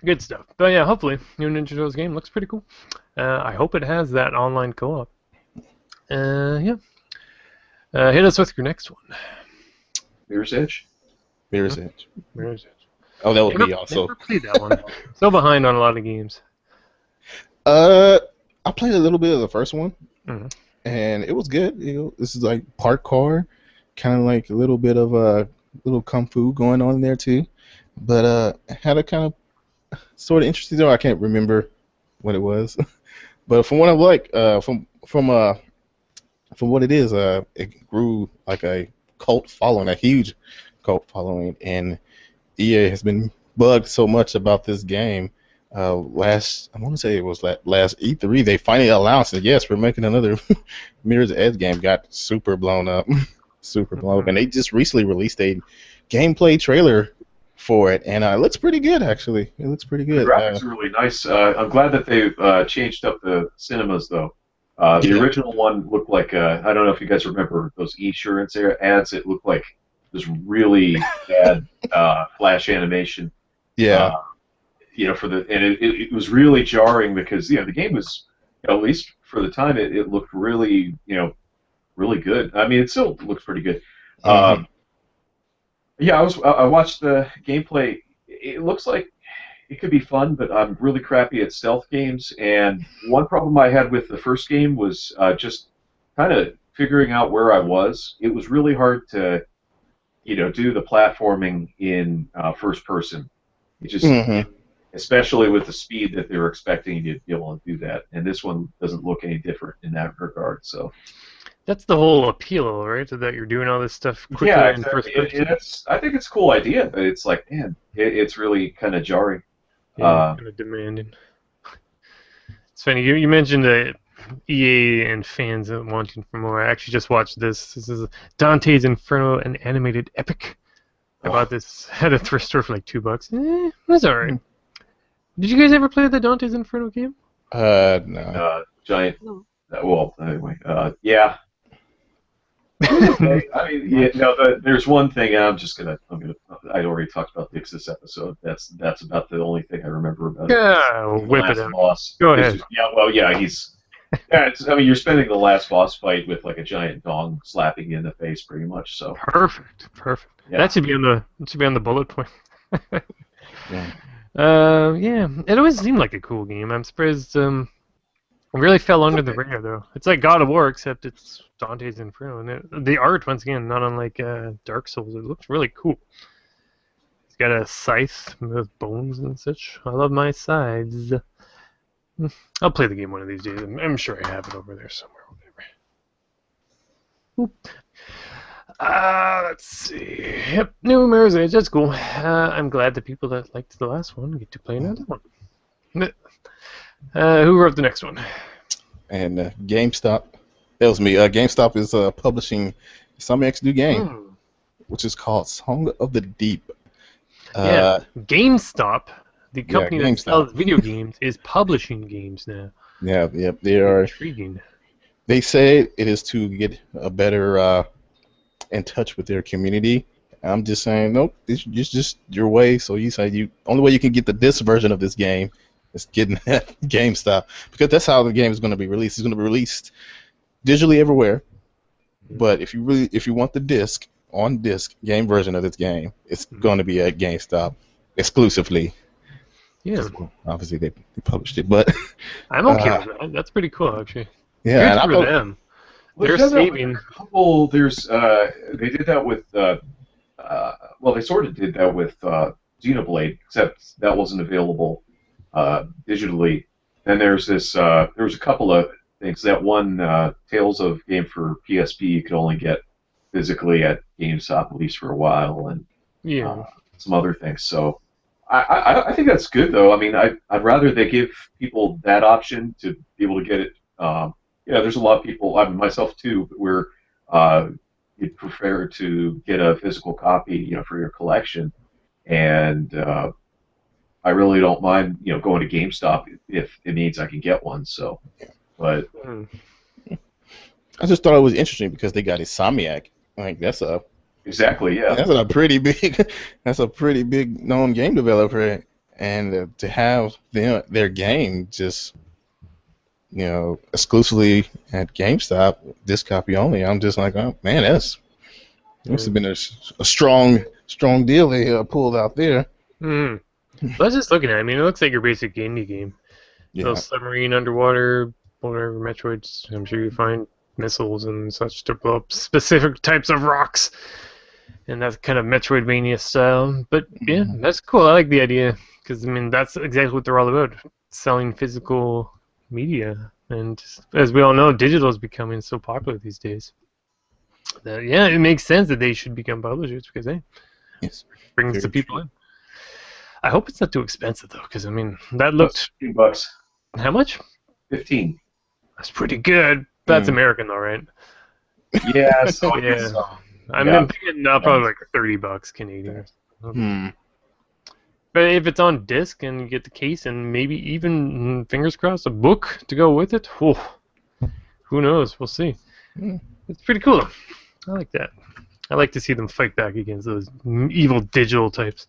Good stuff. But yeah, hopefully, new Ninja Turtles game looks pretty cool. I hope it has that online co-op. Yeah. Hit us with your next one. Mirror's Edge. Mirror's Edge. Mirror's Edge. Oh, that was me also. Never played that one. So behind on a lot of games. I played a little bit of the first one, Mm-hmm. and it was good. You know, this is like parkour, kind of like a little bit of a little kung fu going on there too. But it had a kind of sort of interesting. Though I can't remember what it was, but from what I like, from what it is, it grew like a cult following, a huge cult following, and EA has been bugged so much about this game. I want to say it was last E3, they finally announced that yes, we're making another Mirror's Edge game. Got super blown up, super blown up, and they just recently released a gameplay trailer for it, and it looks pretty good actually. It looks pretty good. The graphics are really nice. I'm glad that they've changed up the cinemas though. The original one looked like I don't know if you guys remember those eSurance ads. It looked like this really bad flash animation. Yeah. It was really jarring because the game was, at least for the time, it looked really really good. I mean, it still looks pretty good. Mhm. Yeah, I watched the gameplay. It looks like it could be fun, but I'm really crappy at stealth games. And one problem I had with the first game was just kind of figuring out where I was. It was really hard to do the platforming in first person. It just especially with the speed that they were expecting you to be able to do that. And this one doesn't look any different in that regard. So that's the whole appeal, right? That you're doing all this stuff quickly yeah, in first person. I think it's a cool idea, but it's like, man, it's really kind of jarring. Yeah, kind of demanding. It's funny, you mentioned the EA and fans wanting for more. I actually just watched this. This is Dante's Inferno, an animated epic. I bought this at a thrift store for like $2. That's alright. Did you guys ever play the Dante's Inferno game? No. Giant. No. Well, anyway, yeah. Okay. I mean, there's one thing. I already talked about Dix this episode. That's about the only thing I remember about it. Yeah, The whip last it out. boss. Go ahead. He's. Yeah, you're spending the last boss fight with like a giant dong slapping you in the face, pretty much. So Perfect. Yeah. That should be on the bullet point. Yeah. Yeah, it always seemed like a cool game. I'm surprised it really fell under the radar though. It's like God of War, except it's Dante's Inferno, and the art, once again, not unlike Dark Souls. It looks really cool. It's got a scythe with bones and such. I love my scythes. I'll play the game one of these days. I'm sure I have it over there somewhere. Whatever. Let's see. Yep, new Mirror's Edge. That's cool. I'm glad the people that liked the last one get to play another one. Who wrote the next one? And GameStop. That was me. GameStop is publishing some next new game, which is called Song of the Deep. Yeah, GameStop, the company that GameStop. sells video games, is publishing games now. Yeah, they are. Intriguing. They say it is to get a better in touch with their community. I'm just saying, nope, it's just your way. So you say only way you can get the version of this game is getting at GameStop, because that's how the game is going to be released. It's going to be released digitally everywhere. But if you want the on disc game version of this game, it's going to be at GameStop exclusively. Yeah, Obviously they published it, but I'm okay with that. That's pretty cool, actually. yeah, Good for them. They're saving. They did that with. They sort of did that with Xenoblade, except that wasn't available digitally. And there was a couple of things. That one Tales of game for PSP you could only get physically at GameStop at least for a while, and uh, Yeah. some other things. So I think that's good though. I mean, I'd rather they give people that option to be able to get it. There's a lot of people, I mean, myself too, where you'd prefer to get a physical copy, for your collection, and I really don't mind, going to GameStop if it means I can get one. So, but Mm. I just thought it was interesting because they got Insomniac. Like exactly, yeah. that's a pretty big that's a pretty big known game developer, and to have their game just exclusively at GameStop, this copy only. I'm just like, oh man, must have been a strong deal they pulled out there. Mm. Well, I was just looking at it. I mean, it looks like your basic indie game. Little Yeah. submarine underwater, whatever, Metroids. I'm sure you find missiles and such to blow up specific types of rocks. And that's kind of Metroidvania style. But yeah, that's cool. I like the idea. Because, I mean, that's exactly what they're all about. Selling physical media. And as we all know, digital is becoming so popular these days. That, yeah, it makes sense that they should become publishers because, hey, Yes. brings Very the people true. in. I hope it's not too expensive, though. Because, I mean, that looked... $15. How much? 15. That's pretty good. That's Mm. American, though, right? Yeah, so Yeah. I'm yeah. thinking probably like $30 Canadian. Hmm. But if it's on disc and you get the case and maybe even, fingers crossed, a book to go with it, who knows? We'll see. Mm. It's pretty cool. I like that. I like to see them fight back against those evil digital types.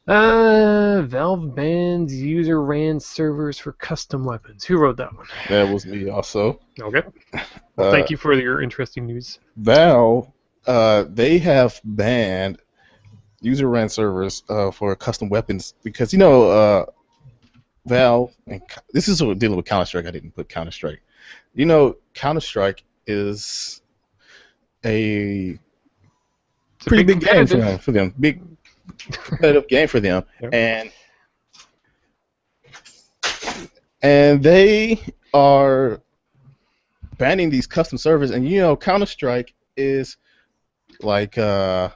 Valve bans user-ran servers for custom weapons. Who wrote that one? That was me also. Okay. Well, thank you for your interesting news. Valve, they have banned user-ran servers for custom weapons because Valve, and this is dealing with Counter-Strike. I didn't put Counter-Strike. Counter-Strike is a It's a pretty big game competitive. for them. Big competitive game for them, Yep. and they are banning these custom servers. And Counter-Strike is like kind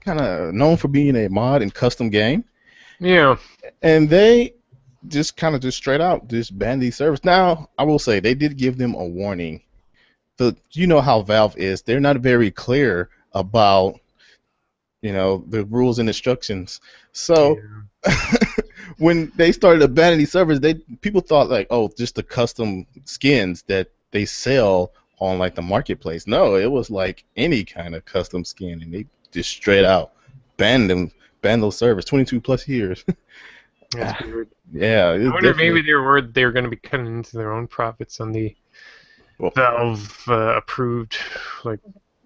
of known for being a mod and custom game, Yeah. and they just straight out just ban these servers. Now, I will say they did give them a warning. So you know how Valve is; they're not very clear about the rules and instructions. So when they started abandoning these servers, people thought like, oh, just the custom skins that they sell on like the marketplace. No, it was like any kind of custom skin, and they just straight out banned those servers. 22 plus years. That's weird. Yeah, I wonder if maybe they were worried they were going to be cutting into their own profits on the Valve approved, like,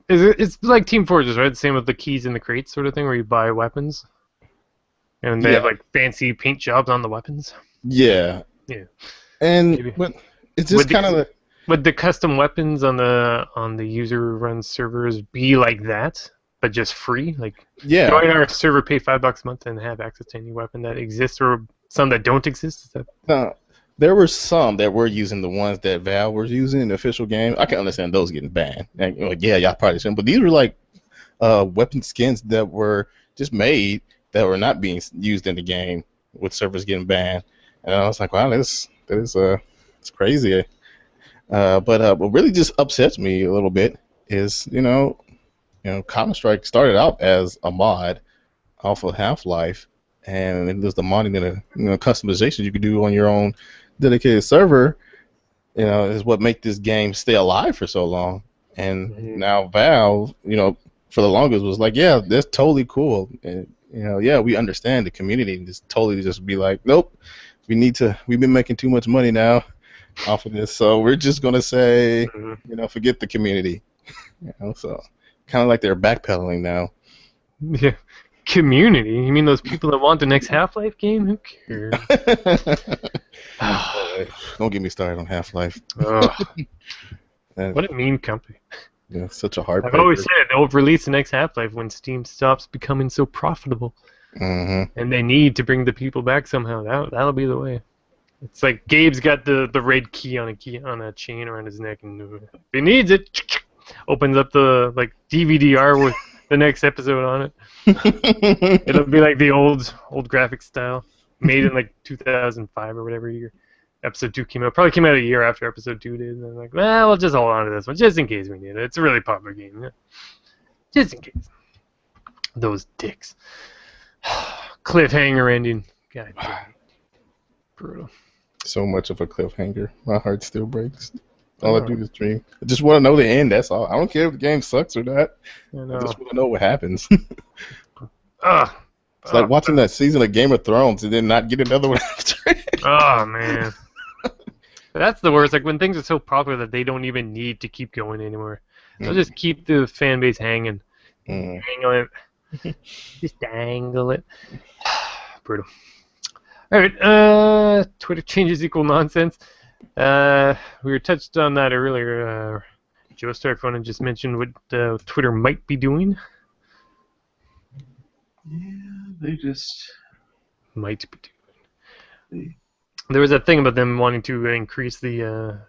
it's like Team Fortress, right? The same with the keys in the crates sort of thing, where you buy weapons, and they have like fancy paint jobs on the weapons. Yeah. Yeah. And but it's just kind of would the custom weapons on the user-run servers be like that, but just free? Like, join our server, pay $5 a month, and have access to any weapon that exists, or some that don't exist? Is that... No, there were some that were using the ones that Valve was using in the official game. I can understand those getting banned. And, y'all probably shouldn't. But these were like weapon skins that were just made that were not being used in the game, with servers getting banned. And I was like, wow, it's crazy. But what really just upsets me a little bit is, Counter-Strike started out as a mod off of Half-Life, and it was the modding and the customization you could do on your own dedicated server, is what make this game stay alive for so long. And now Valve, for the longest was like, yeah, that's totally cool. And, yeah, we understand the community, and just totally just be like, nope, we've been making too much money now off of this, so we're just gonna say, forget the community. So kind of like they're backpedaling now. Yeah. Community? You mean those people that want the next Half-Life game? Who cares? Don't get me started on Half-Life. What a mean company. Yeah, such a hard. I've always said they'll release the next Half-Life when Steam stops becoming so profitable. Mm-hmm. And they need to bring the people back somehow. That'll be the way. It's like Gabe's got the red key on a chain around his neck, and if he needs it, opens up the like DVD-R with the next episode on it. It'll be like the old graphic style, made in like 2005 or whatever year episode 2 came out. Probably came out a year after episode 2 did. And I'm like, well, we'll just hold on to this one just in case we need it. It's a really popular game, yeah. Just in case. Those dicks. Cliffhanger ending. God damn it. Brutal. So much of a cliffhanger. My heart still breaks. All I do is dream. I just want to know the end, that's all. I don't care if the game sucks or not. I just want to know what happens. It's like watching that season of Game of Thrones and then not get another one after it. Oh, man. That's the worst. Like, when things are so popular that they don't even need to keep going anymore. They'll just keep the fan base hanging. Dangle it. Just dangle it. Brutal. Alright, Twitter changes equal nonsense. We were touched on that earlier. Joe Starkphone just mentioned what Twitter might be doing. Yeah, they just might be doing. There was that thing about them wanting to increase the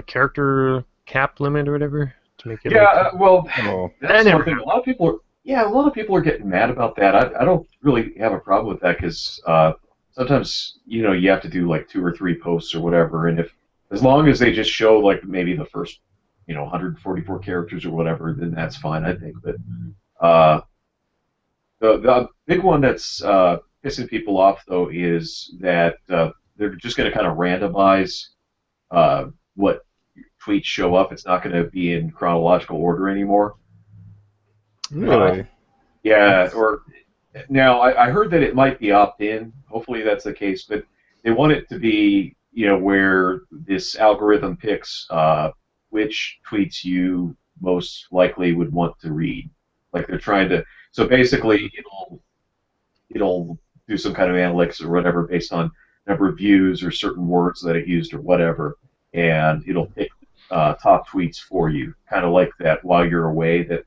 character cap limit or whatever to make it. Yeah, well, Oh. that's one thing. A lot of people are getting mad about that. I don't really have a problem with that because sometimes you have to do like 2 or 3 posts or whatever, and as long as they just show like maybe the first 144 characters or whatever, then that's fine, I think. But the big one that's pissing people off though is that they're just going to kind of randomize what tweets show up. It's not going to be in chronological order anymore. Really? Yeah, or now I heard that it might be opt-in. Hopefully that's the case, but they want it to be where this algorithm picks which tweets you most likely would want to read. Like they're trying to. So basically, it'll do some kind of analytics or whatever based on number of views or certain words that it used or whatever, and it'll pick top tweets for you, kind of like that while you're away that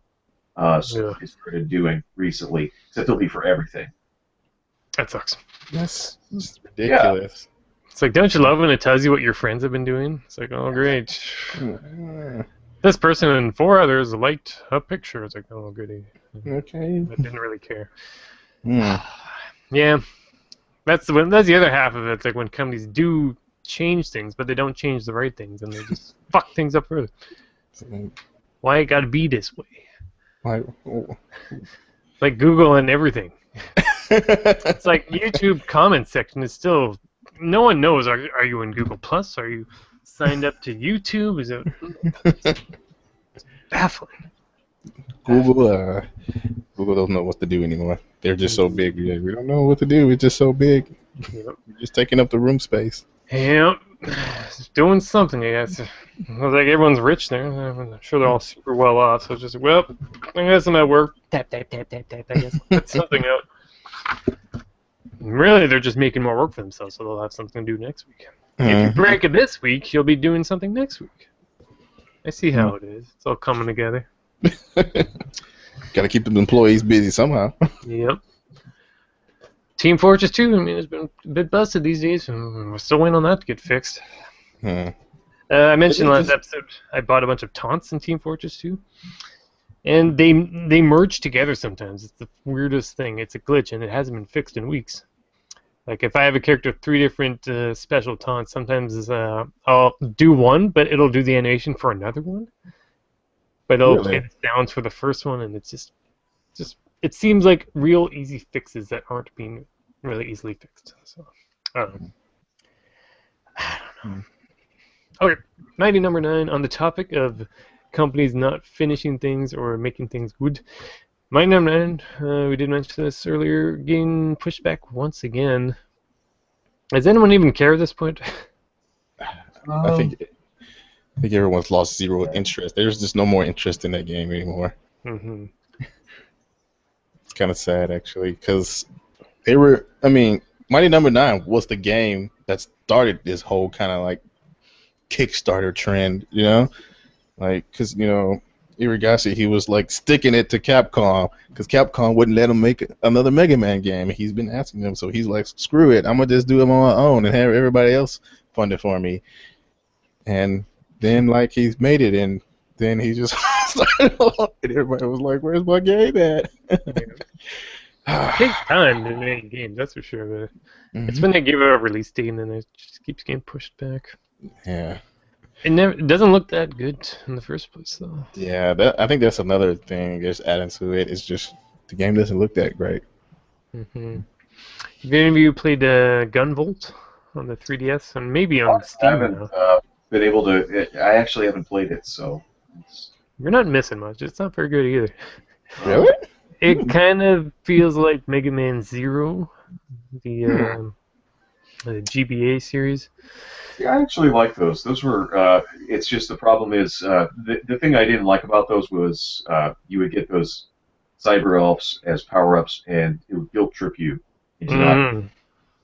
Smut has started doing recently, except it'll be for everything. That sucks. That's just ridiculous. Yeah. It's like, don't you love when it tells you what your friends have been doing? It's like, oh, great. This person and 4 others liked a picture. It's like, oh, goody. Okay. I didn't really care. Yeah. That's the other half of it. It's like when companies do change things, but they don't change the right things, and they just fuck things up further. Why it gotta be this way? Why? Like Google and everything. It's like YouTube comment section is still. No one knows. Are you in Google Plus? Are you signed up to YouTube? Is it? It's baffling. Google doesn't know what to do anymore. They're just so big. Yeah, we don't know what to do. It's just so big. Yep. We're just taking up the room space. Yep. It's doing something, I guess. It was like everyone's rich there. I'm sure they're all super well off. So it's just, well, I guess I'm at work. Tap, tap, tap, tap, tap. I guess put something out. Really, they're just making more work for themselves, so they'll have something to do next week. If you break it this week, you'll be doing something next week. I see how it is. It's all coming together. Gotta keep the employees busy somehow. Yep. Team Fortress 2, I mean, it's been a bit busted these days, and we're still waiting on that to get fixed. I mentioned last episode I bought a bunch of taunts in Team Fortress 2, and they merge together sometimes. It's the weirdest thing. It's a glitch, and it hasn't been fixed in weeks. Like, if I have a character with 3 different special taunts, sometimes I'll do one, but it'll do the animation for another one. But it'll play the sounds for the first one, and it's just it seems like real easy fixes that aren't being really easily fixed. So I don't know. Okay, mighty number 9 on the topic of companies not finishing things or making things good. Mighty number 9, we did mention this earlier, getting pushed back once again. Does anyone even care at this point? I think everyone's lost zero interest. There's just no more interest in that game anymore. Mm-hmm. It's kind of sad, actually, because they were. I mean, Mighty Number 9 was the game that started this whole kind of like Kickstarter trend, like, because Irigasi, he was like sticking it to Capcom because Capcom wouldn't let him make another Mega Man game. He's been asking them, so he's like, "Screw it, I'm gonna just do it on my own and have everybody else fund it for me." And then like he's made it, and then he just started on, and everybody was like, "Where's my game at?" It takes time to make games, that's for sure. But it's when they give it a release date and then it just keeps getting pushed back. Yeah. It doesn't look that good in the first place, though. Yeah, I think that's another thing just adding to it. It's just the game doesn't look that great. Mm-hmm. Have any of you played Gunvolt on the 3DS and maybe on I Steam haven't now? been able to. I actually haven't played it, so. You're not missing much. It's not very good either. Really? It kind of feels like Mega Man Zero, the GBA series. Yeah, I actually like those. Those were. It's just the problem is the thing I didn't like about those was you would get those cyber elves as power ups, and it would guilt trip you into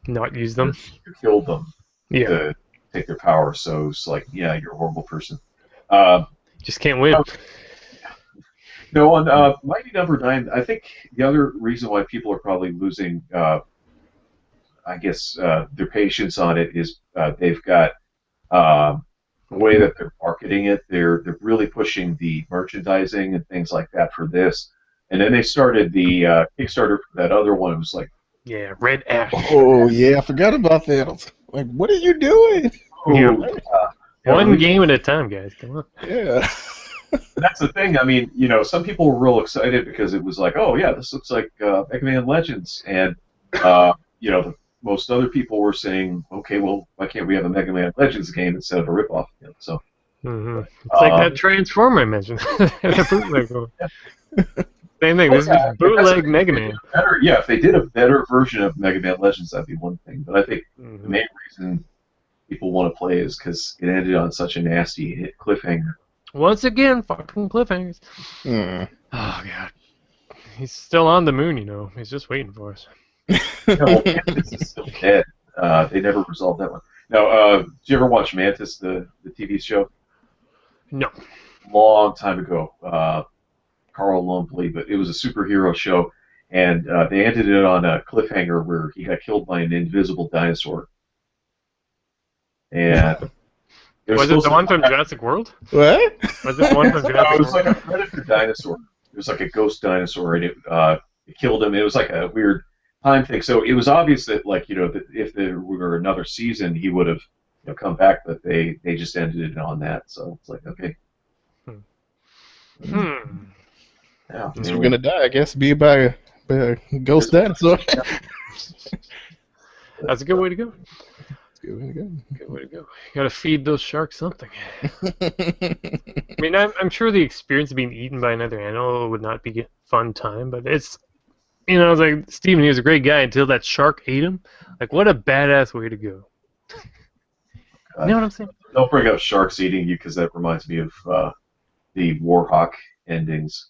Not use them. you killed them Yeah, to take their power. So it's like, yeah, you're a horrible person. Uh, just can't win. no, on Mighty Number 9, I think the other reason why people are probably losing, I guess, their patience on it is they've got the way that they're marketing it. They're really pushing the merchandising and things like that for this. And then they started the Kickstarter for that other one. It was like, Yeah, Red Ash. Oh yeah, I forgot about that. I was like, what are you doing? Yeah. One we- game at a time, guys. Come on. Yeah. That's the thing. I mean, some people were real excited because it was like, oh yeah, this looks like Mega Man Legends, and most other people were saying, okay, well, why can't we have a Mega Man Legends game instead of a ripoff? So Mm-hmm. It's like that Transformer I mentioned. The bootleg one. Same thing. This is bootleg Mega Man. If they did a better version of Mega Man Legends, that'd be one thing. But I think the main reason people want to play is because it ended on such a nasty hit cliffhanger. Once again, fucking cliffhangers. Hmm. Oh god, he's still on the moon. He's just waiting for us. Mantis is still dead. They never resolved that one. Now, did you ever watch Mantis, the TV show? No. Long time ago. Carl Lumpy, but it was a superhero show, and they ended it on a cliffhanger where he got killed by an invisible dinosaur. And Was it the one from Jurassic World? What? Was it the one from No, Jurassic it was World? like a predator dinosaur. It was like a ghost dinosaur, and it killed him. It was like a weird time thing. So it was obvious that, that if there were another season, he would have come back, but they just ended it on that. So it's like, okay. Yeah, If you're gonna die, I guess be by a ghost dinosaur. That's a good way to go. Good way to go. Good way to go. You gotta feed those sharks something. I mean, I'm sure the experience of being eaten by another animal would not be a fun time, but it's, I was like, Steven, he was a great guy until that shark ate him. Like, what a badass way to go. You know what I'm saying? Don't bring up sharks eating you, because that reminds me of the Warhawk endings.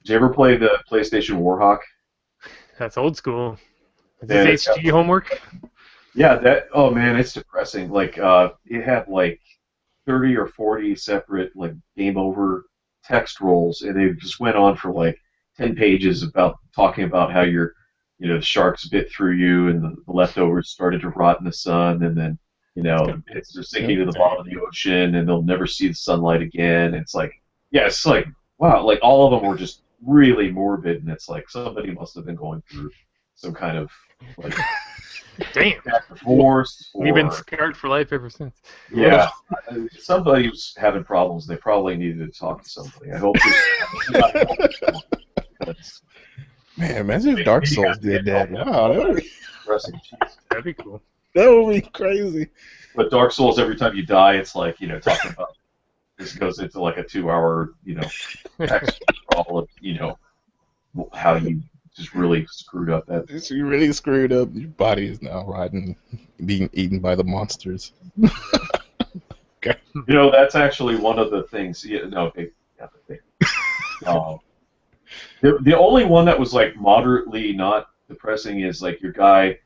Did you ever play the PlayStation Warhawk? That's old school. Is Yeah, this HG homework? Yeah, oh man, it's depressing. It had 30 or 40 separate game over text rolls, and they just went on for 10 pages about talking about how the sharks bit through you, and the leftovers started to rot in the sun, and then it's just sinking to the bottom of the ocean, and they'll never see the sunlight again. It's wow, all of them were just really morbid, and it's like somebody must have been going through some kind of Damn. divorce. We've been Or, scarred for life ever since. yeah, somebody was having problems. They probably needed to talk to somebody. I hope. Man, imagine if Dark Souls did that. Wow, that would That'd be cool. be crazy. But Dark Souls, every time you die, it's talking about this goes into a 2-hour, text all of how you just really screwed up that. It's really screwed up. Your body is now rotten, being eaten by the monsters. Okay. That's actually one of the things. Okay, not the thing. The only one that was moderately not depressing is your guy,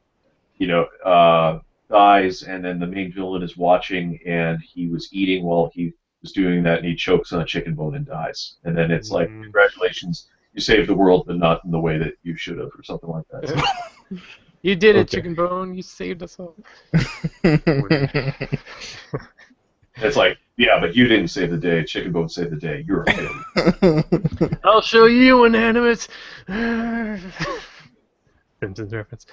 dies, and then the main villain is watching, and he was eating while he is doing that, and he chokes on a chicken bone and dies. And then it's like, Mm. congratulations, you saved the world, but not in the way that you should have, or something like that. So, You did it, Okay. chicken bone. You saved us all. it's like, yeah, but you didn't save the day. Chicken bone saved the day. You're a failure. I'll show you inanimate. Simpsons reference.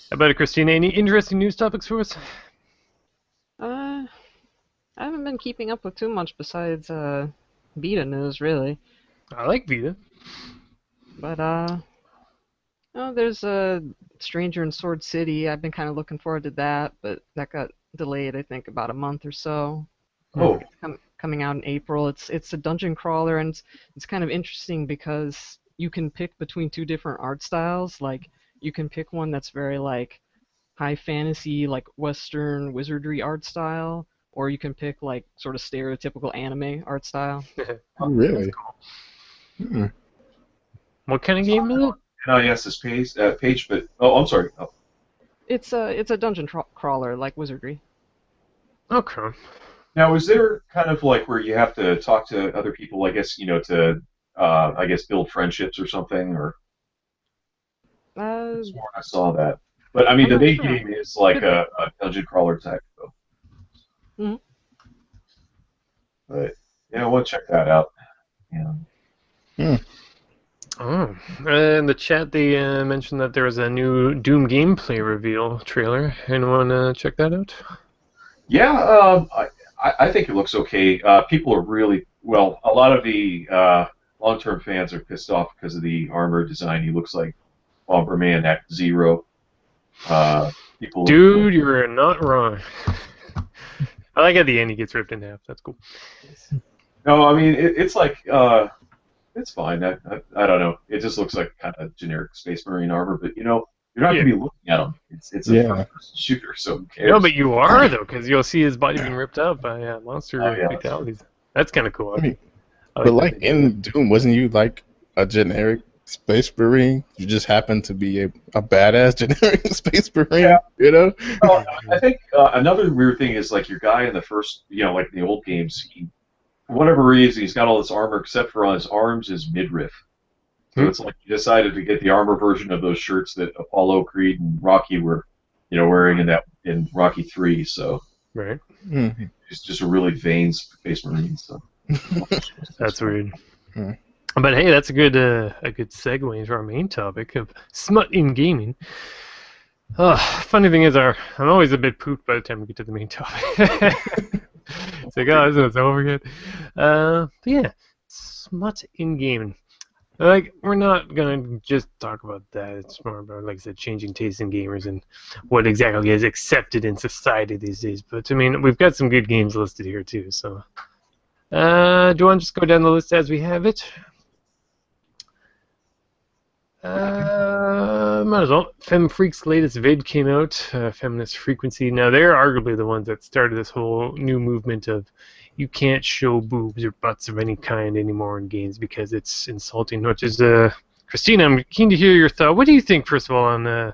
How about it, Christina? Any interesting news topics for us? I haven't been keeping up with too much besides Vita news, really. I like Vita. But oh, there's a Stranger in Sword City. I've been kind of looking forward to that, but that got delayed, I think, about a month or so. Oh, Coming out in April. It's a dungeon crawler, and it's kind of interesting because you can pick between two different art styles. Like you can pick one that's very like high fantasy, like Western wizardry art style, or you can pick like sort of stereotypical anime art style. Really? Hmm. What kind of game is it? NIS's page, but I'm sorry. Oh, It's a dungeon crawler like wizardry. Okay. now, is there kind of like where you have to talk to other people? I guess to I guess build friendships or something, or Uh, sworn I saw that. But I mean, I'm the not main sure. game is like Could be. a dungeon crawler type, though. Mhm. But yeah, I want to check that out. Yeah. Oh, in the chat they mentioned that there was a new Doom gameplay reveal trailer. Anyone check that out? Yeah, I think it looks okay. People are really well. A lot of the long-term fans are pissed off because of the armor design. He looks like Bomberman Act Zero. People, Dude, you're not wrong. I like at the end he gets ripped in half. That's cool. no, I mean it's like it's fine. I don't know. It just looks like kind of generic Space Marine armor, but you're not Yeah. going to be looking at him. It's a Yeah. first-person shooter, so who cares? No, but you are though, because you'll see his body being ripped up by monster Oh, yeah, that's fatalities. That's kind of cool. I mean, I but like like that. in Doom, wasn't you like a generic Space Marine? You just happened to be a badass generic Space Marine, Yeah. you know? Well, I think another weird thing is like your guy in the first, like the old games, for whatever reason, he's got all this armor except for on his arms is midriff. So it's like you decided to get the armor version of those shirts that Apollo, Creed, and Rocky were, wearing in Rocky 3. So Right. Mhm. it's just a really vain Space Marine. So That's weird. Hmm. But hey, that's a good segue into our main topic of smut in gaming. Funny thing is, I'm always a bit pooped by the time we get to the main topic. It's like, oh, isn't it over yet? But yeah, smut in gaming. Like, we're not gonna just talk about that. It's more about, like I said, changing tastes in gamers and what exactly is accepted in society these days. But I mean, we've got some good games listed here too. So, do you want to just go down the list as we have it? Might as well. Fem Freak's latest vid came out, Feminist Frequency. Now, they're arguably the ones that started this whole new movement of you can't show boobs or butts of any kind anymore in games because it's insulting, which is, Christina, I'm keen to hear your thought. What do you think, first of all, on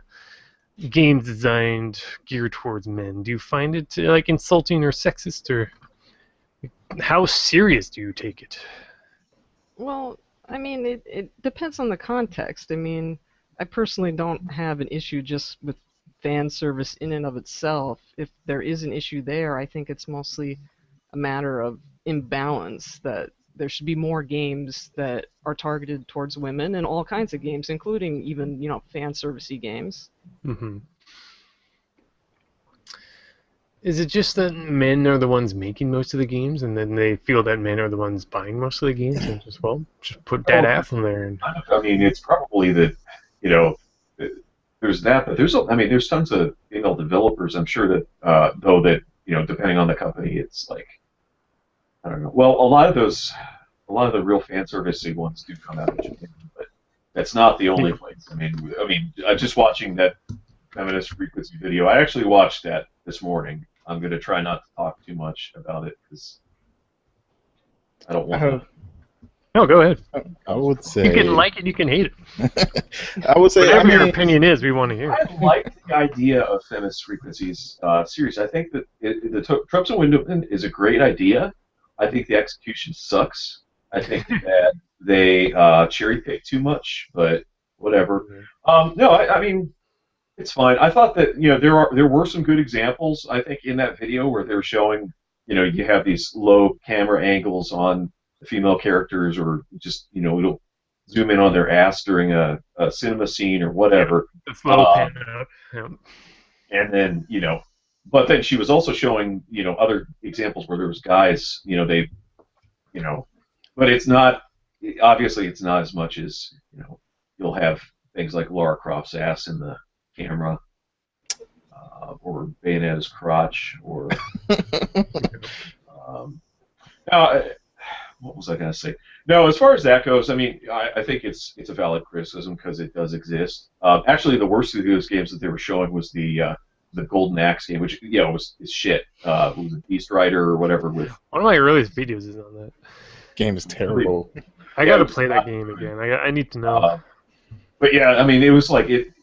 games designed geared towards men? Do you find it, like, insulting or sexist, or how serious do you take it? Well, I mean, it depends on the context. I mean, I personally don't have an issue just with fan service in and of itself. If there is an issue there, I think it's mostly a matter of imbalance, that there should be more games that are targeted towards women, and all kinds of games, including even, fan servicey games. Mm-hmm. Is it just that men are the ones making most of the games, and then they feel that men are the ones buying most of the games, and just put that ass in there? And I mean, it's probably that there's that, but there's tons of female developers. I'm sure that though that depending on the company, it's like I don't know. Well, a lot of the real fan servicey ones do come out of Japan, but that's not the only place. I mean, just watching that Feminist Frequency video. I actually watched that this morning. I'm going to try not to talk too much about it because I don't want to. No, go ahead. I would You can say. like it, you can hate it. I would say. Whatever your mean, opinion is, we want to hear. I like the idea of Feminist Frequencies series. I think that the Tropes and Windowman is a great idea. I think the execution sucks. I think that they cherry pick too much, but whatever. No, I mean it's fine. I thought that there were some good examples. I think in that video where they were showing you have these low camera angles on the female characters, or just it'll zoom in on their ass during a cinema scene or whatever. The slow pan up. Yeah. And then but then she was also showing other examples where there was guys, they but it's not, obviously it's not as much as you'll have things like Lara Croft's ass in the camera, or Bayonetta's crotch, or um, now, what was I going to say? No, as far as that goes, I mean, I think it's a valid criticism because it does exist. Actually, the worst of those games that they were showing was the Golden Axe game, which is shit. It was a Beast Rider or whatever with. One of my earliest videos is on that. Game is terrible. I gotta play that game again. I need to know. But yeah, I mean, it was like it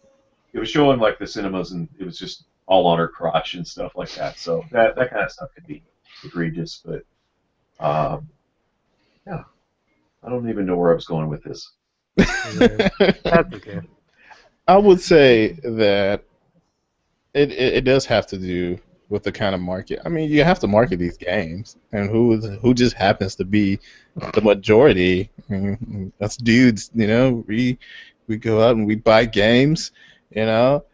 was showing like the cinemas, and it was just all on her crotch and stuff like that. So that kind of stuff could be egregious, but yeah, I don't even know where I was going with this. That's okay. I would say that it does have to do with the kind of market. I mean, you have to market these games, and who just happens to be the majority. I mean, that's dudes. We go out and we buy games, and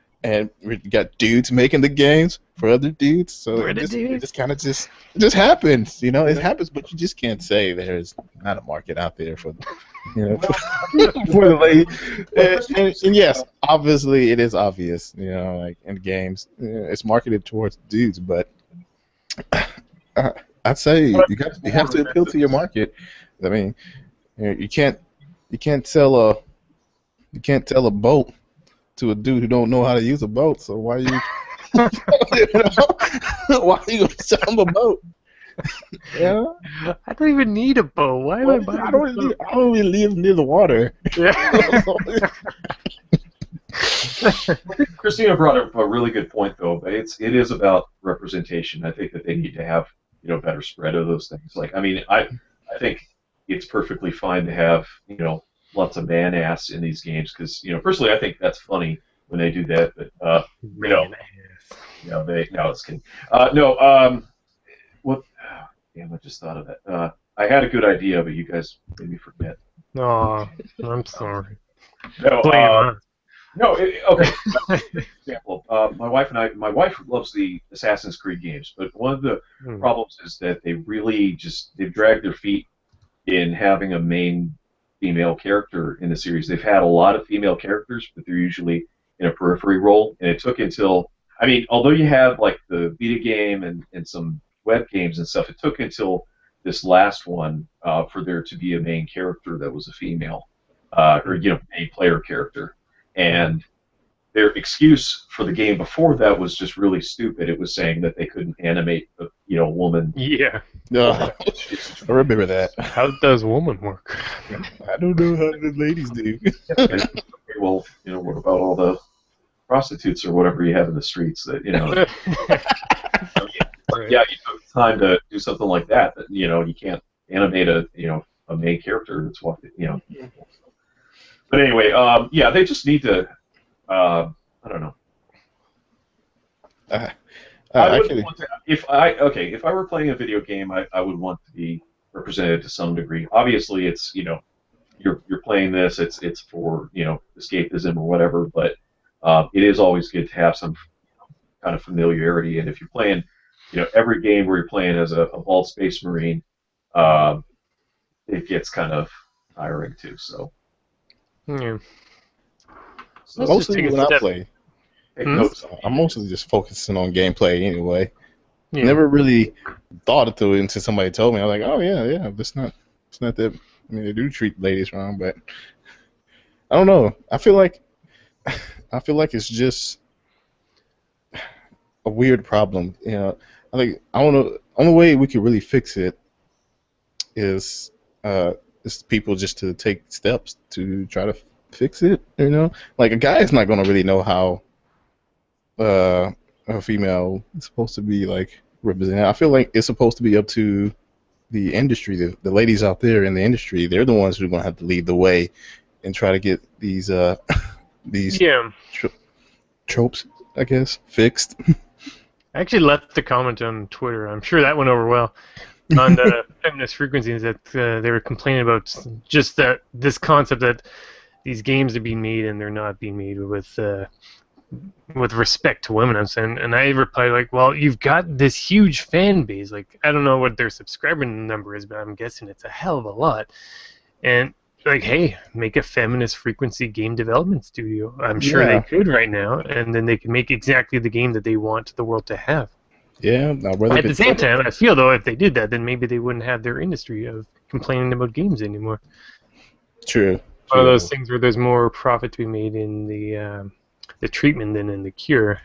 we got dudes making the games for other dudes. So it just kind of just happens. It happens, but you just can't say there's not a market out there for for the lady. And yes, obviously it is obvious. Like in games, it's marketed towards dudes, but I'd say you have to appeal to your market. I mean, you can't sell a boat to a dude who don't know how to use a boat. So why are you why are you gonna sell him a boat? Yeah. I don't even need a boat. Why am I buying I don't even live near the water. Yeah. I think Christina brought up a really good point, though. But it is about representation. I think that they need to have better spread of those things. Like, I mean, I think it's perfectly fine to have lots of man ass in these games because personally I think that's funny when they do that. But no, it's kidding. What? Damn, I just thought of that. I had a good idea, but you guys made me forget. Oh, I'm sorry. No, Blame no. Okay. Example. My wife loves the Assassin's Creed games, but one of the problems is that they've dragged their feet in having a main female character in the series. They've had a lot of female characters, but they're usually in a periphery role, and it took until, I mean, although you have like the Vita game and some web games and stuff, it took until this last one for there to be a main character that was a female, or a player character. And their excuse for the game before that was just really stupid. It was saying that they couldn't animate a woman. Yeah. I remember that. How does woman work? I don't know how the ladies do. Okay, well, what about all the prostitutes or whatever you have in the streets that yeah, you took time to do something like that. That you can't animate a main character that's walking. But anyway, yeah, they just need to. I don't know. If I were playing a video game, I would want to be represented to some degree. Obviously, it's you're playing this. It's for escapism or whatever. But it is always good to have some kind of familiarity. And if you're playing, every game where you're playing as a bald space marine, it gets kind of tiring too. So. Yeah. So mostly when I play, take notes. I'm mostly just focusing on gameplay anyway. Yeah. Never really thought it through until somebody told me. I was like, oh yeah, it's not that. I mean, they do treat ladies wrong, but I don't know. I feel like it's just a weird problem. I think I don't know. Only way we could really fix it is it's people just to take steps to try to fix it. You know, like a guy is not gonna really know how a female is supposed to be like represented. I feel like it's supposed to be up to the industry, the ladies out there in the industry. They're the ones who are gonna have to lead the way and try to get these these Yeah. tropes, I guess, fixed. I actually left a comment on Twitter. I'm sure that went over well. On the feminist frequencies that they were complaining about just that this concept that these games are being made and they're not being made with respect to women. I'm saying, and I replied like, well, you've got this huge fan base. Like, I don't know what their subscriber number is, but I'm guessing it's a hell of a lot. And like, hey, make a feminist frequency game development studio. I'm sure they could right now, and then they can make exactly the game that they want the world to have. Yeah. Now, whether At the same time, I feel though if they did that, then maybe they wouldn't have their industry of complaining about games anymore. True. One of those things where there's more profit to be made in the treatment than in the cure,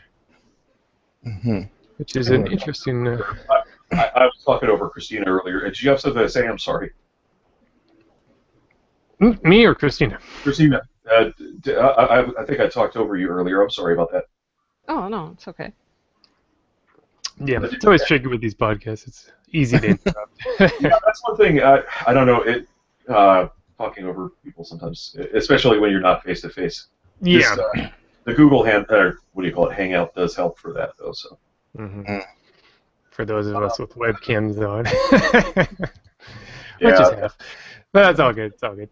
which is an interesting. I was talking over Christina earlier. Did you have something to say? I'm sorry. Me or Christina? Christina, I think I talked over you earlier. I'm sorry about that. Oh no, it's okay. Yeah, it's always tricky with these podcasts. It's easy to interrupt. Yeah, that's one thing. I don't know. Talking over people sometimes, especially when you're not face to face. Yeah. The Google Hangout does help for that though. So. For those of us with webcams on, Yeah. which is half. But that's all good. It's all good.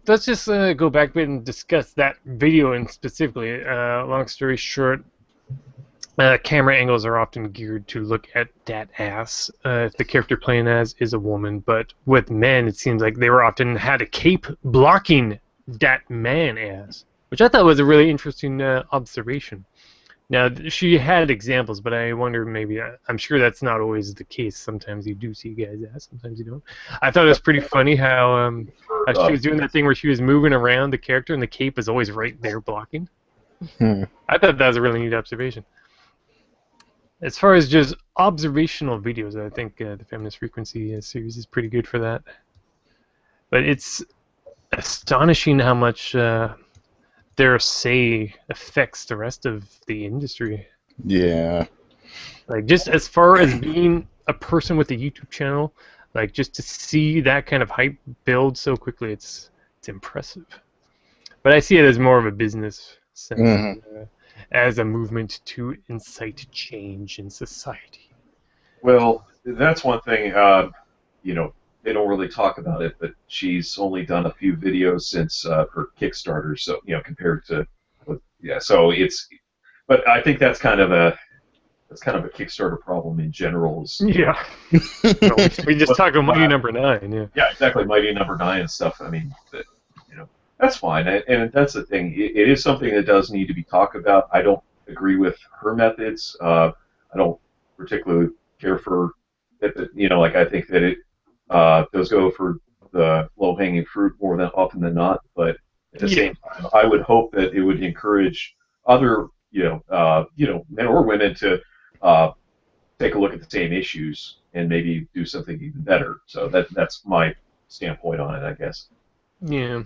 Let's just go back a bit and discuss that video and specifically. Long story short, camera angles are often geared to look at that ass if the character playing as is a woman, but with men it seems like they were often had a cape blocking that man ass, which I thought was a really interesting observation. Now, she had examples, but I wonder maybe, I'm sure that's not always the case. Sometimes you do see guys' ass, sometimes you don't. I thought it was pretty funny how she was doing that thing where she was moving around the character and the cape is always right there blocking. I thought that was a really neat observation. As far as just observational videos, I think the Feminist Frequency series is pretty good for that. But it's astonishing how much their say affects the rest of the industry. Yeah. Like, just as far as being a person with a YouTube channel, like, just to see that kind of hype build so quickly, it's impressive. But I see it as more of a business sense. As a movement to incite change in society. Well, that's one thing, they don't really talk about it, but she's only done a few videos since her Kickstarter, so, compared to, so but I think that's kind of a Kickstarter problem in general. Yeah. We just talked about Mighty Number 9, yeah. Yeah, exactly, Mighty Number 9 and stuff. I mean, that's fine, and that's the thing. It is something that does need to be talked about. I don't agree with her methods. I don't particularly care for it. I think that it does go for the low-hanging fruit more than often than not. But at the same time, I would hope that it would encourage other, men or women to take a look at the same issues and maybe do something even better. So that's my standpoint on it, I guess. Yeah.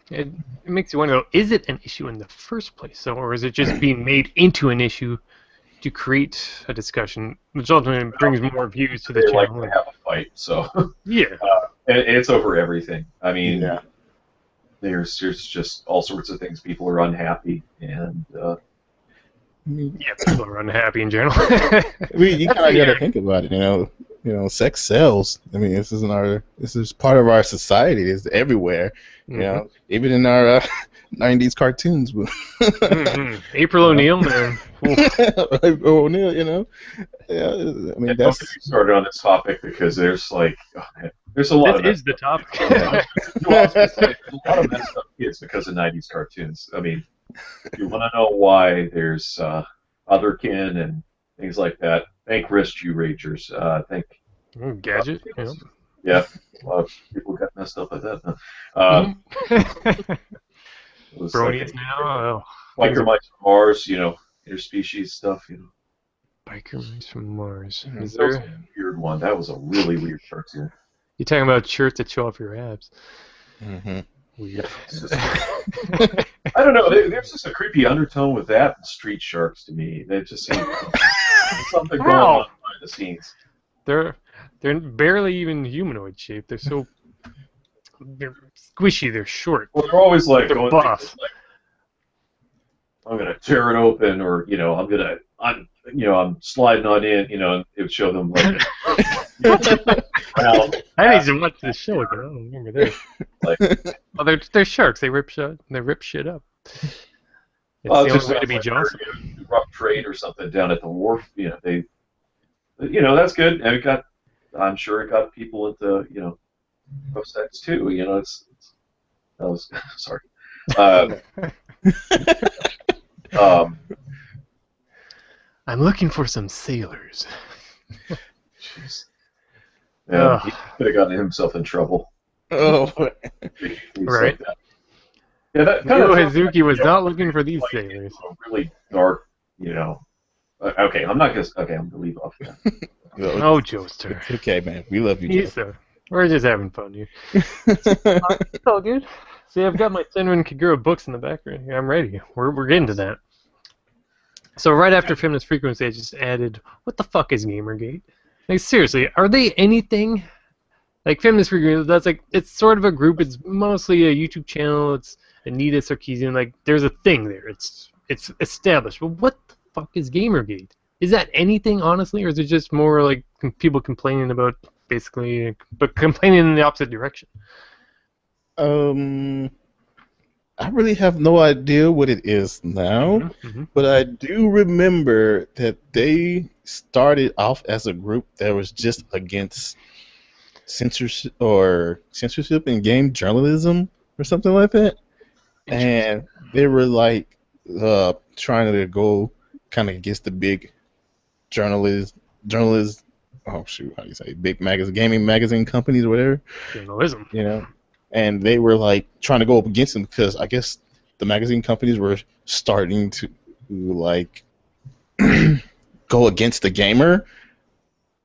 It makes you wonder, is it an issue in the first place, or is it just being made into an issue to create a discussion, which ultimately brings more views to the channel? Like to have a fight, so yeah, it's over everything. I mean, there's just all sorts of things. People are unhappy, and people are unhappy in general. You kind of got to think about it. Sex sells. I mean, this is part of our society. It's everywhere. Even in our 90s cartoons. April O'Neil, man. April O'Neil, Yeah, I mean, that's... We started on this topic because there's there's a lot This is the topic. There's a lot of messed up kids because of 90s cartoons. I mean, if you want to know why, there's Otherkin and things like that. Thank Wrist You Ragers. Gadget. Yeah, a lot of people got messed up at that. Bronies now. Biker Mice from Mars, interspecies stuff. Biker Mice from Mars. That was a weird one. That was a really weird cartoon. You're talking about shirts that show off your abs. Mm-hmm. Weird. I don't know. There's just a creepy undertone with that and Street Sharks to me. They just seem something going How? on behind the scenes. They're barely even humanoid shape. They're squishy. They're short. Well, they're always like They're going buff. things like, I'm gonna tear it open, or I'm sliding on in, and it would show them like around. I need to watch this show again. I don't remember that. Like, Well, they're sharks. They rip shit up. It's the it only just way to sounds be like Johnson. they're, rough trade or something down at the wharf. That's good, and I'm sure it got people into rough sex too. That was sorry. Um, I'm looking for some sailors. Jeez. Yeah, Ugh. he could have gotten himself in trouble. Oh, Things Right. like that. Yeah, that kind Leo of Hazuki was not looking for these like, sailors. really dark, Okay, I'm not gonna. Okay, I'm gonna leave off that. no, Oh, Joester. it's okay, man. We love you, Yes, Joe. sir. We're just having fun here. It's all good. See, I've got my Senran Kagura books in the background here. I'm ready. We're getting to that. So right after Feminist Frequency, I just added, what the fuck is Gamergate? Like, seriously, are they anything? Like, Feminist Frequency, that's like, it's sort of a group. It's mostly a YouTube channel. It's Anita Sarkeesian. Like, there's a thing there. It's established. But what the fuck is Gamergate? Is that anything, honestly, or is it just more like people complaining about, basically, but complaining in the opposite direction? I really have no idea what it is now, Mm-hmm. but I do remember that they started off as a group that was just against censorship in game journalism or something like that, and they were like trying to go kind of against the big journalists. Oh shoot, how do you say big gaming magazine companies or whatever, Journalism. and they were like trying to go up against them because I guess the magazine companies were starting to like go against the gamer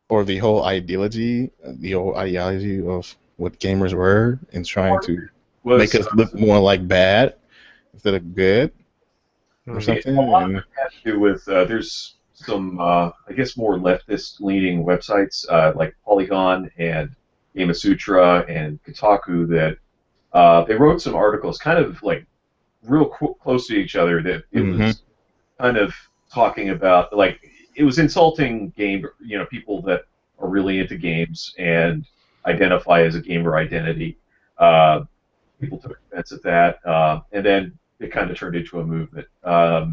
or the whole ideology of what gamers were and trying to make us look more like bad instead of good or something. A lot of it has to do with there's some I guess more leftist-leaning websites like Polygon and Game Sutra and Kotaku that they wrote some articles kind of like real close to each other that it was kind of talking about like it was insulting people that are really into games and identify as a gamer identity. People took offense at that, and then it kind of turned into a movement.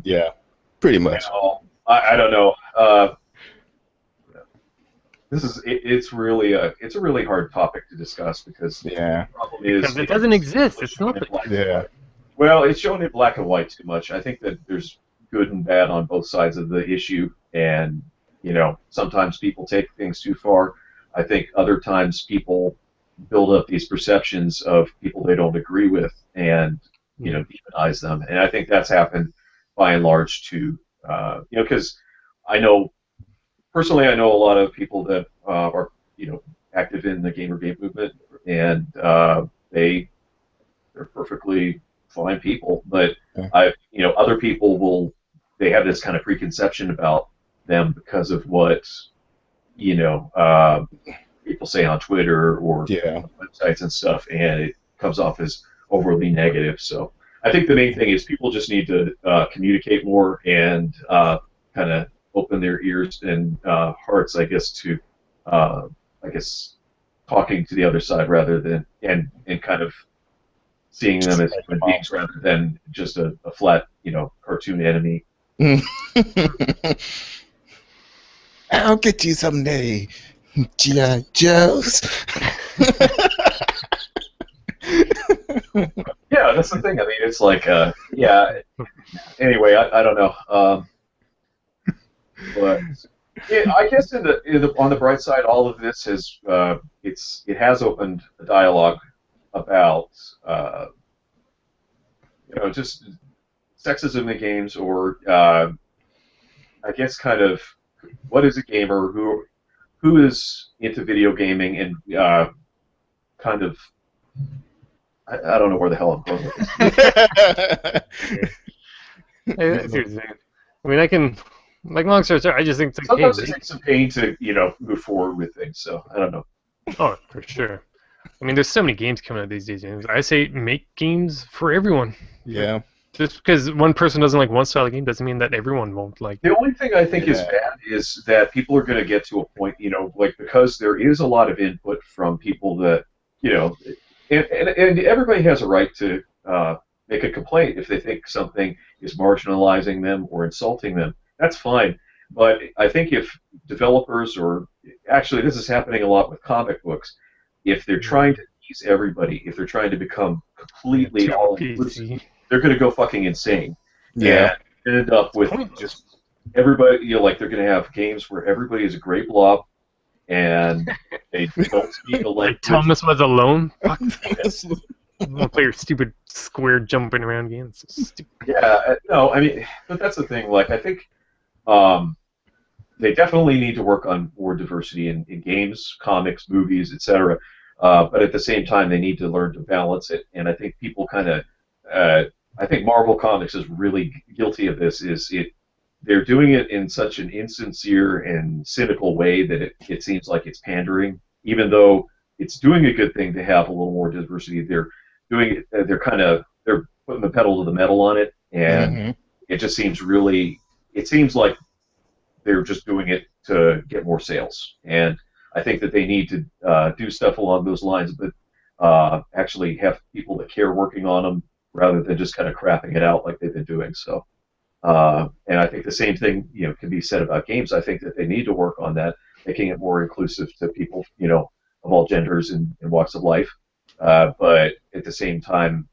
Yeah, pretty much. I don't know. It's a really hard topic to discuss because the problem is because it doesn't exist. It's not. Well, it's shown in black and white too much. I think that there's good and bad on both sides of the issue, and sometimes people take things too far. I think other times people build up these perceptions of people they don't agree with and demonize them, and I think that's happened by and large too. Because I know personally, I know a lot of people that are active in the Gamergate movement, and they're perfectly fine people. But other people they have this kind of preconception about them because of what people say on Twitter or websites and stuff, and it comes off as overly negative. So I think the main thing is people just need to communicate more and kind of open their ears and hearts, I guess, to talking to the other side rather than and kind of seeing them as human beings rather than just a flat cartoon enemy. I'll get you someday, G.I. Joes. Yeah, that's the thing. I mean, it's like, Anyway, I don't know. But I guess on the bright side, all of this has it has opened a dialogue about just sexism in games, or I guess kind of what is a gamer, who is into video gaming, and kind of I don't know where the hell I'm going with this. I see what you're saying. I mean, I can, like, long story short, I just think it's like, Sometimes hey, it takes some pain to move forward with things. So I don't know. oh, for sure. I mean, there's so many games coming out these days. James. I say make games for everyone. Yeah. Just because one person doesn't like one style of game doesn't mean that everyone won't like. The only thing I think is bad is that people are going to get to a point, like because there is a lot of input from people that, and everybody has a right to make a complaint if they think something is marginalizing them or insulting them. That's fine. But I think if developers, or actually this is happening a lot with comic books, if they're trying to ease everybody, if they're trying to become completely all inclusive, they're going to go fucking insane. Yeah. And end up with just everybody, like they're going to have games where everybody is a gray blob and they don't speak a language. Like Thomas was alone? Fuck. You won't play your stupid square jumping around games. So stupid. Yeah, no, I mean, but that's the thing. Like, I think they definitely need to work on more diversity in games, comics, movies, etc. But at the same time, they need to learn to balance it. And I think people kind of, I think Marvel Comics is really guilty of this. They're doing it in such an insincere and cynical way that it seems like it's pandering, even though it's doing a good thing to have a little more diversity. They're doing it. They're putting the pedal to the metal on it, and it just seems really. It seems like they're just doing it to get more sales, and I think that they need to do stuff along those lines, but actually have people that care working on them rather than just kind of crapping it out like they've been doing. So, and I think the same thing can be said about games. I think that they need to work on that, making it more inclusive to people of all genders and walks of life, but at the same time,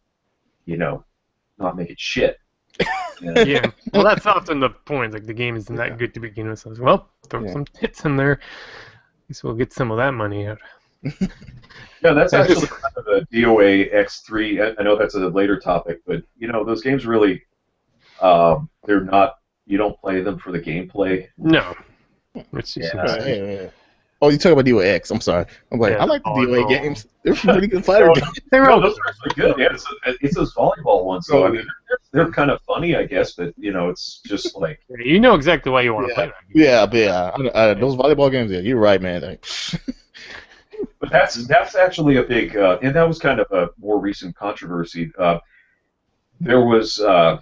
not make it shit. Yeah, well, that's often the point. Like, the game isn't that good to begin with. So, well, throw some tits in there. At least we'll get some of that money out. Yeah, that's actually kind of a DOA X3. I know that's a later topic, but those games really, they're not. You don't play them for the gameplay. No. It's just Oh, you talk about DOA X. I'm sorry. I'm like, I like the DOA games. They're pretty good fighter games. Those are actually good. Yeah, it's those volleyball ones. So I mean, they're kind of funny, I guess, but it's just like you know exactly why you want to play that game. Yeah, but those volleyball games. Yeah, you're right, man. But that's actually a big, and that was kind of a more recent controversy. There was, long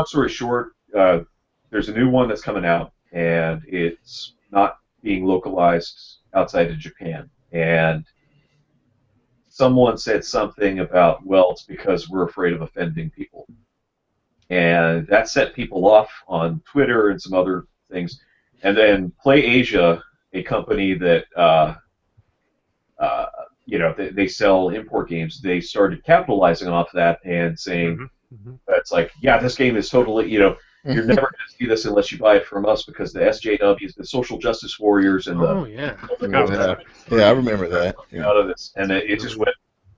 story short, there's a new one that's coming out, and it's not being localized outside of Japan. And someone said something about, well, it's because we're afraid of offending people. And that set people off on Twitter and some other things. And then PlayAsia, a company that they sell import games, they started capitalizing off that and saying it's like, yeah, this game is totally, you're never going to see this unless you buy it from us because the SJWs, the social justice warriors, and yeah, I remember that. Out of this, and it just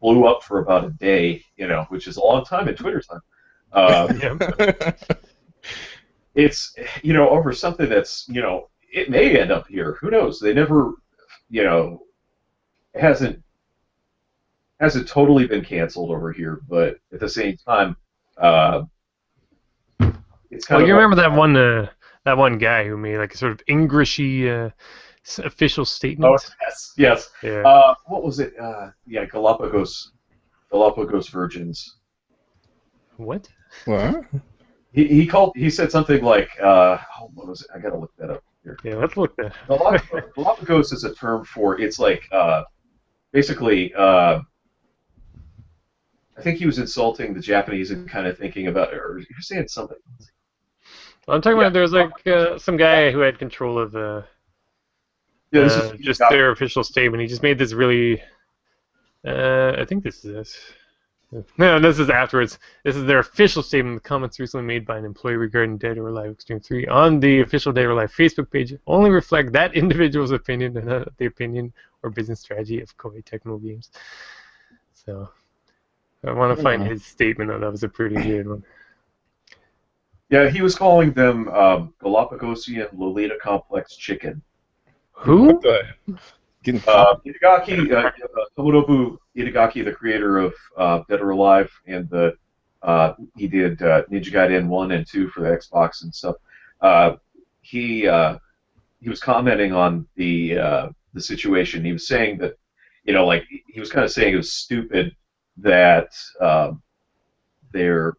blew up for about a day, which is a long time in Twitter time. It's over something that's it may end up here. Who knows? They never, hasn't totally been canceled over here, but at the same time, it's kind of. You remember that one guy who made like a sort of Englishy official statement? Oh yes. Yeah. What was it? Galapagos virgins. What? What? He said something like, what was it? I gotta look that up here. Yeah, let's look that. Galapagos is a term for, it's like, basically, I think he was insulting the Japanese and kind of thinking about, or he was saying something. Well, I'm talking about there was like some guy who had control of just their official statement. He just made this really, I think this is it. No, this is afterwards. This is their official statement. The comments recently made by an employee regarding Dead or Alive Extreme 3 on the official Dead or Alive Facebook page only reflect that individual's opinion and not the opinion or business strategy of Koei Tecmo Games. So, I want to find his statement. That was a pretty good one. Yeah, he was calling them Galapagosian Lolita Complex Chicken. Who? Getting caught. Tomonobu Itagaki, the creator of Dead or Alive, and he did Ninja Gaiden 1 and 2 for the Xbox and stuff. Uh, he was commenting on the situation. He was saying that, like he was kind of saying it was stupid that they're.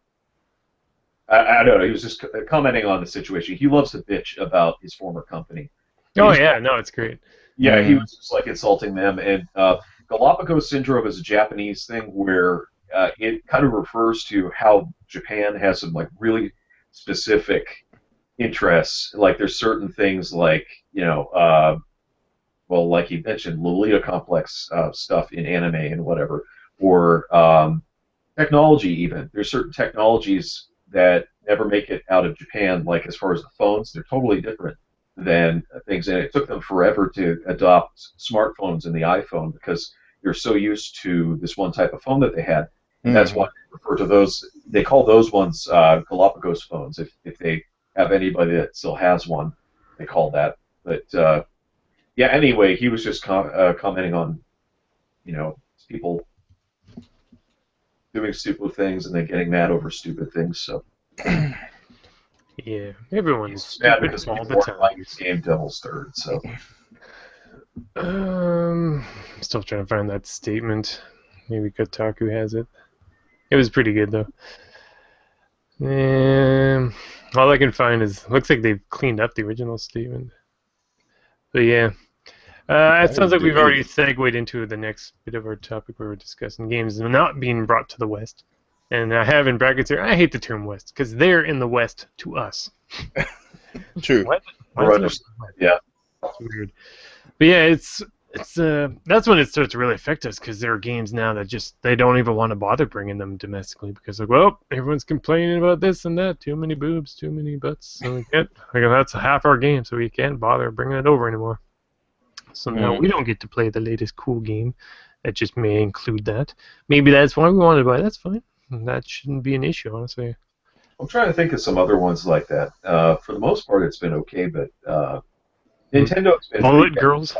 I don't know. He was just commenting on the situation. He loves to bitch about his former company. Oh yeah, no, it's great. Yeah, he was just like insulting them. And Galapagos syndrome is a Japanese thing where it kind of refers to how Japan has some like really specific interests. Like there's certain things like well, like he mentioned, Lolita complex stuff in anime and whatever, or technology even. There's certain technologies that never make it out of Japan. Like as far as the phones, they're totally different than things, and it took them forever to adopt smartphones and the iPhone because they're so used to this one type of phone that they had. And that's why they refer to those. They call those ones Galapagos phones. If they have anybody that still has one, they call that. But yeah. Anyway, he was just commenting on people doing stupid things and then getting mad over stupid things. So yeah, everyone's mad stupid because all the people time. like his game Devil's Third. So Still trying to find that statement. Maybe Kotaku has it. It was pretty good though. All I can find is looks like they've cleaned up the original statement. But yeah. It sounds like we've already segued into the next bit of our topic where we're discussing games not being brought to the West. And I have in brackets here, I hate the term West, because they're in the West to us. True. What? yeah. It's weird. But yeah, it's that's when it starts to really affect us, because there are games now that just, they don't even want to bother bringing them domestically, because like, well, everyone's complaining about this and that, too many boobs, too many butts, so we can't, like, that's half our game, so we can't bother bringing it over anymore. So now we don't get to play the latest cool game that just may include that. Maybe that's why we wanted to buy. That's fine. That shouldn't be an issue, honestly. I'm trying to think of some other ones like that. For the most part, it's been okay, but Nintendo's been Bullet Girls.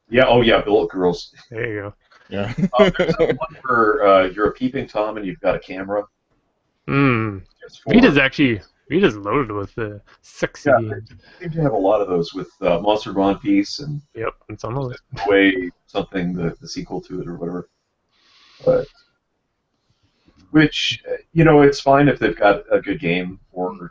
Yeah. Oh yeah, Bullet Girls. There you go. Yeah. There's that one where you're a peeping tom and you've got a camera. Vita's loaded with sexy games. They seem to have a lot of those with Monster Gone Peace and Yep, it's on the list. Way something, the sequel to it or whatever. But which it's fine if they've got a good game, or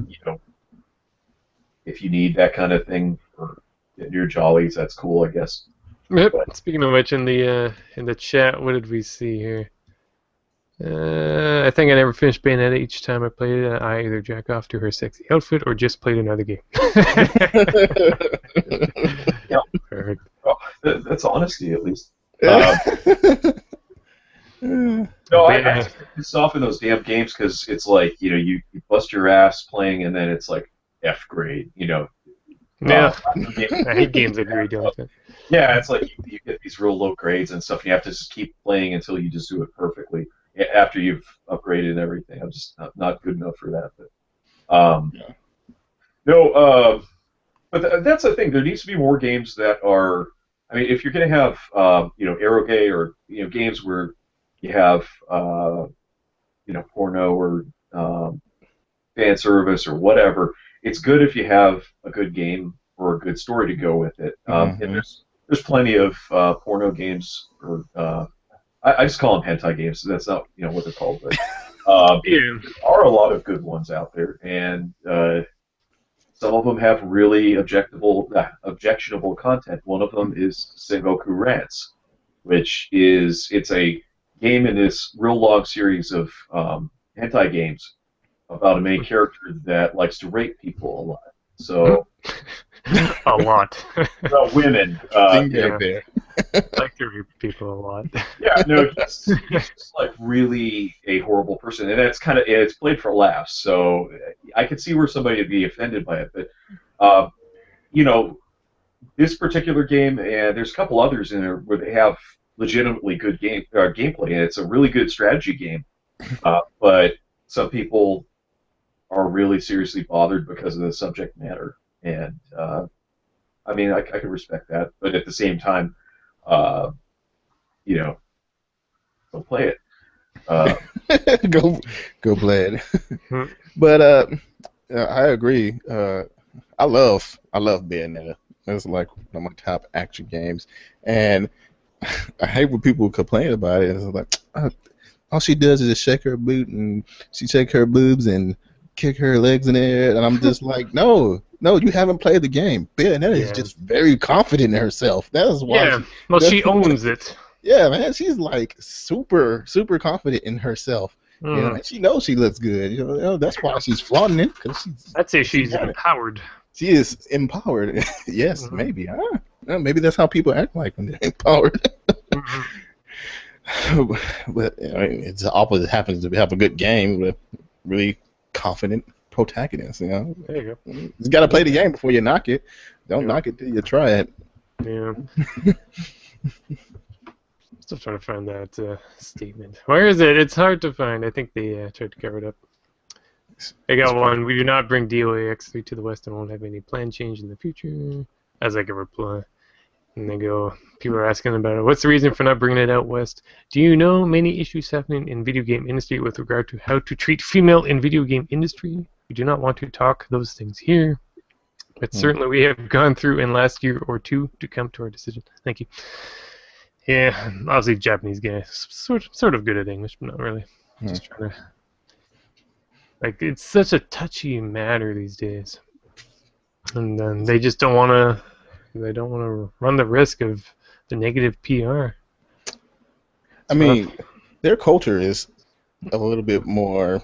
if you need that kind of thing for your jollies, that's cool, I guess. Yep. But, speaking of which, in the chat, what did we see here? I think I never finished Bayonetta. Each time I played it, I either jack off to her sexy outfit or just played another game. Yeah. Perfect. Oh, that's honesty, at least. Yeah. No, I get pissed off in those damn games because it's like, you bust your ass playing and then it's like F grade, Yeah. I hate games that grade like that. Yeah, it's like you get these real low grades and stuff, and you have to just keep playing until you just do it perfectly after you've upgraded and everything. I'm just not good enough for that. But no, but that's the thing. There needs to be more games that are. I mean, if you're going to have eroge or games where you have porno or fan service or whatever, it's good if you have a good game or a good story to go with it. And there's plenty of porno games, or I just call them hentai games. So that's not what they're called, but there are a lot of good ones out there, and some of them have really objectionable content. One of them is Sengoku Rants, which it's a game in this real long series of hentai games about a main character that likes to rape people a lot. So a lot. Well, women. There. Like to rape people a lot. Yeah, no, he's just like really a horrible person, and it's played for laughs. So I could see where somebody would be offended by it, but this particular game, and there's a couple others in there where they have legitimately good gameplay, and it's a really good strategy game. But some people are really seriously bothered because of the subject matter, and I mean, I can respect that, but at the same time, uh, you know, go play it. Uh, go Blade. Hmm. But I agree. I love Bayonetta. It's like one of my top action games, and I hate when people complain about it. It's like all she does is just shake her boot and she shake her boobs and kick her legs in the air, and I'm just like, no, no, you haven't played the game. Bayonetta is Yeah. just very confident in herself. That is why Yeah. she. Well, she owns it. Yeah, man, she's like super, super confident in herself. You know, Mm. and she knows she looks good. That's why she's flaunting it because I'd say she she's got it. empowered. She is empowered. Yes, Mhm. maybe. Well, maybe that's how people act like when they're empowered. Mhm. But it's the opposite happens to have a good game with really confident protagonists. There you go. You got to play the game before you knock it. Don't Yeah. knock it till you try it. Yeah. Still trying to find that statement. Where is it? It's hard to find. I think they tried to cover it up. I got one. We do not bring DOA X3 to the West and won't have any plan change in the future. As like a reply. And they go, people are asking about it. What's the reason for not bringing it out west? Do you know many issues happening in video game industry with regard to how to treat female in video game industry? We do not want to talk those things here. But certainly we have gone through in last year or two to come to our decision. Thank you. Yeah, obviously Japanese guy, sort of good at English, but not really. Just trying to, like, it's such a touchy matter these days, and then they just don't want to. They don't want to run the risk of the negative PR. I mean, their culture is a little bit more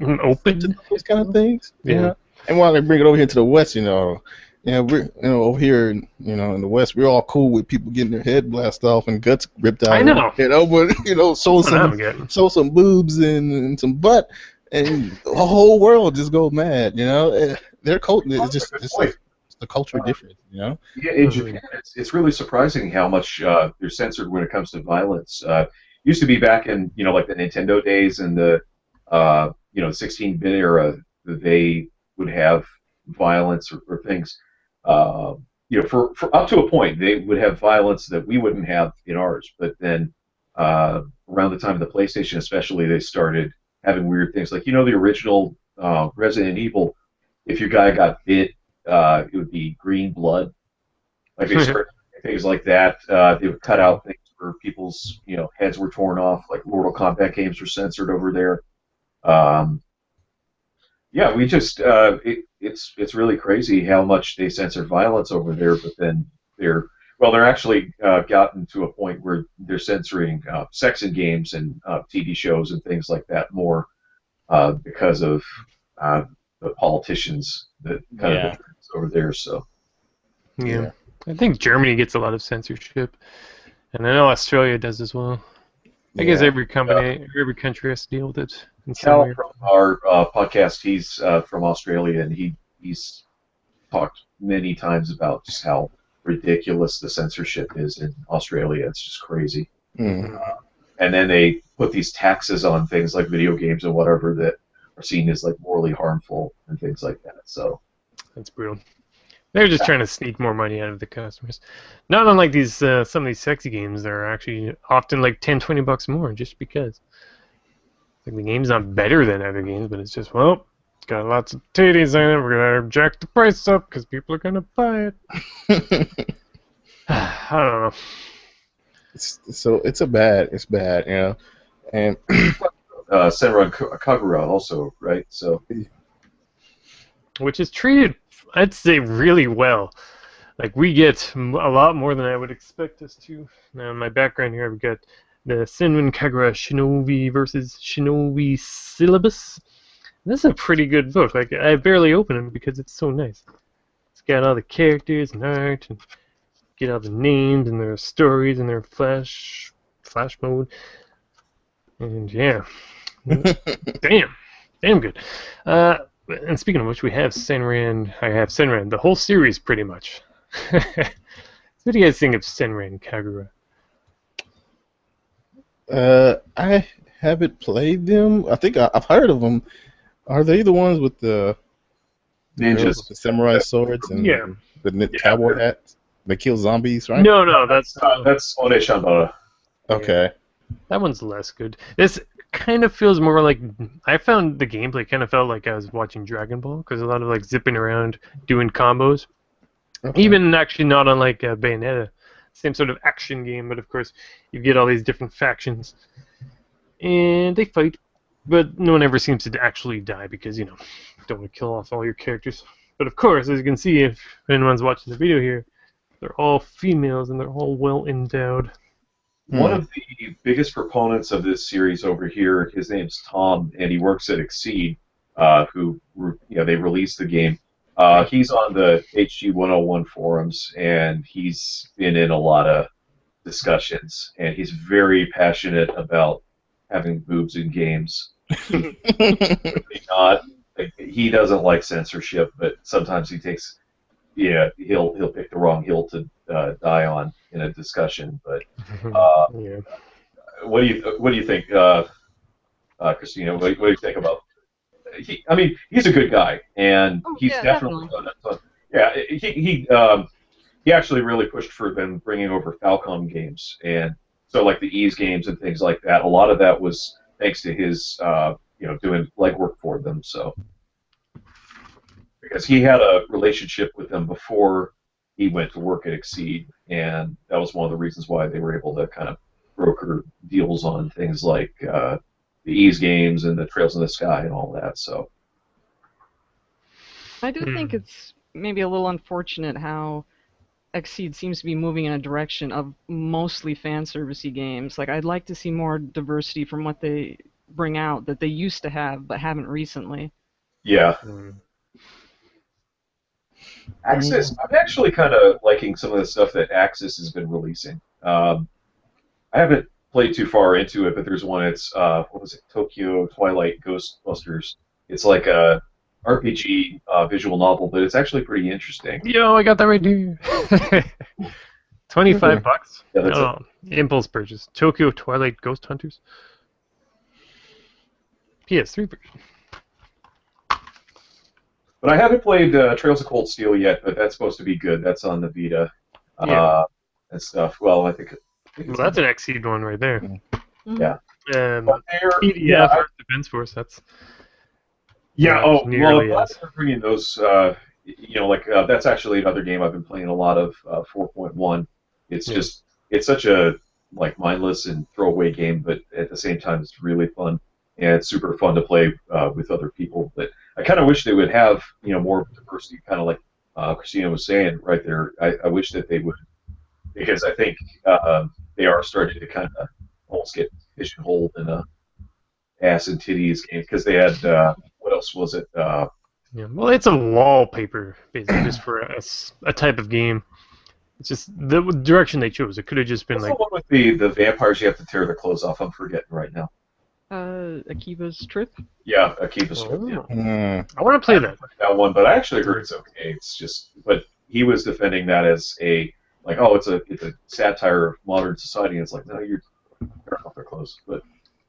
Open. those kind of things. Yeah. And while they bring it over here to the West, we're over here, in the West, we're all cool with people getting their head blasted off and guts ripped out. I know. But show some boobs and some butt, and the whole world just goes mad. Their culture is just the culture different. Yeah, in Japan, it's really surprising how much they're censored when it comes to violence. Used to be back in like the Nintendo days and the 16-bit era, they would have violence or things. For up to a point, they would have violence that we wouldn't have in ours. But then around the time of the PlayStation, especially, they started having weird things like the original Resident Evil. If your guy got bit, it would be green blood. Like they started things like that. They would cut out things where people's heads were torn off. Like Mortal Kombat games were censored over there. Yeah, we just it's really crazy how much they censor violence over there. But then they're actually gotten to a point where they're censoring sex in games and TV shows and things like that more because of the politicians that kind of over there. So Yeah. I think Germany gets a lot of censorship, and I know Australia does as well. I guess every company, every country has to deal with it in some Cal way. from our podcast, he's from Australia, and he's talked many times about just how ridiculous the censorship is in Australia. It's just crazy. Mm. And then they put these taxes on things like video games and whatever that are seen as like morally harmful and things like that. So That's brutal. They're just trying to sneak more money out of the customers. Not unlike these some of these sexy games that are actually often like $10-20 more just because. Like the game's not better than other games, but it's just, well, it's got lots of titties in it. We're gonna jack the price up because people are gonna buy it. I don't know. It's bad, and Senran Kagura also, right? So Which is treated, I'd say, really well. Like we get a lot more than I would expect us to. Now, in my background here, I've got the Senran Kagura Shinobi versus Shinobi Syllabus. This is a pretty good book. Like I barely open it because it's so nice. It's got all the characters and art, and get all the names and their stories and their flash mode. And yeah, damn good. And speaking of which, we have Senran. I have Senran, the whole series pretty much. What do you guys think of Senran Kagura? I haven't played them. I think I've heard of them. Are they the ones with the ninjas, with the samurai swords and the cowboy hats? They kill zombies, right? No, that's That's One Shambara. Okay. that one's less good. This kind of feels more like I found the gameplay kind of felt like I was watching Dragon Ball because a lot of like zipping around, doing combos. Okay. Even actually not unlike Bayonetta, same sort of action game, but of course you get all these different factions and they fight, but no one ever seems to actually die because don't want to kill off all your characters. But of course, as you can see, if anyone's watching the video here, they're all females and they're all well endowed. One of the biggest proponents of this series over here, his name's Tom, and he works at Exceed, who they released the game. He's on the HG 101 forums, and he's been in a lot of discussions, and he's very passionate about having boobs in games. Not, he doesn't like censorship, but sometimes he takes, he'll pick the wrong hill to die on in a discussion. But Yeah. what do you think, Christina? What do you think about? He's a good guy, and he's definitely. Yeah, he actually really pushed for them bringing over Falcom games, and so like the Ease games and things like that. A lot of that was thanks to his doing legwork for them. So because he had a relationship with them before he went to work at Exceed, and that was one of the reasons why they were able to kind of broker deals on things like the Ease games and the Trails in the Sky and all that. So I do think it's maybe a little unfortunate how Exceed seems to be moving in a direction of mostly fan servicey games. Like I'd like to see more diversity from what they bring out that they used to have but haven't recently. yeah. Axis, I'm actually kind of liking some of the stuff that Axis has been releasing. I haven't played too far into it, but there's one. It's what was it? Tokyo Twilight Ghostbusters. It's like a RPG visual novel, but it's actually pretty interesting. Yo, I got that right here. $25. Yeah, that's Impulse purchase. Tokyo Twilight Ghost Hunters. PS3 version. But I haven't played Trails of Cold Steel yet, but that's supposed to be good. That's on the Vita and stuff. Well, I think Well, that's an Exceed one right there. Yeah. PDF Earth Defense Force. That's Well, they're bringing those. That's actually another game I've been playing a lot of. 4.1. It's just it's such a mindless and throwaway game, but at the same time it's really fun and it's super fun to play with other people. But I kind of wish they would have more diversity, kind of like Christina was saying right there. I wish that they would, because I think they are starting to kind of almost get pigeonholed in a ass and titties game, because they had what else was it? Well, it's a wallpaper basically just for a type of game. It's just the direction they chose. It could have just been What's the one with the vampires you have to tear their clothes off? I'm forgetting right now. Akiba's Trip? Yeah, Akiba's Trip. Yeah. I want to play that one, but I actually heard it's okay. It's just, but he was defending that as it's a satire of modern society. And it's like, no, you're tearing off their clothes. But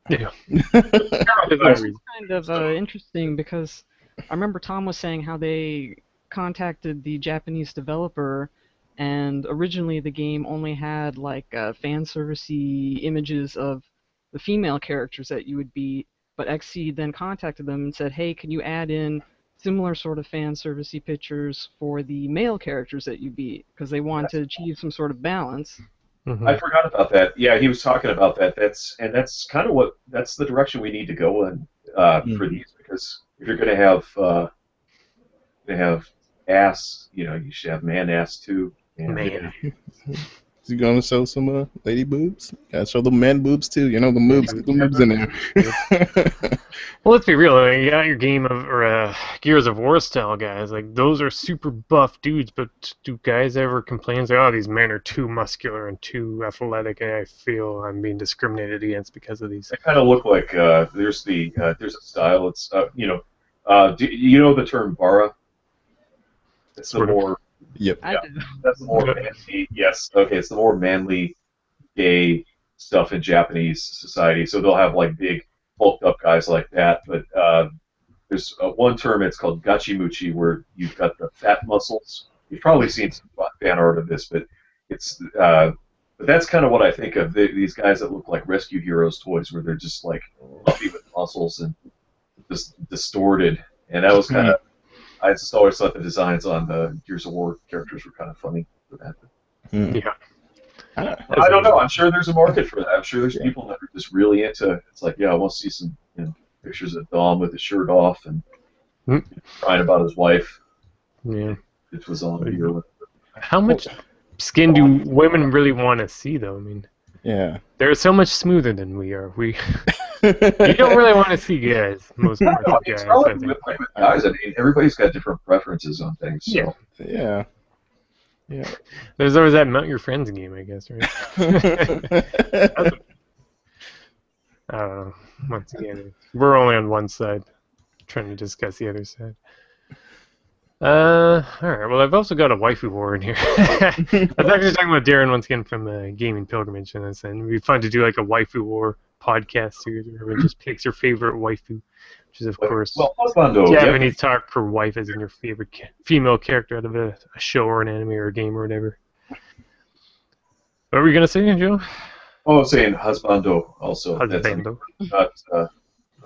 yeah, it's kind of interesting because I remember Tom was saying how they contacted the Japanese developer, and originally the game only had fan servicey images of the female characters that you would beat, but Exceed then contacted them and said, hey, can you add in similar sort of fan servicey pictures for the male characters that you beat, because they wanted to achieve some sort of balance. I forgot about that. Yeah, he was talking about that. That's kind of that's the direction we need to go in for these, because if you're going to have ass, you should have man ass too. And man. You gonna show some lady boobs? Gotta show the man boobs too. The boobs in there. Well, let's be real. You got your Gears of War style guys. Those are super buff dudes, but do guys ever complain? These men are too muscular and too athletic, and I feel I'm being discriminated against because of these. They kind of look like there's a style. It's do you know the term bara? It's the more. Yep. I do. That's the more manly. Yes. Okay. It's the more manly, gay stuff in Japanese society. So they'll have big, bulked up guys like that. But there's one term. It's called gachimuchi, where you've got the fat muscles, you've probably seen some fan art of this, but it's but that's kind of what I think of these guys that look like rescue heroes toys, where they're just like fluffy with muscles and just distorted. And that was kind of I just always thought the designs on the Gears of War characters were kind of funny for that. Yeah. I don't know. I'm sure there's a market for that. I'm sure there's people that are just really into it. It's like, yeah, I want to see some pictures of Dom with his shirt off and crying about his wife. Yeah. It was on video. How much skin do women really want to see, though? I mean, Yeah. they're so much smoother than we are. You don't really want to see guys. Most parts of It's guys. probably I think. with guys. I mean, everybody's got different preferences on things. So. Yeah. Yeah. There's always that mount your friends game, I guess, right? I don't know. Once again, we're only on one side, trying to discuss the other side. Alright, well, I've also got a waifu war in here. I was actually talking about Darren once again from Gaming Pilgrimage, and I said it'd be fun to do like a waifu war podcast series where everyone just picks your favorite waifu, which is, of course, Japanese talk for wife as in your favorite female character out of a show or an anime or a game or whatever. What were you going to say, Joe? Oh, I'm saying husbando also. Husbando. That's not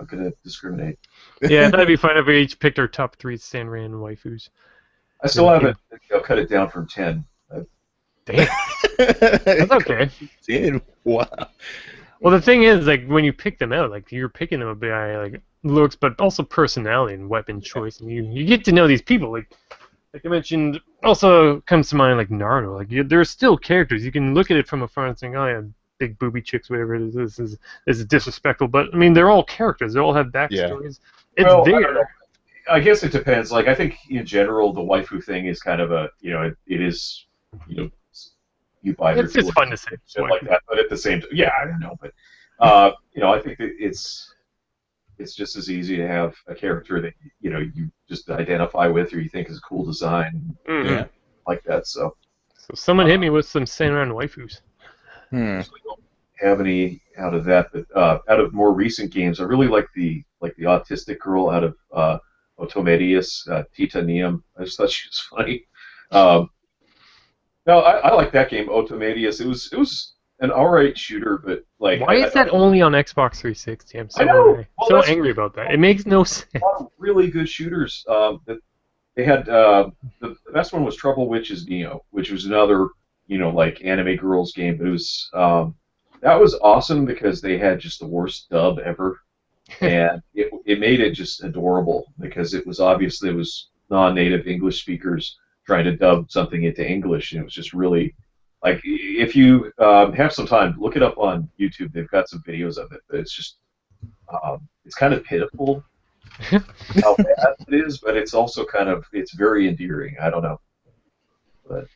going to discriminate. Yeah, that'd be fun if we each picked our top 3 Sanran waifus. I still haven't cut it down from 10. Damn. That's okay. 10? Wow. Well, the thing is, like, when you pick them out, like, you're picking them by, like, looks, but also personality and weapon choice, and you get to know these people, like I mentioned, also comes to mind, like, Naruto. Like, there are still characters. You can look at it from afar and think, oh, yeah, big booby chicks, whatever it is, this is disrespectful, but, I mean, they're all characters. They all have backstories. Yeah. It's there. I guess it depends. Like, I think, in general, the waifu thing is kind of a, it is, you buy their it's just fun to say. Shit like that, but at the same time, yeah, I don't know, but I think that it's just as easy to have a character that you just identify with or you think is a cool design, like that. So someone hit me with some Sanran waifus. I don't have any out of that, but out of more recent games, I really like the autistic girl out of Otomedius, Titanium. I just thought she was funny. No, I like that game, Otomedius. It was an alright shooter, but like. Why is that only on Xbox 360? I'm so angry about that. It makes no sense. A lot of really good shooters. They had the best one was Trouble Witches Neo, which was another like anime girls game. But it was that was awesome because they had just the worst dub ever, and it made it just adorable because it was non-native English speakers trying to dub something into English, and it was just really, like, if you have some time, look it up on YouTube. They've got some videos of it, but it's just, it's kind of pitiful how bad it is, but it's also it's very endearing. I don't know. But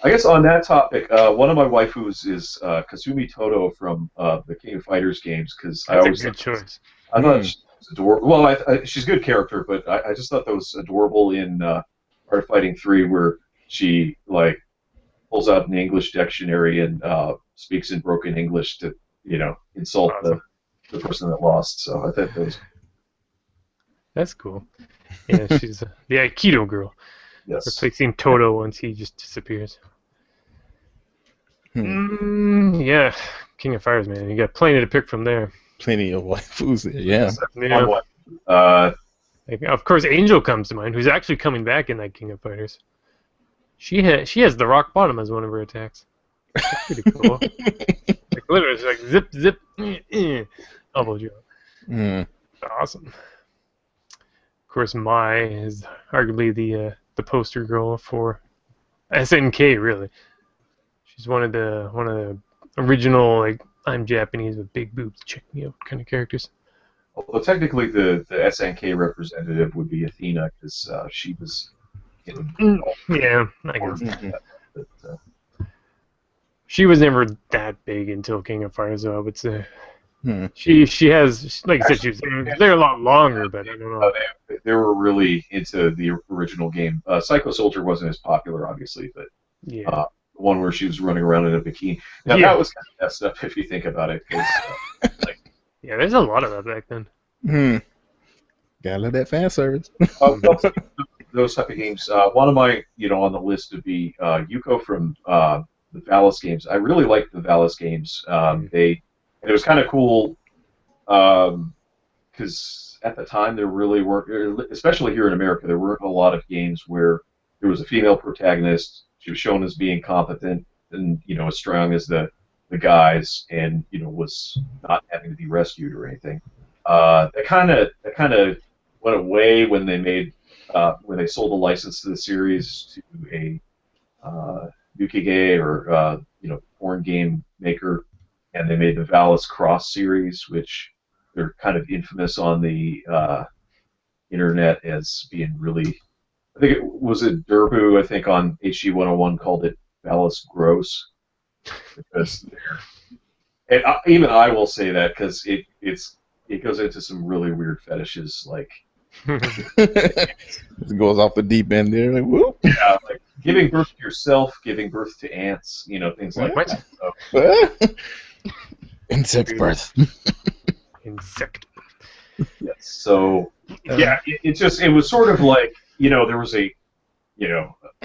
I guess on that topic, one of my waifus is Kasumi Toto from the King of Fighters games, because I always good choice. I thought she was adorable. Well, she's a good character, but I just thought that was adorable in Art of Fighting 3, where she like pulls out an English dictionary and speaks in broken English to insult the person that lost. So I thought that was. That's cool. Yeah, she's the Aikido girl. Yes. Replacing Toto once he just disappears. Yeah, King of Fighters, man. You got plenty to pick from there. Plenty of waifus there, yeah. Of course, Angel comes to mind, who's actually coming back in that King of Fighters. She has the rock bottom as one of her attacks. That's pretty cool. Like literally, it's like zip, zip, elbow drop. Awesome. Of course, Mai is arguably the poster girl for SNK. Really, she's one of the original, like, I'm Japanese with big boobs, check me out kind of characters. Well, technically, the SNK representative would be Athena, because she was. Yeah, I guess. She was never that big until King of Fighters, though, I would say. She has, like I said, she was there a lot longer, but I don't know. They were really into the original game. Psycho Soldier wasn't as popular, obviously, but the one where she was running around in a bikini. Now, that was kind of messed up if you think about it. 'Cause, yeah, there's a lot of that back then. Gotta love that fan service. Well, those type of games. One of my, on the list would be Yuko from the Valis games. I really liked the Valis games. And it was kind of cool because at the time there really weren't, especially here in America, there weren't a lot of games where there was a female protagonist. She was shown as being competent and as strong as the guys, and was not having to be rescued or anything. That kind of went away when when they sold the license to the series to a Yukige or foreign game maker, and they made the Valis Cross series, which they're kind of infamous on the internet as being really. I think it was a Durbu. I think on HG 101 called it Valis Gross because and even I will say that because it goes into some really weird fetishes like. It goes off the deep end there. Like, whoop. Yeah, like giving birth to yourself, giving birth to ants, things like What? that. So, Insect birth. Insect. yes. So yeah, it was sort of like there was a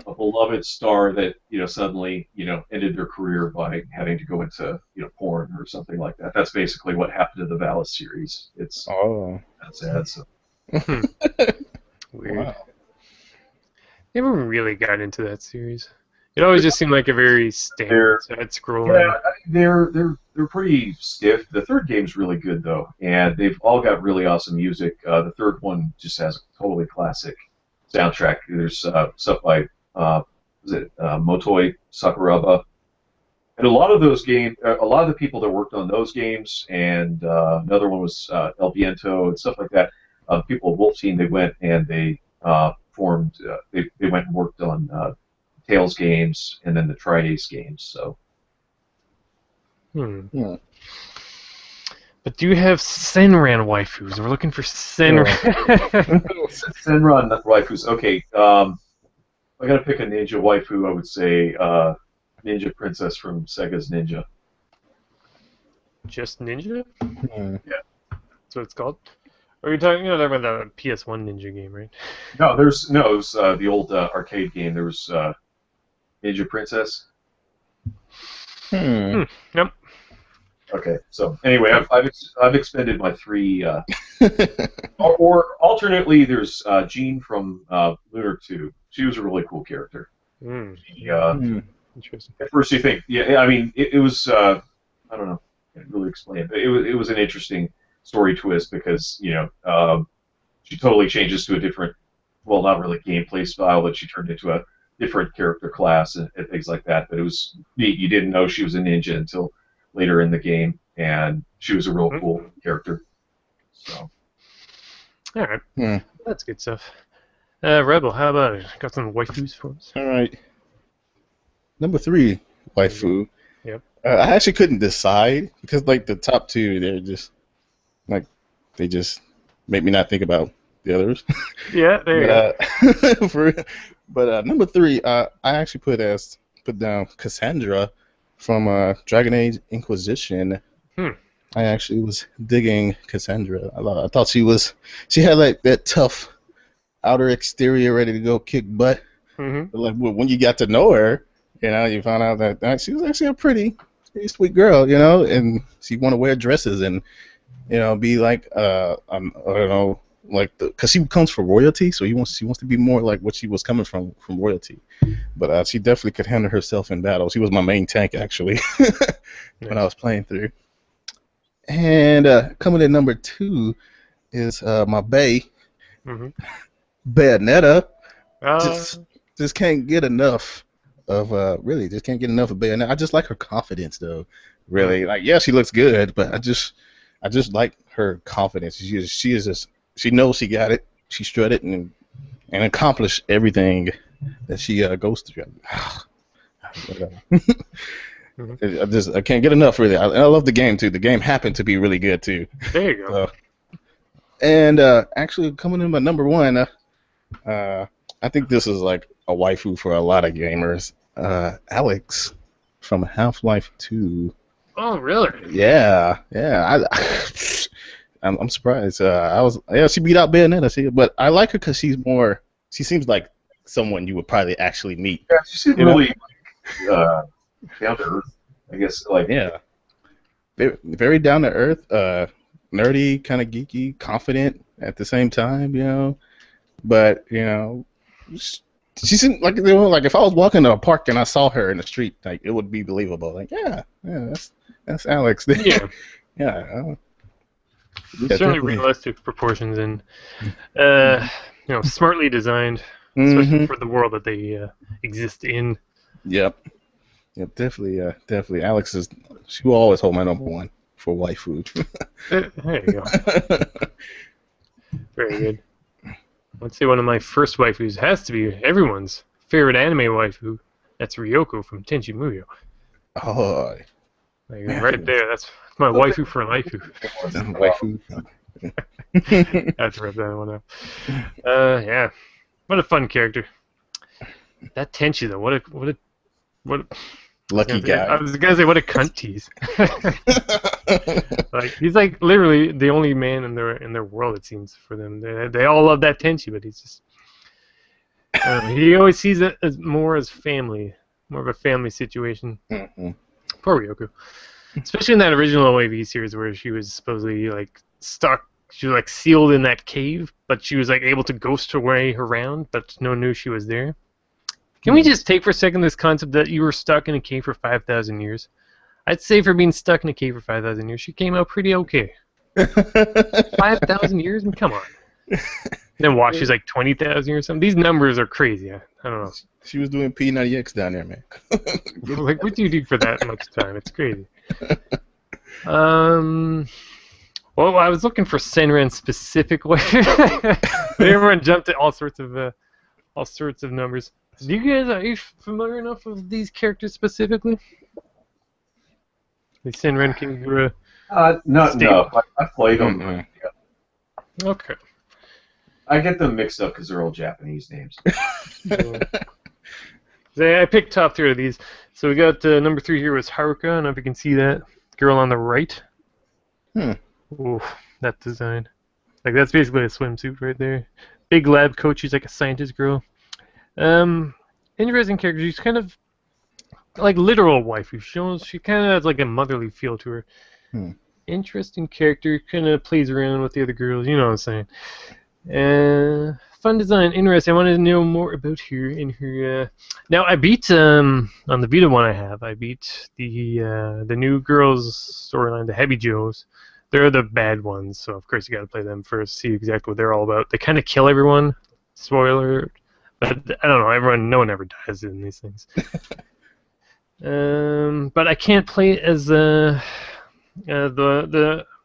beloved star that suddenly ended their career by having to go into porn or something like that. That's basically what happened to the Valis series. It's that's sad. So. Weird. Wow. Never really got into that series. It always just seemed like a very standard side scrolling. Yeah, they're pretty stiff. The third game's really good though, and they've all got really awesome music. The third one just has a totally classic soundtrack. There's stuff by Motoi Sakuraba, and a lot of those games, a lot of the people that worked on those games, and another one was El Viento and stuff like that. People at Wolf Team, they went and they formed. They went and worked on Tales games and then the Tri-Ace games. So. Yeah. But do you have Senran waifus? We're looking for Senran. Senran waifus. Okay. If I gotta pick a ninja waifu, I would say Ninja Princess from Sega's Ninja. Just Ninja? Yeah. That's what it's called? Or are you talking about the PS1 Ninja game, right? No, it was the old arcade game. There was Ninja Princess. Yep. Okay, so anyway, I've expended my three. Or alternately, there's Jean from Lunar 2. She was a really cool character. Interesting. At first, you think, I mean, it was I don't know, I can't really explain it. But it was an interesting story twist because she totally changes to a different, well, not really gameplay style, but she turned into a different character class and things like that. But it was neat. You didn't know she was a ninja until later in the game, and she was a real cool character. So. All right. That's good stuff. Rebel, how about it? Got some waifus for us? All right. Number 3, waifu. Yep. I actually couldn't decide because like the top 2, they're just like they just make me not think about the others. Yeah, there you go. But number 3, I actually put down Cassandra from Dragon Age Inquisition. I actually was digging Cassandra. I thought she had like that tough outer exterior ready to go kick butt. But like when you got to know her, you found out that she was actually a pretty sweet girl, and she want to wear dresses and be like I don't know, like because she comes from royalty, so she wants to be more like what she was coming from royalty. But she definitely could handle herself in battle. She was my main tank actually when I was playing through. And coming in number 2 is my bae, Bayonetta. Just can't get enough of just can't get enough of Bayonetta. I just like her confidence though. Really, like she looks good, but I just like her confidence. She knows she got it. She strutted and accomplished everything that she goes through. I can't get enough really. I love the game too. The game happened to be really good too. There you go. And actually coming in my number 1, I think this is like a waifu for a lot of gamers. Alex from Half-Life 2. Oh, really? Yeah. I'm surprised. She beat out Bayonetta, see, but I like her because she seems like someone you would probably actually meet. Yeah, she seemed You know? really down to earth. I guess like Yeah, very, very down to earth, nerdy, kind of geeky, confident at the same time, But she seemed like like if I was walking to a park and I saw her in the street, like it would be believable. Like yeah, that's Alex. Yeah, yeah, certainly definitely. realistic proportions and smartly designed, especially Mm-hmm. for the world that they exist in. Yep. Yep. Definitely. She will always hold my number one for waifu. There you go. Very good. I'd say one of my first waifus has to be everyone's favorite anime waifu. That's Ryoko from Tenchi Muyo. Oh, Like, man. right there, that's my waifu for waifu. Waifu. I have to rip that one up. Yeah, what a fun character. That Tenchi though, what a Lucky guy. I was gonna say what a cunt tease. Like he's like literally the only man in their world, it seems, for them. They all love that Tenchi, but he's just he always sees it as more family, more of a family situation. Mm-hmm. Poor Ryoko, especially in that original OAV series where she was supposedly like stuck. She was like sealed in that cave, but she was like able to ghost her way around, but no one knew she was there. Can we just take for a second this concept that you were stuck in a cave for 5,000 years? I'd say for being stuck in a cave for 5,000 years, she came out pretty okay. 5,000 years? I mean, come on. Then watch, she's like 20,000 or something. These numbers are crazy. I don't know. She was doing P90X down there, man. Like, what do you do for that much time? It's crazy. Well, I was looking for Senran specifically. Everyone jumped at all sorts of numbers. Do you guys, are you familiar enough with these characters specifically? The Senran Kingura. no. I played them. Mm-hmm. Okay. I get them mixed up because they're all Japanese names. I picked top 3 of these. So we got number 3 here was Haruka. I don't know if you can see that girl on the right. Ooh, that design. Like that's basically a swimsuit right there. Big lab coat. She's like a scientist girl. Interesting character. She's kind of like literal waifu. She kind of has like a motherly feel to her. Interesting character. Kind of plays around with the other girls. You know what I'm saying? Fun design. Interesting. I wanted to know more about her in her. Now I beat on the Vita one I have. I beat the new girls storyline, the Heavy Joes. They're the bad ones, so of course you got to play them first, see exactly what they're all about. They kind of kill everyone. Spoiler. But I don't know. No one ever dies in these things. But I can't play as the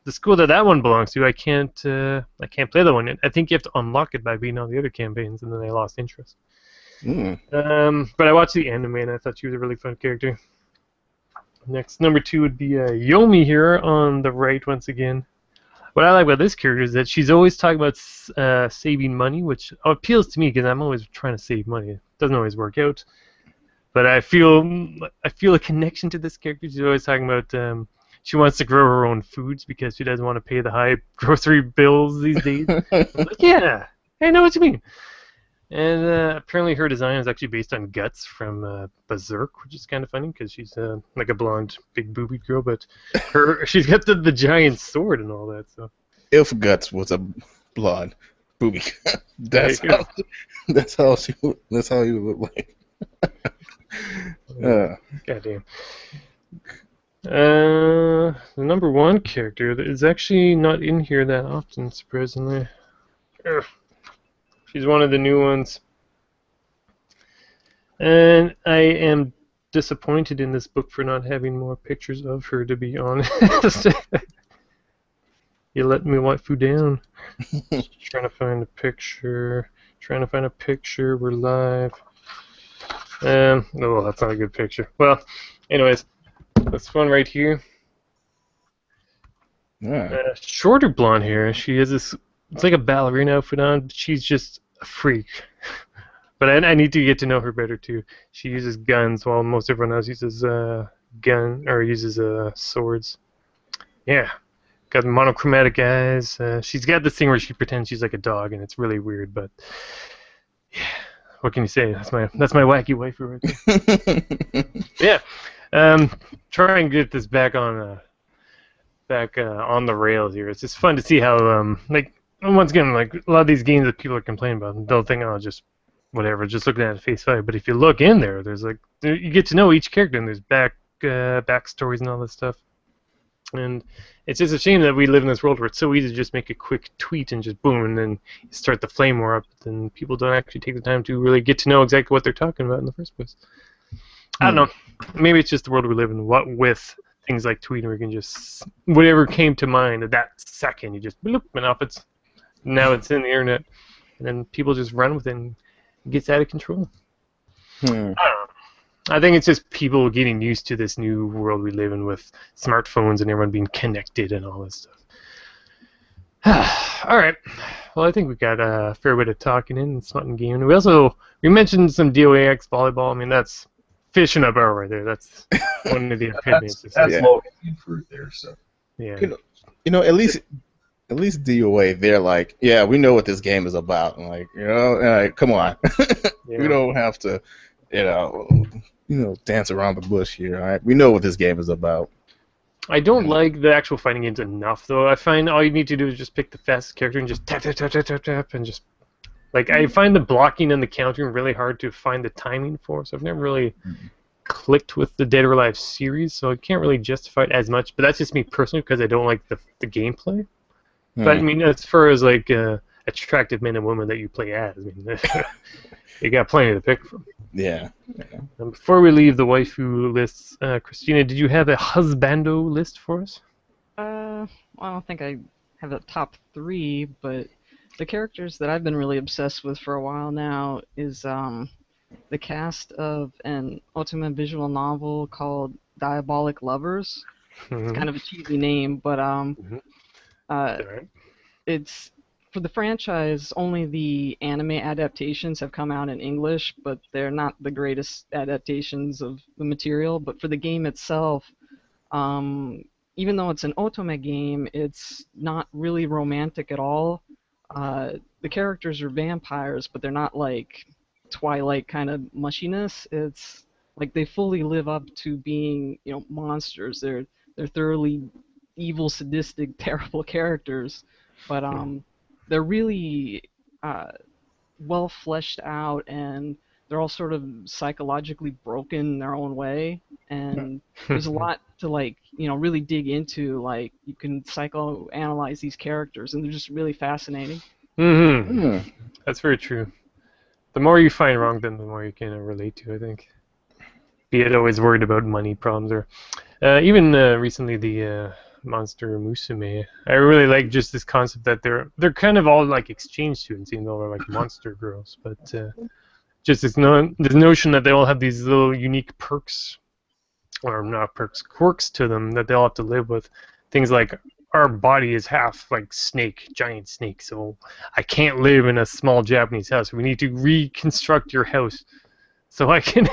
school that one belongs to. I can't play that one yet. I think you have to unlock it by beating all the other campaigns, and then I lost interest. But I watched the anime, and I thought she was a really fun character. Next, number 2 would be Yomi here on the right once again. What I like about this character is that she's always talking about saving money, which appeals to me because I'm always trying to save money. It doesn't always work out, but I feel a connection to this character. She's always talking about she wants to grow her own foods because she doesn't want to pay the high grocery bills these days. I'm like, yeah, I know what you mean. And apparently her design is actually based on Guts from Berserk, which is kind of funny because she's like a blonde, big boobied girl, but she's got the giant sword and all that. So if Guts was a blonde booby, that's how he would look like. Goddamn. The number 1 character is actually not in here that often, surprisingly. Ugh. She's one of the new ones. And I am disappointed in this book for not having more pictures of her, to be honest. You let me waifu down. Trying to find a picture. We're live. Oh, that's not a good picture. Well, anyways, this one right here. Shorter blonde hair. She has this. It's like a ballerina outfit on. But she's just a freak. But I need to get to know her better too. She uses guns while most everyone else uses swords. Yeah, got monochromatic eyes. She's got this thing where she pretends she's like a dog, and it's really weird. But yeah, what can you say? That's my wacky waifu right there. Yeah, try and get this back on the rails here. It's just fun to see how like once again, like a lot of these games that people are complaining about, they'll think, oh, just whatever, just looking at it face value. But if you look in there, there's like you get to know each character, and there's backstories and all this stuff. And it's just a shame that we live in this world where it's so easy to just make a quick tweet and just boom, and then you start the flame war up, and people don't actually take the time to really get to know exactly what they're talking about in the first place. I don't know. Maybe it's just the world we live in. What with things like tweeting, where you can just whatever came to mind at that second, you just bloop, and off now it's in the internet, and then people just run with it, and it gets out of control. I don't know. I think it's just people getting used to this new world we live in with smartphones and everyone being connected and all this stuff. All right. Well, I think we got a fair bit of talking in Smut and Gaming. We mentioned some DOAX volleyball. I mean, that's fish in a barrel right there. That's one of the epitomes. That's low-hanging fruit there. So yeah. At least DOA, they're like, yeah, we know what this game is about. And like, come on, we don't have to, dance around the bush here. All right, we know what this game is about. I don't like the actual fighting games enough, though. I find all you need to do is just pick the fastest character and just tap, tap, tap, tap, tap, tap, and just like I find the blocking and the countering really hard to find the timing for. So I've never really clicked with the Dead or Alive series, so I can't really justify it as much. But that's just me personally because I don't like the gameplay. But I mean, as far as like attractive men and women that you play as, I mean, you got plenty to pick from. Yeah. And before we leave the waifu lists, Christina, did you have a husbando list for us? Well, I don't think I have a top 3, but the characters that I've been really obsessed with for a while now is the cast of an ultimate visual novel called Diabolic Lovers. It's kind of a cheesy name, but it's for the franchise. Only the anime adaptations have come out in English, but they're not the greatest adaptations of the material. But for the game itself, even though it's an otome game, it's not really romantic at all. The characters are vampires, but they're not like Twilight kind of mushiness. It's like they fully live up to being, monsters. They're thoroughly evil, sadistic, terrible characters, but they're really well fleshed out, and they're all sort of psychologically broken in their own way, and there's a lot to really dig into. Like, you can psychoanalyze these characters, and they're just really fascinating. That's very true. The more you find wrong, then the more you can relate to, I think. Be it always worried about money problems, or even recently the Monster Musume. I really like just this concept that they're kind of all like exchange students, even though they're like monster girls. But just this notion that they all have these little unique perks, or not perks, quirks to them that they all have to live with. Things like our body is half like snake, giant snake, so I can't live in a small Japanese house. We need to reconstruct your house so I can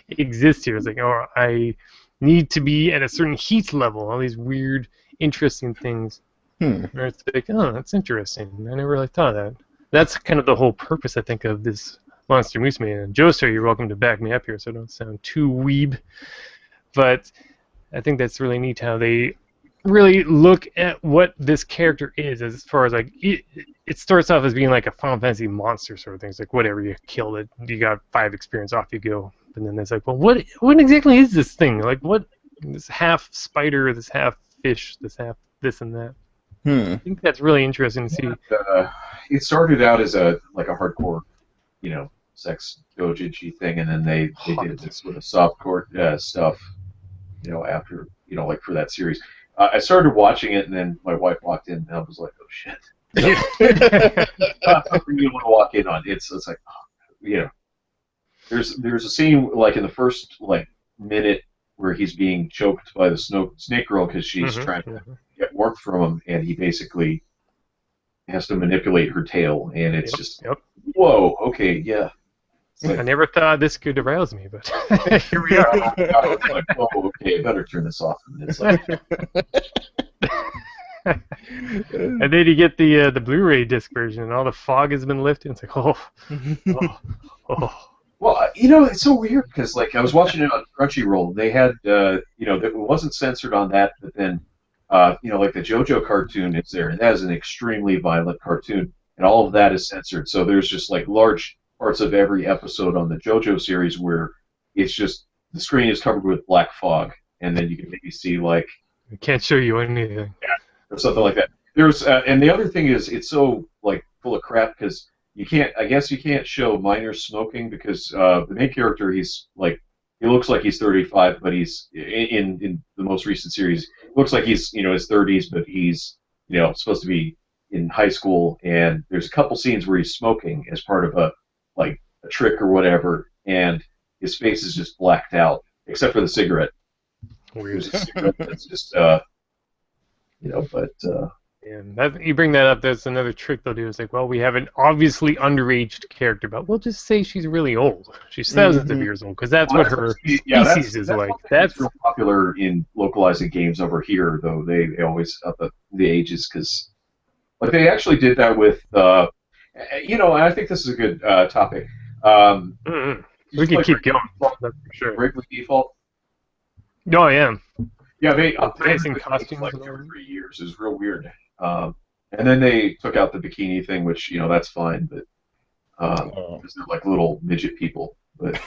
exist here. It's like, oh, I need to be at a certain heat level. All these weird, interesting things. Where it's like, oh, that's interesting. I never really thought of that. That's kind of the whole purpose, I think, of this Monster Musume. And Joe, sir, you're welcome to back me up here, so I don't sound too weeb. But I think that's really neat how they really look at what this character is, as far as like it starts off as being like a Final Fantasy monster sort of thing. It's like, whatever, you kill it, you got 5 experience, off you go. And then it's like, well, what exactly is this thing? Like, what, this half spider, this half fish, this half this and that. I think that's really interesting to see. It started out as a hardcore, sex doujinshi thing, and then they did this sort of softcore stuff, after, like for that series. I started watching it, and then my wife walked in, and I was like, "Oh shit!" Not something you want to walk in on. It's like, there's a scene like in the first minute where he's being choked by the snake girl because she's trying to get warmth from him, and he basically has to manipulate her tail, and it's just whoa, okay, yeah. I never thought this could arouse me, but here we are. I was like, whoa, okay, I better turn this off. And it's like, And then you get the Blu-ray disc version, and all the fog has been lifted. It's like, oh, oh. Well, it's so weird because like I was watching it on Crunchyroll. They had it wasn't censored on that, but then like the JoJo cartoon is there, and that is an extremely violent cartoon, and all of that is censored. So there's just like large parts of every episode on the JoJo series where it's just the screen is covered with black fog, and then you can maybe see like I can't show you anything. or something like that. There's and the other thing is it's so like full of crap because I guess you can't show minors smoking because the main character he looks like he's 35, but he's in the most recent series looks like he's his 30s, but he's supposed to be in high school, and there's a couple scenes where he's smoking as part of a trick or whatever, and his face is just blacked out except for the cigarette. Weird. There's a cigarette that's just but. And you bring that up, that's another trick they'll do. It's like, well, we have an obviously underaged character, but we'll just say she's really old. She's thousands of years old, because that's what her species is like. That's real popular in localizing games over here, though. They always up the ages, because they actually did that with, and I think this is a good topic. We can keep going, that's for sure. Bravely Default? Oh, yeah. Yeah, they updated costumes like 2 or 3 years. It was real weird. And then they took out the bikini thing, which that's fine, but because they're like little midget people. But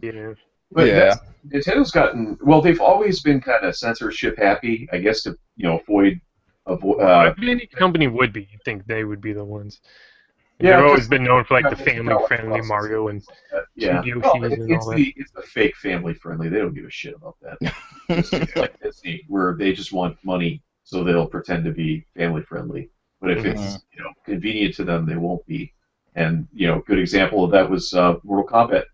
yeah, Nintendo's gotten they've always been kind of censorship happy, I guess, to avoid. Any company would be. You'd think they would be the ones. Yeah, they've always been known for like the family-friendly Mario and Yoshi and all that. It's the fake family-friendly. They don't give a shit about that. It's like Disney, where they just want money, so they'll pretend to be family-friendly. But if it's convenient to them, they won't be. And good example of that was Mortal Kombat.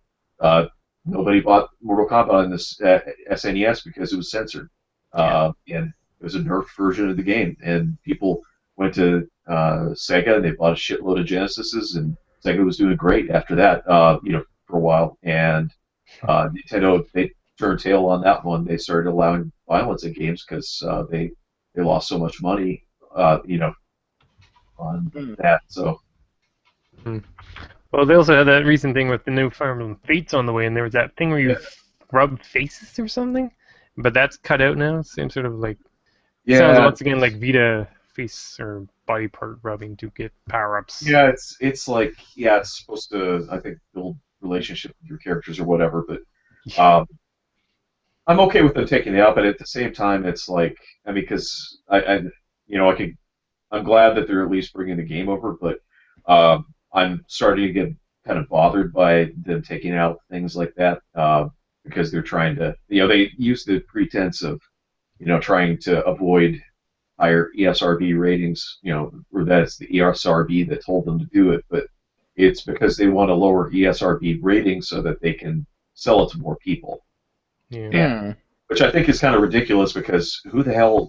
Nobody bought Mortal Kombat on this SNES because it was censored, and it was a nerfed version of the game, and people went to Sega and they bought a shitload of Genesises, and Sega was doing great after that, for a while. And Nintendo, they turned tail on that one. They started allowing violence in games because they lost so much money, on that. So. Well, they also had that recent thing with the new Fire Emblem Fates on the way, and there was that thing where you rub faces or something, but that's cut out now. Same sort of like. Sounds once again like Vita face or body part rubbing to get power-ups. Yeah, it's like it's supposed to, I think, build relationship with your characters or whatever, but I'm okay with them taking it out, but at the same time it's like, I mean, because I'm glad that they're at least bringing the game over, but I'm starting to get kind of bothered by them taking out things like that because they're trying to, they use the pretense of trying to avoid higher ESRB ratings, or that's the ESRB that told them to do it, but it's because they want a lower ESRB rating so that they can sell it to more people. Yeah. Which I think is kind of ridiculous because who the hell,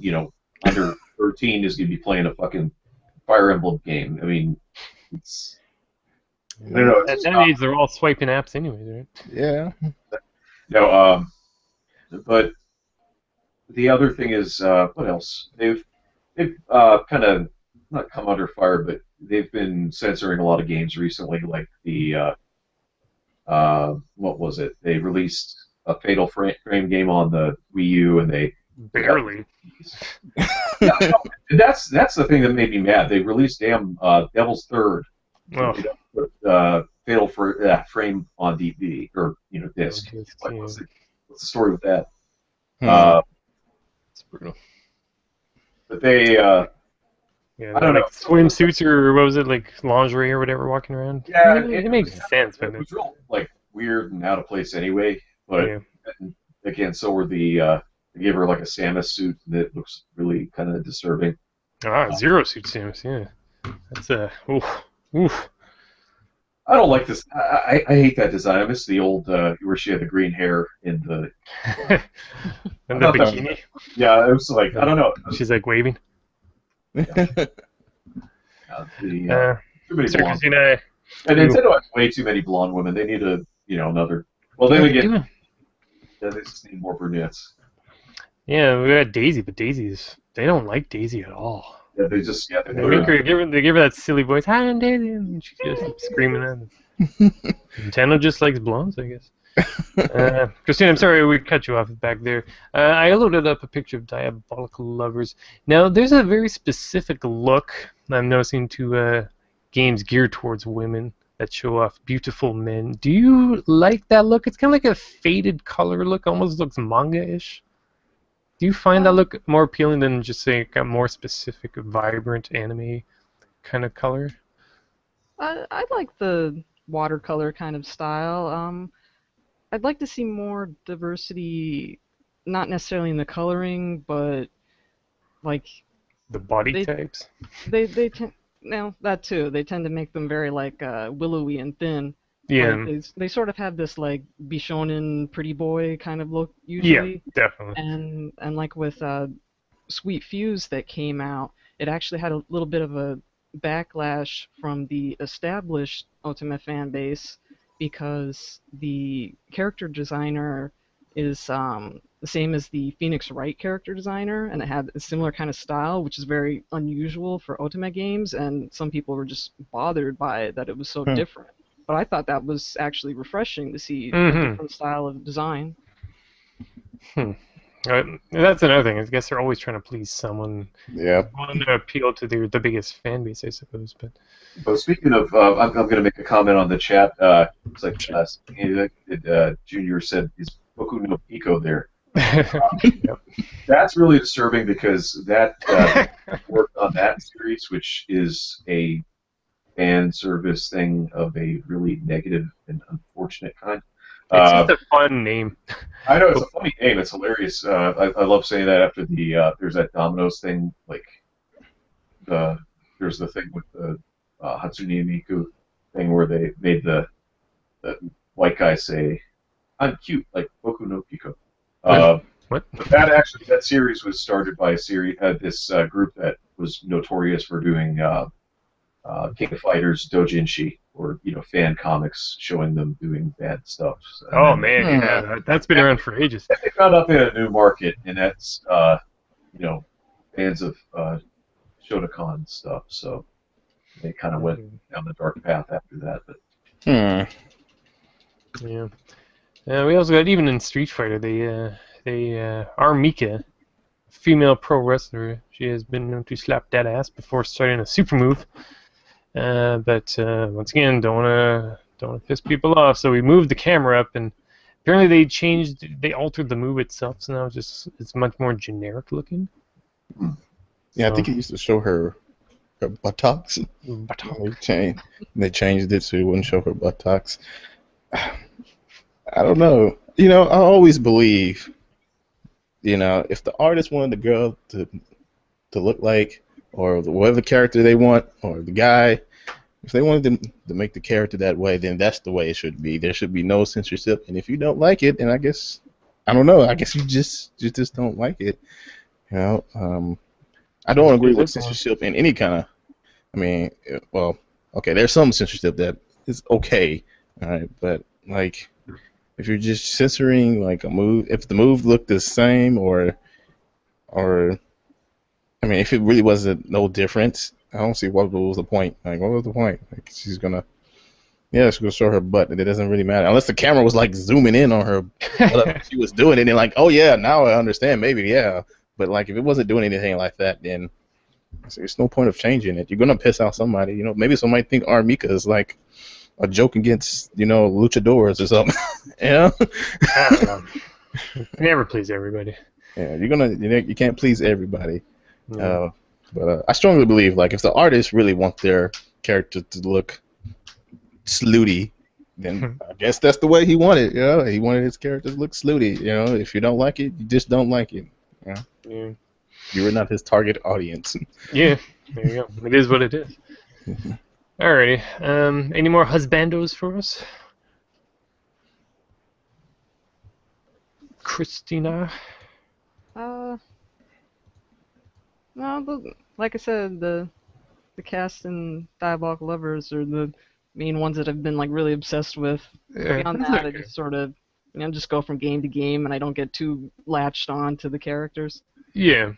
under 13 is going to be playing a fucking Fire Emblem game? I mean, it's... I don't know. At that age, they're all swiping apps anyways, right? Yeah. No, but the other thing is, what else? They've kind of not come under fire, but they've been censoring a lot of games recently, like the what was it? They released a Fatal Frame game on the Wii U, and they barely. That's the thing that made me mad. They released damn Devil's Third. Oh. Fatal Frame on DVD or disc. Like, what's the story with that? It's brutal. But they, I don't know, swimsuits or what was it, like lingerie or whatever, walking around. Yeah, it makes sense, but it was real weird and out of place anyway. But again, so were they gave her like a Samus suit that looks really kind of disturbing. Zero suit Samus, yeah. That's oof. I don't like this. I hate that design. I miss the old where she had the green hair in the and the bikini. Yeah, it was like I don't know. She's like waving. Too many blonde. And Nintendo has way too many blonde women. They need another. Well, then again, they just need more brunettes. Yeah, we got Daisy, but they don't like Daisy at all. Yeah, they just yeah, they They put make her. her they give her that silly voice. Hi, I'm Daisy, and she just keeps screaming at them. Nintendo just likes blondes, I guess. Christine, I'm sorry we cut you off back there. I loaded up a picture of Diabolical Lovers. Now, there's a very specific look I'm noticing to games geared towards women that show off beautiful men. Do you like that look? It's kind of like a faded color look, almost looks manga-ish. Do you find that Um, look more appealing than just say a more specific, vibrant anime kind of color? I like the watercolor kind of style. I'd like to see more diversity, not necessarily in the coloring, but like The body they types? they tend now that too. They tend to make them very like willowy and thin, but Yeah, they sort of have this like Bishonen pretty boy kind of look yeah, usually, definitely. and like with Sweet Fuse that came out, it actually had a little bit of a backlash from the established Ultimate fan base because the character designer is the same as the Phoenix Wright character designer, and it had a similar kind of style, which is very unusual for Ultimate games, and some people were just bothered by it that it was so Hmm. different. But I thought that was actually refreshing to see a Mm-hmm. different style of design. Hmm. That's another thing. I guess they're always trying to please someone. Yeah. Want to appeal to the biggest fan base, I suppose. But But speaking of, I'm going to make a comment on the chat. It's like Junior said, is Boku no Pico there? yep. That's really disturbing because that worked on that series, which is a fan service thing of a really negative and unfortunate kind. It's just Uh, a fun name. I know it's a funny name. It's hilarious. I love saying that after the there's that Domino's thing. Like the there's the thing with the Hatsune Miku thing where they made the white guy say, "I'm cute," like Boku no Pico. Uh, What? but that series was started by this group that was notorious for doing King of Fighters doujinshi, or fan comics showing them doing bad stuff. And Oh then man, yeah, that's been around for ages. they found out they had a new market, and that's fans of Shotokan stuff. So they kind of went down the dark path after that. But Hmm. Yeah. We also got even in Street Fighter, Armika, female pro wrestler. She has been known to slap that ass before starting a super move. But once again, don't wanna piss people off. So we moved the camera up, and apparently they altered the move itself. So now it's much more generic looking. Yeah, I So, think it used to show her buttocks. They changed it so it wouldn't show her buttocks. I don't know. I always believe, if the artist wanted the girl to look like, or whatever character they want, or the guy, if they wanted to make the character that way, then that's the way it should be. There should be no censorship. And if you don't like it, then I don't know. I guess you just don't like it. I don't agree with censorship in any kind of. I mean, well, okay, there's some censorship that is okay, all right, but like, if you're just censoring like a move, if the move looked the same, or I mean, if it really wasn't no difference, I don't see what was the point. Like, what was the point? Like, she's gonna show her butt, and it doesn't really matter unless the camera was like zooming in on her. She was doing it, and like, oh yeah, now I understand. Maybe yeah, but like, if it wasn't doing anything like that, then there's no point of changing it. You're gonna piss out somebody. Maybe somebody think Armika is like a joke against luchadors or something. I don't know. Never please everybody. Yeah, you can't please everybody. Yeah. But I strongly believe, like, if the artist really wants their character to look snooty, then I guess that's the way he wanted. He wanted his character to look snooty. If you don't like it, you just don't like it. Yeah. You were not his target audience. Yeah. There you go. It is what it is. Alrighty. Any more husbandos for us? Christina? No, but like I said, the cast and Diabolical Lovers are the main ones that I've been like really obsessed with. Beyond that, I just sort of just go from game to game, and I don't get too latched on to the characters. Yeah.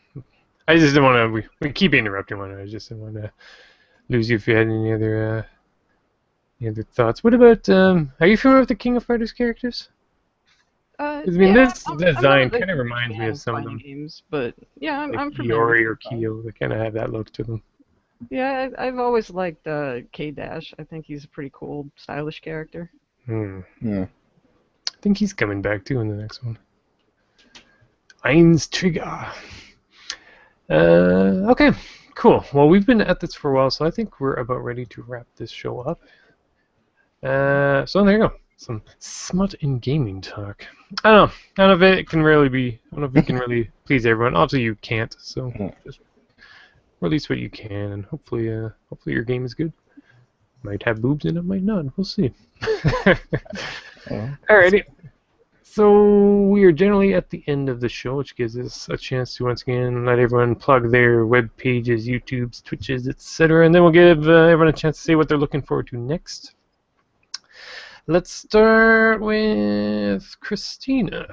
I just didn't want to. We keep interrupting one another. I just didn't want to lose you if you had any other thoughts. What about? Are you familiar with the King of Fighters characters? 'Cause, I mean, Yeah, this I'm not design a kind of huge reminds me fan of of some of fighting them, games, but yeah, like I'm familiar with Iori or the style. Kyo. They kind of have that look to them. Yeah, I've always liked K-Dash. I think he's a pretty cool, stylish character. Hmm. Yeah. I think he's coming back too in the next one. Eins Trigger. Okay, cool. Well, we've been at this for a while, so I think we're about ready to wrap this show up. So there you go. Some smut and gaming talk. I don't know. I don't know if it can really be. I don't know if we can really please everyone. Obviously, you can't. So just release what you can, and hopefully your game is good. Might have boobs in it, might not. We'll see. Alrighty. So we are generally at the end of the show, which gives us a chance to once again let everyone plug their web pages, YouTubes, Twitches, etc., and then we'll give everyone a chance to say what they're looking forward to next. Let's start with Christina.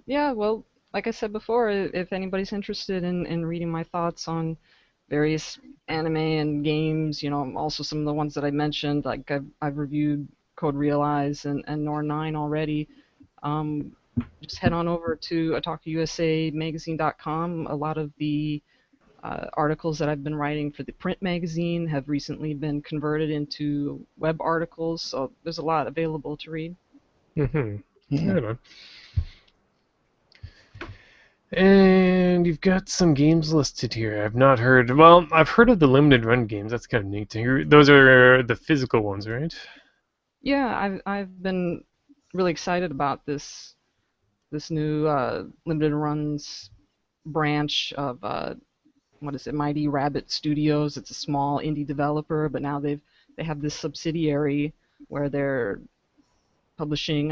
Yeah, well, like I said before, if anybody's interested in reading my thoughts on various anime and games, also some of the ones that I mentioned, like I've reviewed Code Realize and Nor 9 already. Um, just head on over to otakuusamagazine.com. A lot of the articles that I've been writing for the print magazine have recently been converted into web articles, so there's a lot available to read. Mm-hmm. Right on. And you've got some games listed here. I've not heard. Well, I've heard of the limited run games. That's kind of neat to hear. Those are the physical ones, right? Yeah, I've been really excited about this new limited runs branch of what is it, Mighty Rabbit Studios. It's a small indie developer, but now they have this subsidiary where they're publishing.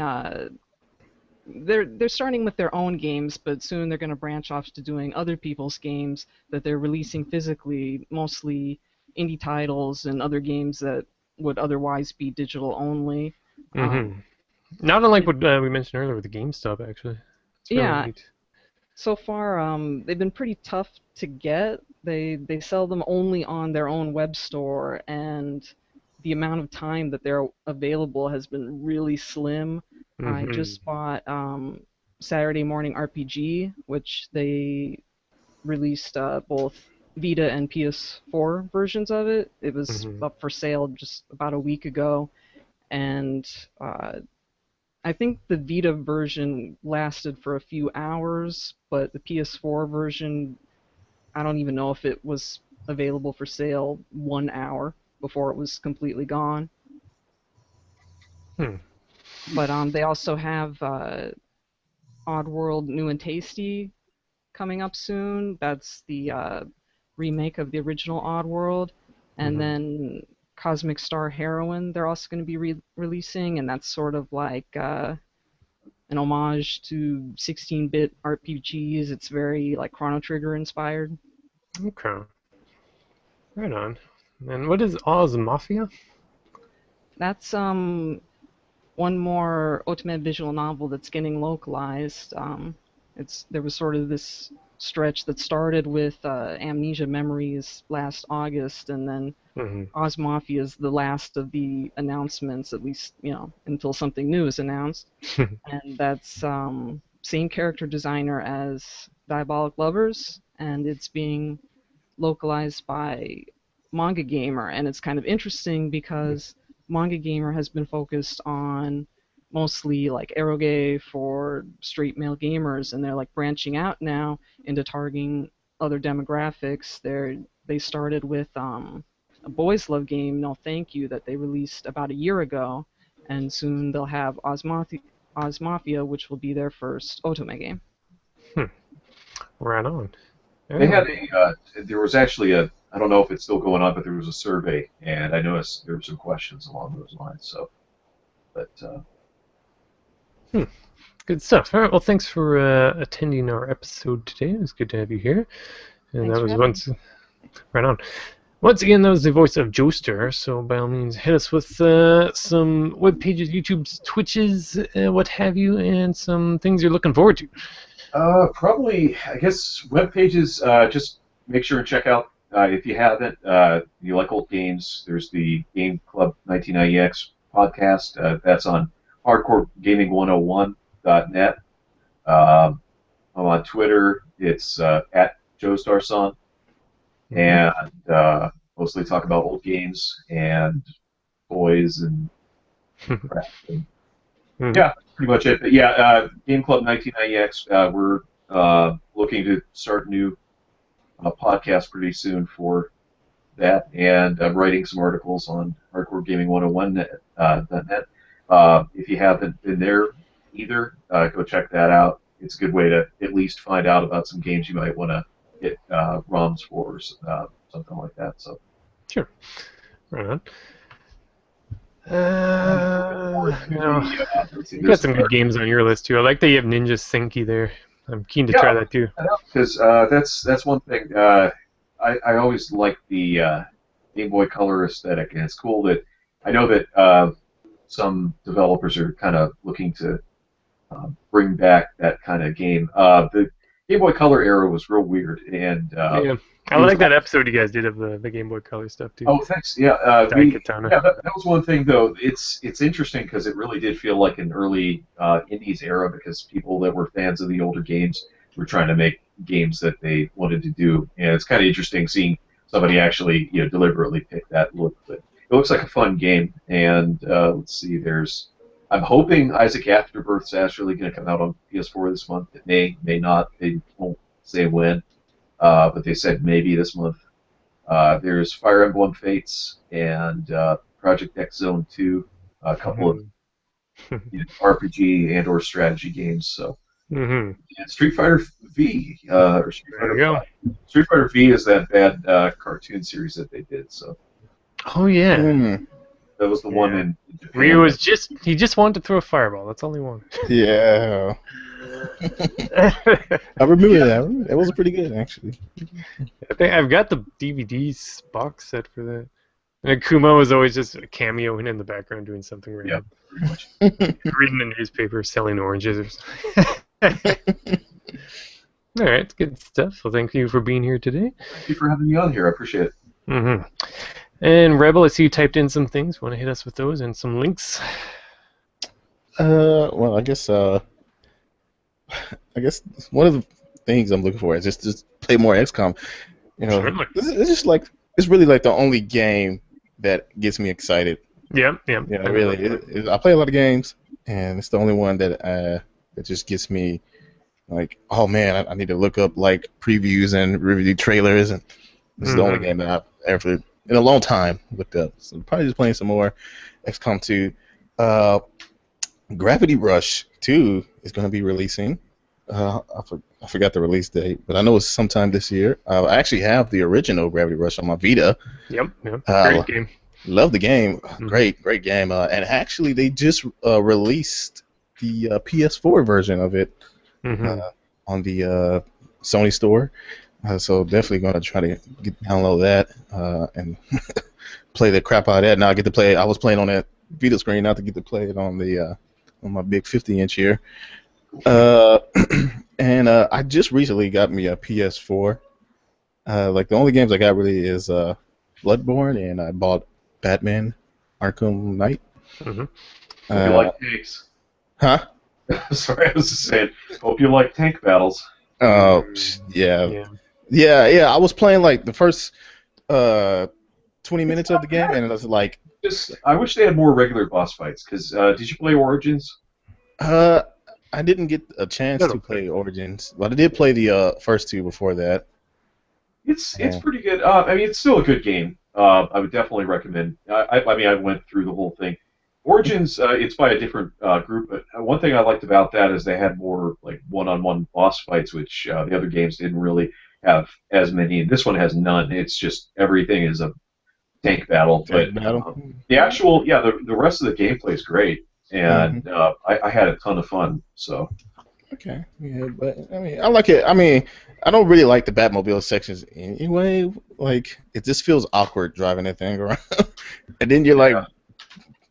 They're starting with their own games, but soon they're going to branch off to doing other people's games that they're releasing physically, mostly indie titles and other games that would otherwise be digital only. Mm-hmm. Not unlike what we mentioned earlier with the GameStop, actually. It's really Yeah, neat. so far, they've been pretty tough to get. They sell them only on their own web store, and the amount of time that they're available has been really slim. I Mm-hmm. just bought Saturday Morning RPG, which they released both Vita and PS4 versions of it. It was Mm-hmm. up for sale just about a week ago, and I think the Vita version lasted for a few hours, but the PS4 version, I don't even know if it was available for sale 1 hour before it was completely gone. Hmm. But they also have Oddworld New and Tasty coming up soon. That's the remake of the original Oddworld. And Mm-hmm. then Cosmic Star Heroine, they're also going to be releasing, and that's sort of like an homage to 16-bit RPGs. It's very like Chrono Trigger inspired. Okay. Right on. And what is Oz Mafia? That's one more Ultimate visual novel that's getting localized. There was sort of this stretch that started with Amnesia Memories last August, and then Mm-hmm. Oz Mafia is the last of the announcements, at least until something new is announced. And that's same character designer as Diabolic Lovers, and it's being localized by Manga Gamer, and it's kind of interesting because Manga Gamer has been focused on mostly like eroge for straight male gamers, and they're like branching out now into targeting other demographics. They started with a boys love game, No Thank You, that they released about a year ago, and soon they'll have Oz Mafia, which will be their first otome game. Right on. They Yeah. had there was actually I don't know if it's still going on, but there was a survey, and I noticed there were some questions along those lines. So, but Good stuff. All right. Well, thanks for attending our episode today. It was good to have you here. And Thanks that for was having me. once right on. Once again, that was the voice of Joester. So by all means, hit us with some web pages, YouTube's, Twitches, what have you, and some things you're looking forward to. Probably, I guess, web pages. Just make sure and check out if you haven't. You like old games? There's the Game Club 1990X podcast. That's on hardcoregaming101.net. I'm on Twitter. It's at JoeStarSong, and mostly talk about old games and toys and crap. Yeah, pretty much it. But yeah, Game Club 1990X. We're looking to start a new podcast pretty soon for that, and I'm writing some articles on HardcoreGaming101.net. If you haven't been there either, go check that out. It's a good way to at least find out about some games you might want to get ROMs for, or something like that. So. Sure. Right on. You got some good games on your list too. I like that you have Ninja Senki there. I'm keen to try that too. Because that's one thing. I always like the Game Boy Color aesthetic, and it's cool that I know that some developers are kind of looking to bring back that kind of game. The Game Boy Color era was real weird, and I like that episode you guys did of the Game Boy Color stuff too. Oh, thanks. Yeah, that was one thing though. It's interesting because it really did feel like an early indies era because people that were fans of the older games were trying to make games that they wanted to do, and it's kind of interesting seeing somebody actually deliberately pick that look. But it looks like a fun game, and let's see. I'm hoping Isaac Afterbirth's actually going to come out on PS4 this month. It may not. They won't say when. But they said maybe this month. There's Fire Emblem Fates and Project X Zone 2, a couple of RPG and/or strategy games. So, and Street Fighter V or Street Fighter V. Street Fighter V is that bad cartoon series that they did. So. Oh yeah. That was the one in Japan. Ryu he just wanted to throw a fireball. That's all he wanted. Yeah. I remember that. It was pretty good, actually. I think I've got the DVDs box set for that. And Akuma was always just a cameo in the background doing something random. Yeah, reading a newspaper, selling oranges or something. All right, good stuff. Well, thank you for being here today. Thank you for having me on here. I appreciate it. And Rebel, I see you typed in some things. Want to hit us with those and some links? Well, I guess one of the things I'm looking for is just play more XCOM. It's just like it's really like the only game that gets me excited. Yeah. Really. I play a lot of games, and it's the only one that just gets me like, oh man, I need to look up like previews and review trailers, and this is the only game that I've ever in a long time looked up. So probably just playing some more XCOM 2. Gravity Rush 2 is going to be releasing. I forgot the release date, but I know it's sometime this year. I actually have the original Gravity Rush on my Vita. Yep. Great game. Love the game. Great game. And actually, they just released the PS4 version of it on the Sony store. So definitely going to try to download that and play the crap out of that. Now I get to play. I was playing on that Vita screen, not to get to play it on the on my big 50-inch here. And I just recently got me a PS4. Like the only games I got really is Bloodborne, and I bought Batman: Arkham Knight. Hope you like tanks. Huh? Sorry, I was just saying. Hope you like tank battles. Oh, yeah. I was playing like the first 20 minutes of the game, and it was like. I wish they had more regular boss fights. Because did you play Origins? I didn't get a chance to play Origins, but I did play the first two before that. It's pretty good. I mean, it's still a good game. I would definitely recommend. I mean, I went through the whole thing. Origins, it's by a different group, but one thing I liked about that is they had more like one-on-one boss fights, which the other games didn't really have as many. And this one has none. It's just everything is a tank battle. But the actual, the rest of the gameplay is great, and I had a ton of fun. So. Okay, yeah, but I mean, I like it. I mean, I don't really like the Batmobile sections anyway. Like, it just feels awkward driving that thing around, and then you're like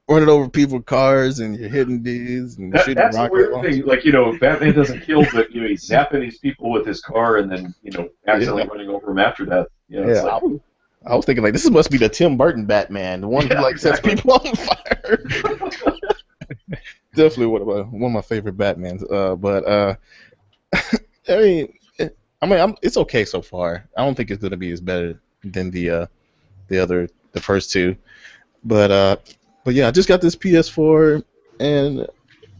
running over people's cars and you're hitting these and shooting That's a rocket weird launchers. thing. Like, Batman doesn't kill, but he's zapping these people with his car and then accidentally Yeah, running over them after that. It's yeah. like, I was thinking like this must be the Tim Burton Batman, the one who yeah, like sets exactly. people on fire. Definitely one of my favorite Batmans. I mean, it's okay so far. I don't think it's gonna be as better than the first two. But yeah, I just got this PS4 and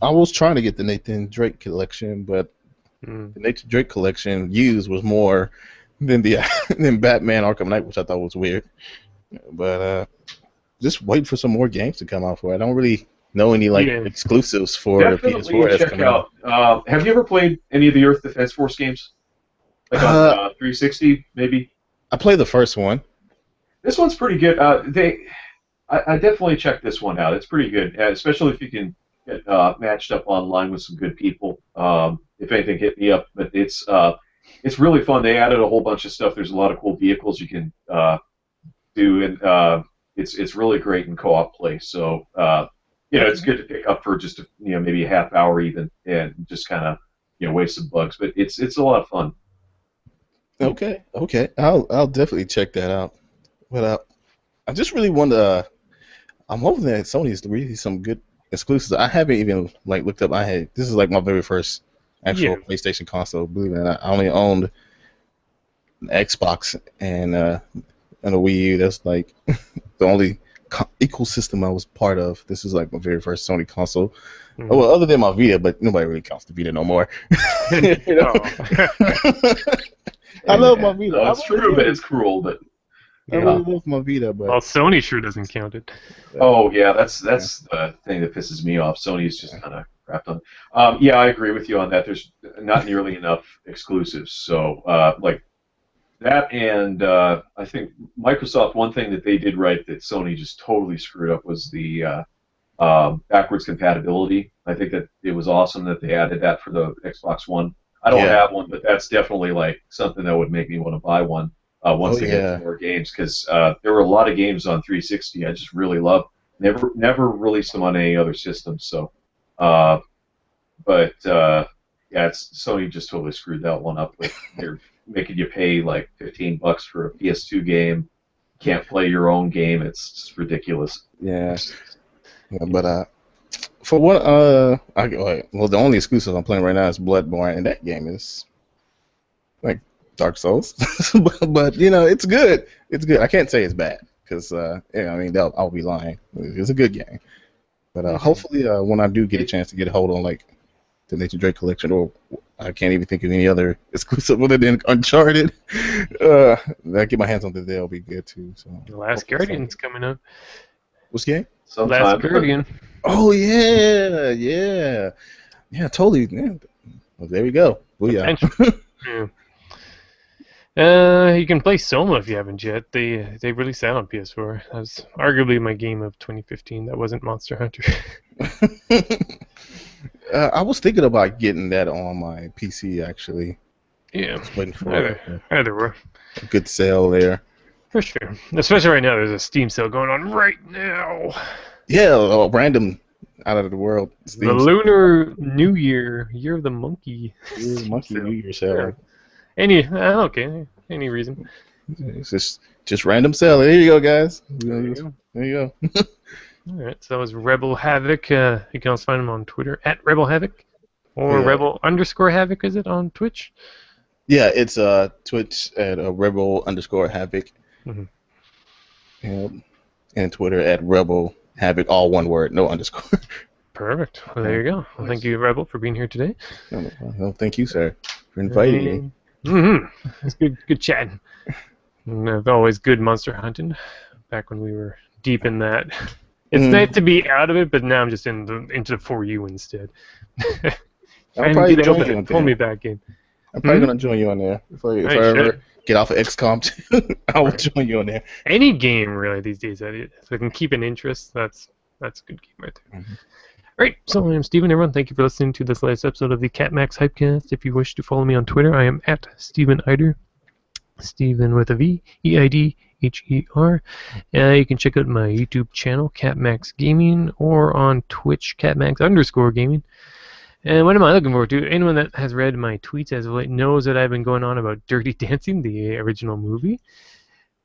I was trying to get the Nathan Drake collection, but the Nathan Drake collection used was more than the than Batman Arkham Knight, which I thought was weird. But just wait for some more games to come out for it. I don't really know any exclusives for the Definitely PS4 that's check coming out. out. Have you ever played any of the Earth Defense Force games? Like on 360, maybe? I played the first one. This one's pretty good. I definitely check this one out. It's pretty good, especially if you can get matched up online with some good people. If anything, hit me up. But it's really fun. They added a whole bunch of stuff. There's a lot of cool vehicles you can do, and it's really great in co-op play. So it's good to pick up for just maybe a half hour even, and just kind of waste some bugs. But it's a lot of fun. Okay. I'll definitely check that out. But I just really want to. I'm hoping that Sony's releasing some good exclusives. I haven't even looked up. This is like my very first actual PlayStation console. Believe it or not, I only owned an Xbox and a Wii U. That's like the only ecosystem I was part of. This is like my very first Sony console. Mm-hmm. Well, other than my Vita, but nobody really counts the Vita no more. I love my Vita. No, it's true, but it's cruel. But I really love my Vita, but Sony sure doesn't count it. Oh yeah, that's the thing that pisses me off. Sony's just kind of crapped on. I agree with you on that. There's not nearly enough exclusives. So like that, and I think Microsoft. One thing that they did right that Sony just totally screwed up was the backwards compatibility. I think that it was awesome that they added that for the Xbox One. I don't have one, but that's definitely like something that would make me want to buy one. Once they get more games, because there were a lot of games on 360 I just really loved. Never released them on any other system. So, Sony just totally screwed that one up. They're making you pay like $15 for a PS2 game. Can't play your own game. It's just ridiculous. Yeah, but for what the only exclusive I'm playing right now is Bloodborne, and that game is like Dark Souls, but it's good. It's good. I can't say it's bad because I'll be lying. It's a good game, but hopefully when I do get a chance to get a hold on like the Nathan Drake collection, or I can't even think of any other exclusive other than Uncharted, I get my hands on that, they'll be good too. So The Last Guardian's coming up. What's the game? Sometime. Last Guardian. Oh yeah, totally. Yeah. Well, there we go. Booyah. You can play Soma if you haven't yet. They released that on PS4. That was arguably my game of 2015. That wasn't Monster Hunter. I was thinking about getting that on my PC actually. Yeah. Just waiting for either way. A good sale there. For sure. Especially right now, there's a Steam sale going on right now. Yeah, random out of the world. The Lunar New Year, Year of the Monkey. Year of the Monkey New Year sale. Any reason. It's just random sale. There you go, guys. There you go. All right, so that was Rebel Havoc. You can also find him on Twitter at Rebel Havoc, or Rebel_Havoc. Is it on Twitch? Yeah, it's Twitch at Rebel_Havoc, and Twitter at Rebel Havoc, all one word, no underscore. Perfect. Well, there you go. Well, thank you, Rebel, for being here today. Well, thank you, sir, for inviting me. It's good chatting. And always good monster hunting. Back when we were deep in that. It's nice to be out of it, but now I'm just into the 4U instead. I'll probably join you on pull me back in. I'm probably gonna join you on there if I ever get off of XCOM. I will join you on there. Any game really these days, if I can keep an interest, that's a good game right there. Alright, so I'm Steven, everyone. Thank you for listening to this latest episode of the Capmax Hypecast. If you wish to follow me on Twitter, I am at Steven Eider. Steven with a V, EID, H-E-R. You can check out my YouTube channel, Capmax Gaming, or on Twitch, Capmax_gaming. And what am I looking forward to? Anyone that has read my tweets as of late knows that I've been going on about Dirty Dancing, the original movie.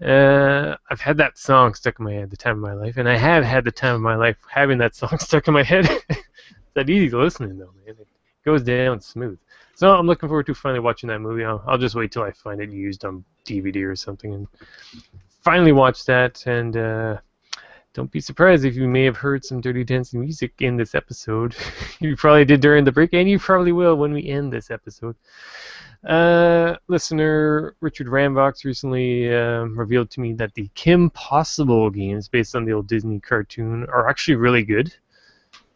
I've had that song stuck in my head the time of my life, and I have had the time of my life having that song stuck in my head. It's that easy listening, though, man. It goes down smooth. So I'm looking forward to finally watching that movie. I'll just wait till I find it used on DVD or something and finally watch that. And don't be surprised if you may have heard some Dirty Dancing music in this episode. You probably did during the break, and you probably will when we end this episode. Listener Richard Ramvox recently revealed to me that the Kim Possible games, based on the old Disney cartoon, are actually really good.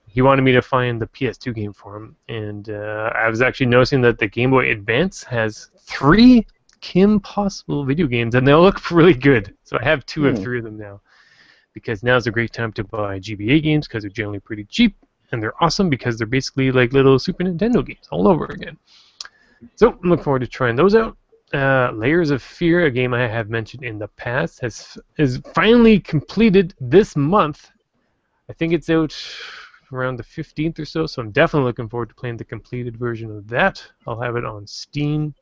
He wanted me to find the PS2 game for him, and I was actually noticing that the Game Boy Advance has 3 Kim Possible video games, and they all look really good. So I have 2 of 3 of them now, because now's a great time to buy GBA games because they're generally pretty cheap, and they're awesome because they're basically like little Super Nintendo games all over again. So I'm looking forward to trying those out. Layers of Fear, a game I have mentioned in the past, is finally completed this month. I think it's out around the 15th or so, so I'm definitely looking forward to playing the completed version of that. I'll have it on Steam.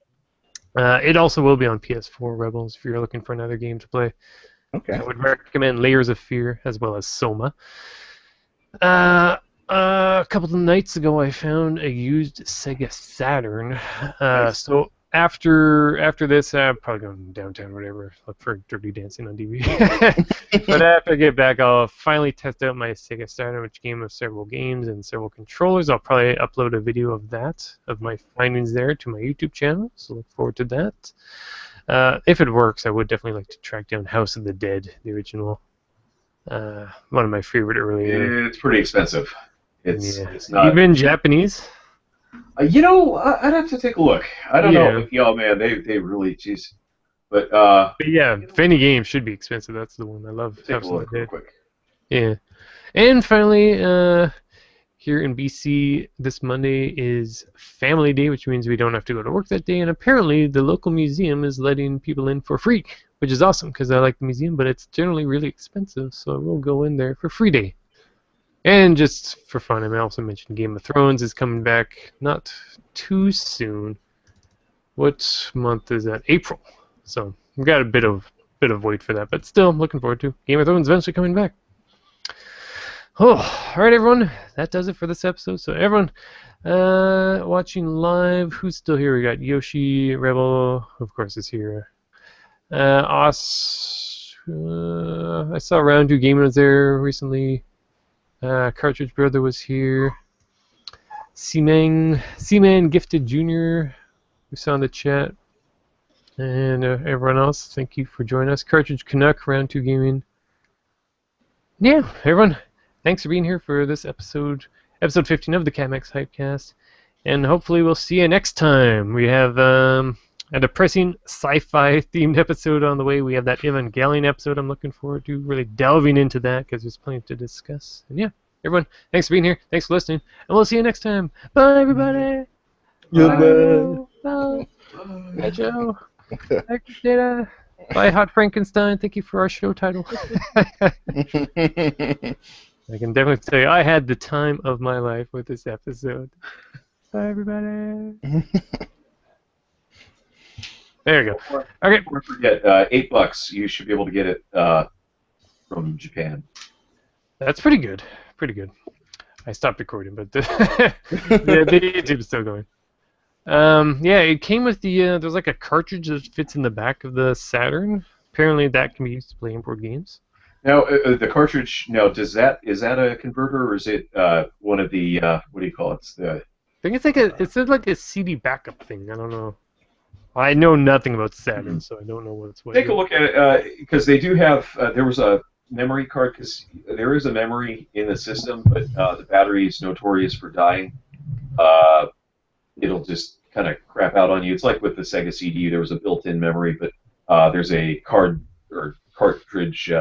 It also will be on PS4, Rebels, if you're looking for another game to play. Okay. I would recommend Layers of Fear as well as Soma. A couple of nights ago, I found a used Sega Saturn. Nice. So after this, I'm probably going downtown or whatever, look for Dirty Dancing on DVD. But after I get back, I'll finally test out my Sega Saturn, which came with several games and several controllers. I'll probably upload a video of that, of my findings there, to my YouTube channel. So look forward to that. If it works, I would definitely like to track down House of the Dead, the original. One of my favorite earlier. It's pretty expensive. It's Yeah. it's not. Even Japanese. I'd have to take a look. I don't know. If, man, they really, jeez. But yeah, if any game should be expensive, that's the one I love. take a look real quick. Yeah. And finally, here in BC, this Monday is Family Day, which means we don't have to go to work that day. And apparently, the local museum is letting people in for free, which is awesome because I like the museum, but it's generally really expensive, so I will go in there for free day. And just for fun, I also mentioned Game of Thrones is coming back not too soon. What month is that? April. So we've got a bit of wait for that, but still I'm looking forward to Game of Thrones eventually coming back. Oh, all right, everyone. That does it for this episode. So everyone watching live, who's still here? We got Yoshi, Rebel, of course, is here. I saw Round 2 Gaming was there recently. Cartridge Brother was here. Seaman Gifted Jr. we saw in the chat. And everyone else, thank you for joining us. Cartridge Canuck, Round 2 Gaming. Yeah, everyone, thanks for being here for this episode 15 of the Capmax Hypecast. And hopefully we'll see you next time. We have a depressing sci-fi themed episode on the way. We have that Evangelion episode I'm looking forward to, really delving into that because there's plenty to discuss. And yeah, everyone, thanks for being here. Thanks for listening. And we'll see you next time. Bye, everybody. Goodbye. Bye. Bye, Joe. Bye, Data. Bye, Hot Frankenstein. Thank you for our show title. I can definitely say I had the time of my life with this episode. Bye, everybody. There you go. Okay. Don't forget, $8. You should be able to get it from Japan. That's pretty good. Pretty good. I stopped recording, but the YouTube is still going. Yeah, it came with the. There's like a cartridge that fits in the back of the Saturn. Apparently, that can be used to play import games. Now, the cartridge. Now, is that a converter or is it one of the what do you call it? I think it's like a CD backup thing. I don't know. I know nothing about Saturn, so I don't know what's what. Take a look at it because they do have. There was a memory card because there is a memory in the system, but the battery is notorious for dying. It'll just kind of crap out on you. It's like with the Sega CD. There was a built-in memory, but there's a cartridge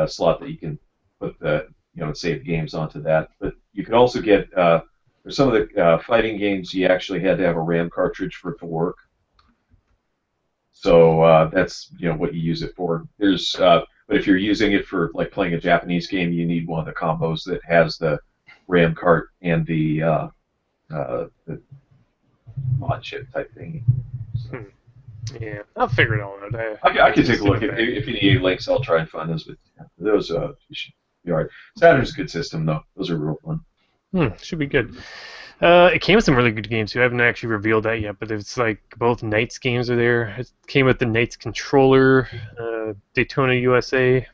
slot that you can put the save games onto that. But you can also get for some of the fighting games, you actually had to have a RAM cartridge for it to work. So that's what you use it for. There's but But if you're using it for like playing a Japanese game, you need one of the combos that has the RAM card and the mod chip type thing. So, Yeah, I'll figure it all out. I could take a look. If you need links, I'll try and find those. But yeah, those should be all right. Saturn's a good system, though. Those are real fun. Should be good. It came with some really good games too. I haven't actually revealed that yet, but it's like both Knights games are there. It came with the Knights controller, Daytona USA.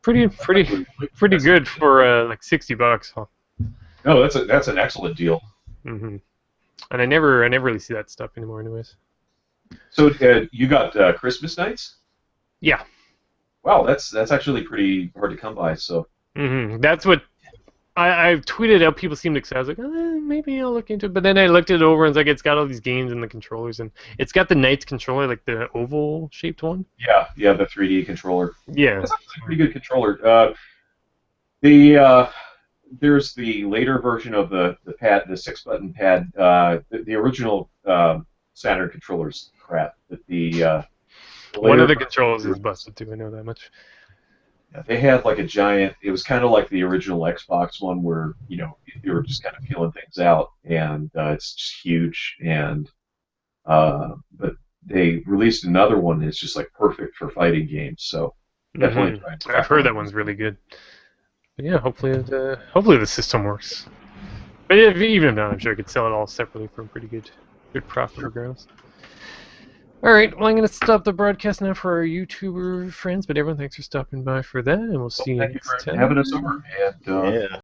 Pretty good for like $60. Huh? No, that's an excellent deal. And I never really see that stuff anymore, anyways. So you got Christmas Nights? Yeah. Wow, that's actually pretty hard to come by. So. That's what I've tweeted out. People seemed excited. I was like, maybe I'll look into it. But then I looked it over and it's like it's got all these games and the controllers, and it's got the Knights controller, like the oval shaped one. Yeah, the 3D controller. Yeah, that's actually a pretty good controller. There's the later version of the pad, the 6-button pad. The original Saturn controller's crap, but the one of the controllers is busted too. I know that much. Yeah, they had like a giant. It was kind of like the original Xbox one, where you were just kind of feeling things out, and it's just huge. And but they released another one that's just like perfect for fighting games. So definitely. I've heard that one's really good. But yeah, hopefully the system works. But even if not, I'm sure I could sell it all separately for a pretty good profit regardless. Alright, well I'm going to stop the broadcast now for our YouTuber friends, but everyone thanks for stopping by for that, and we'll see you next time. Thank you for having us over. And, yeah.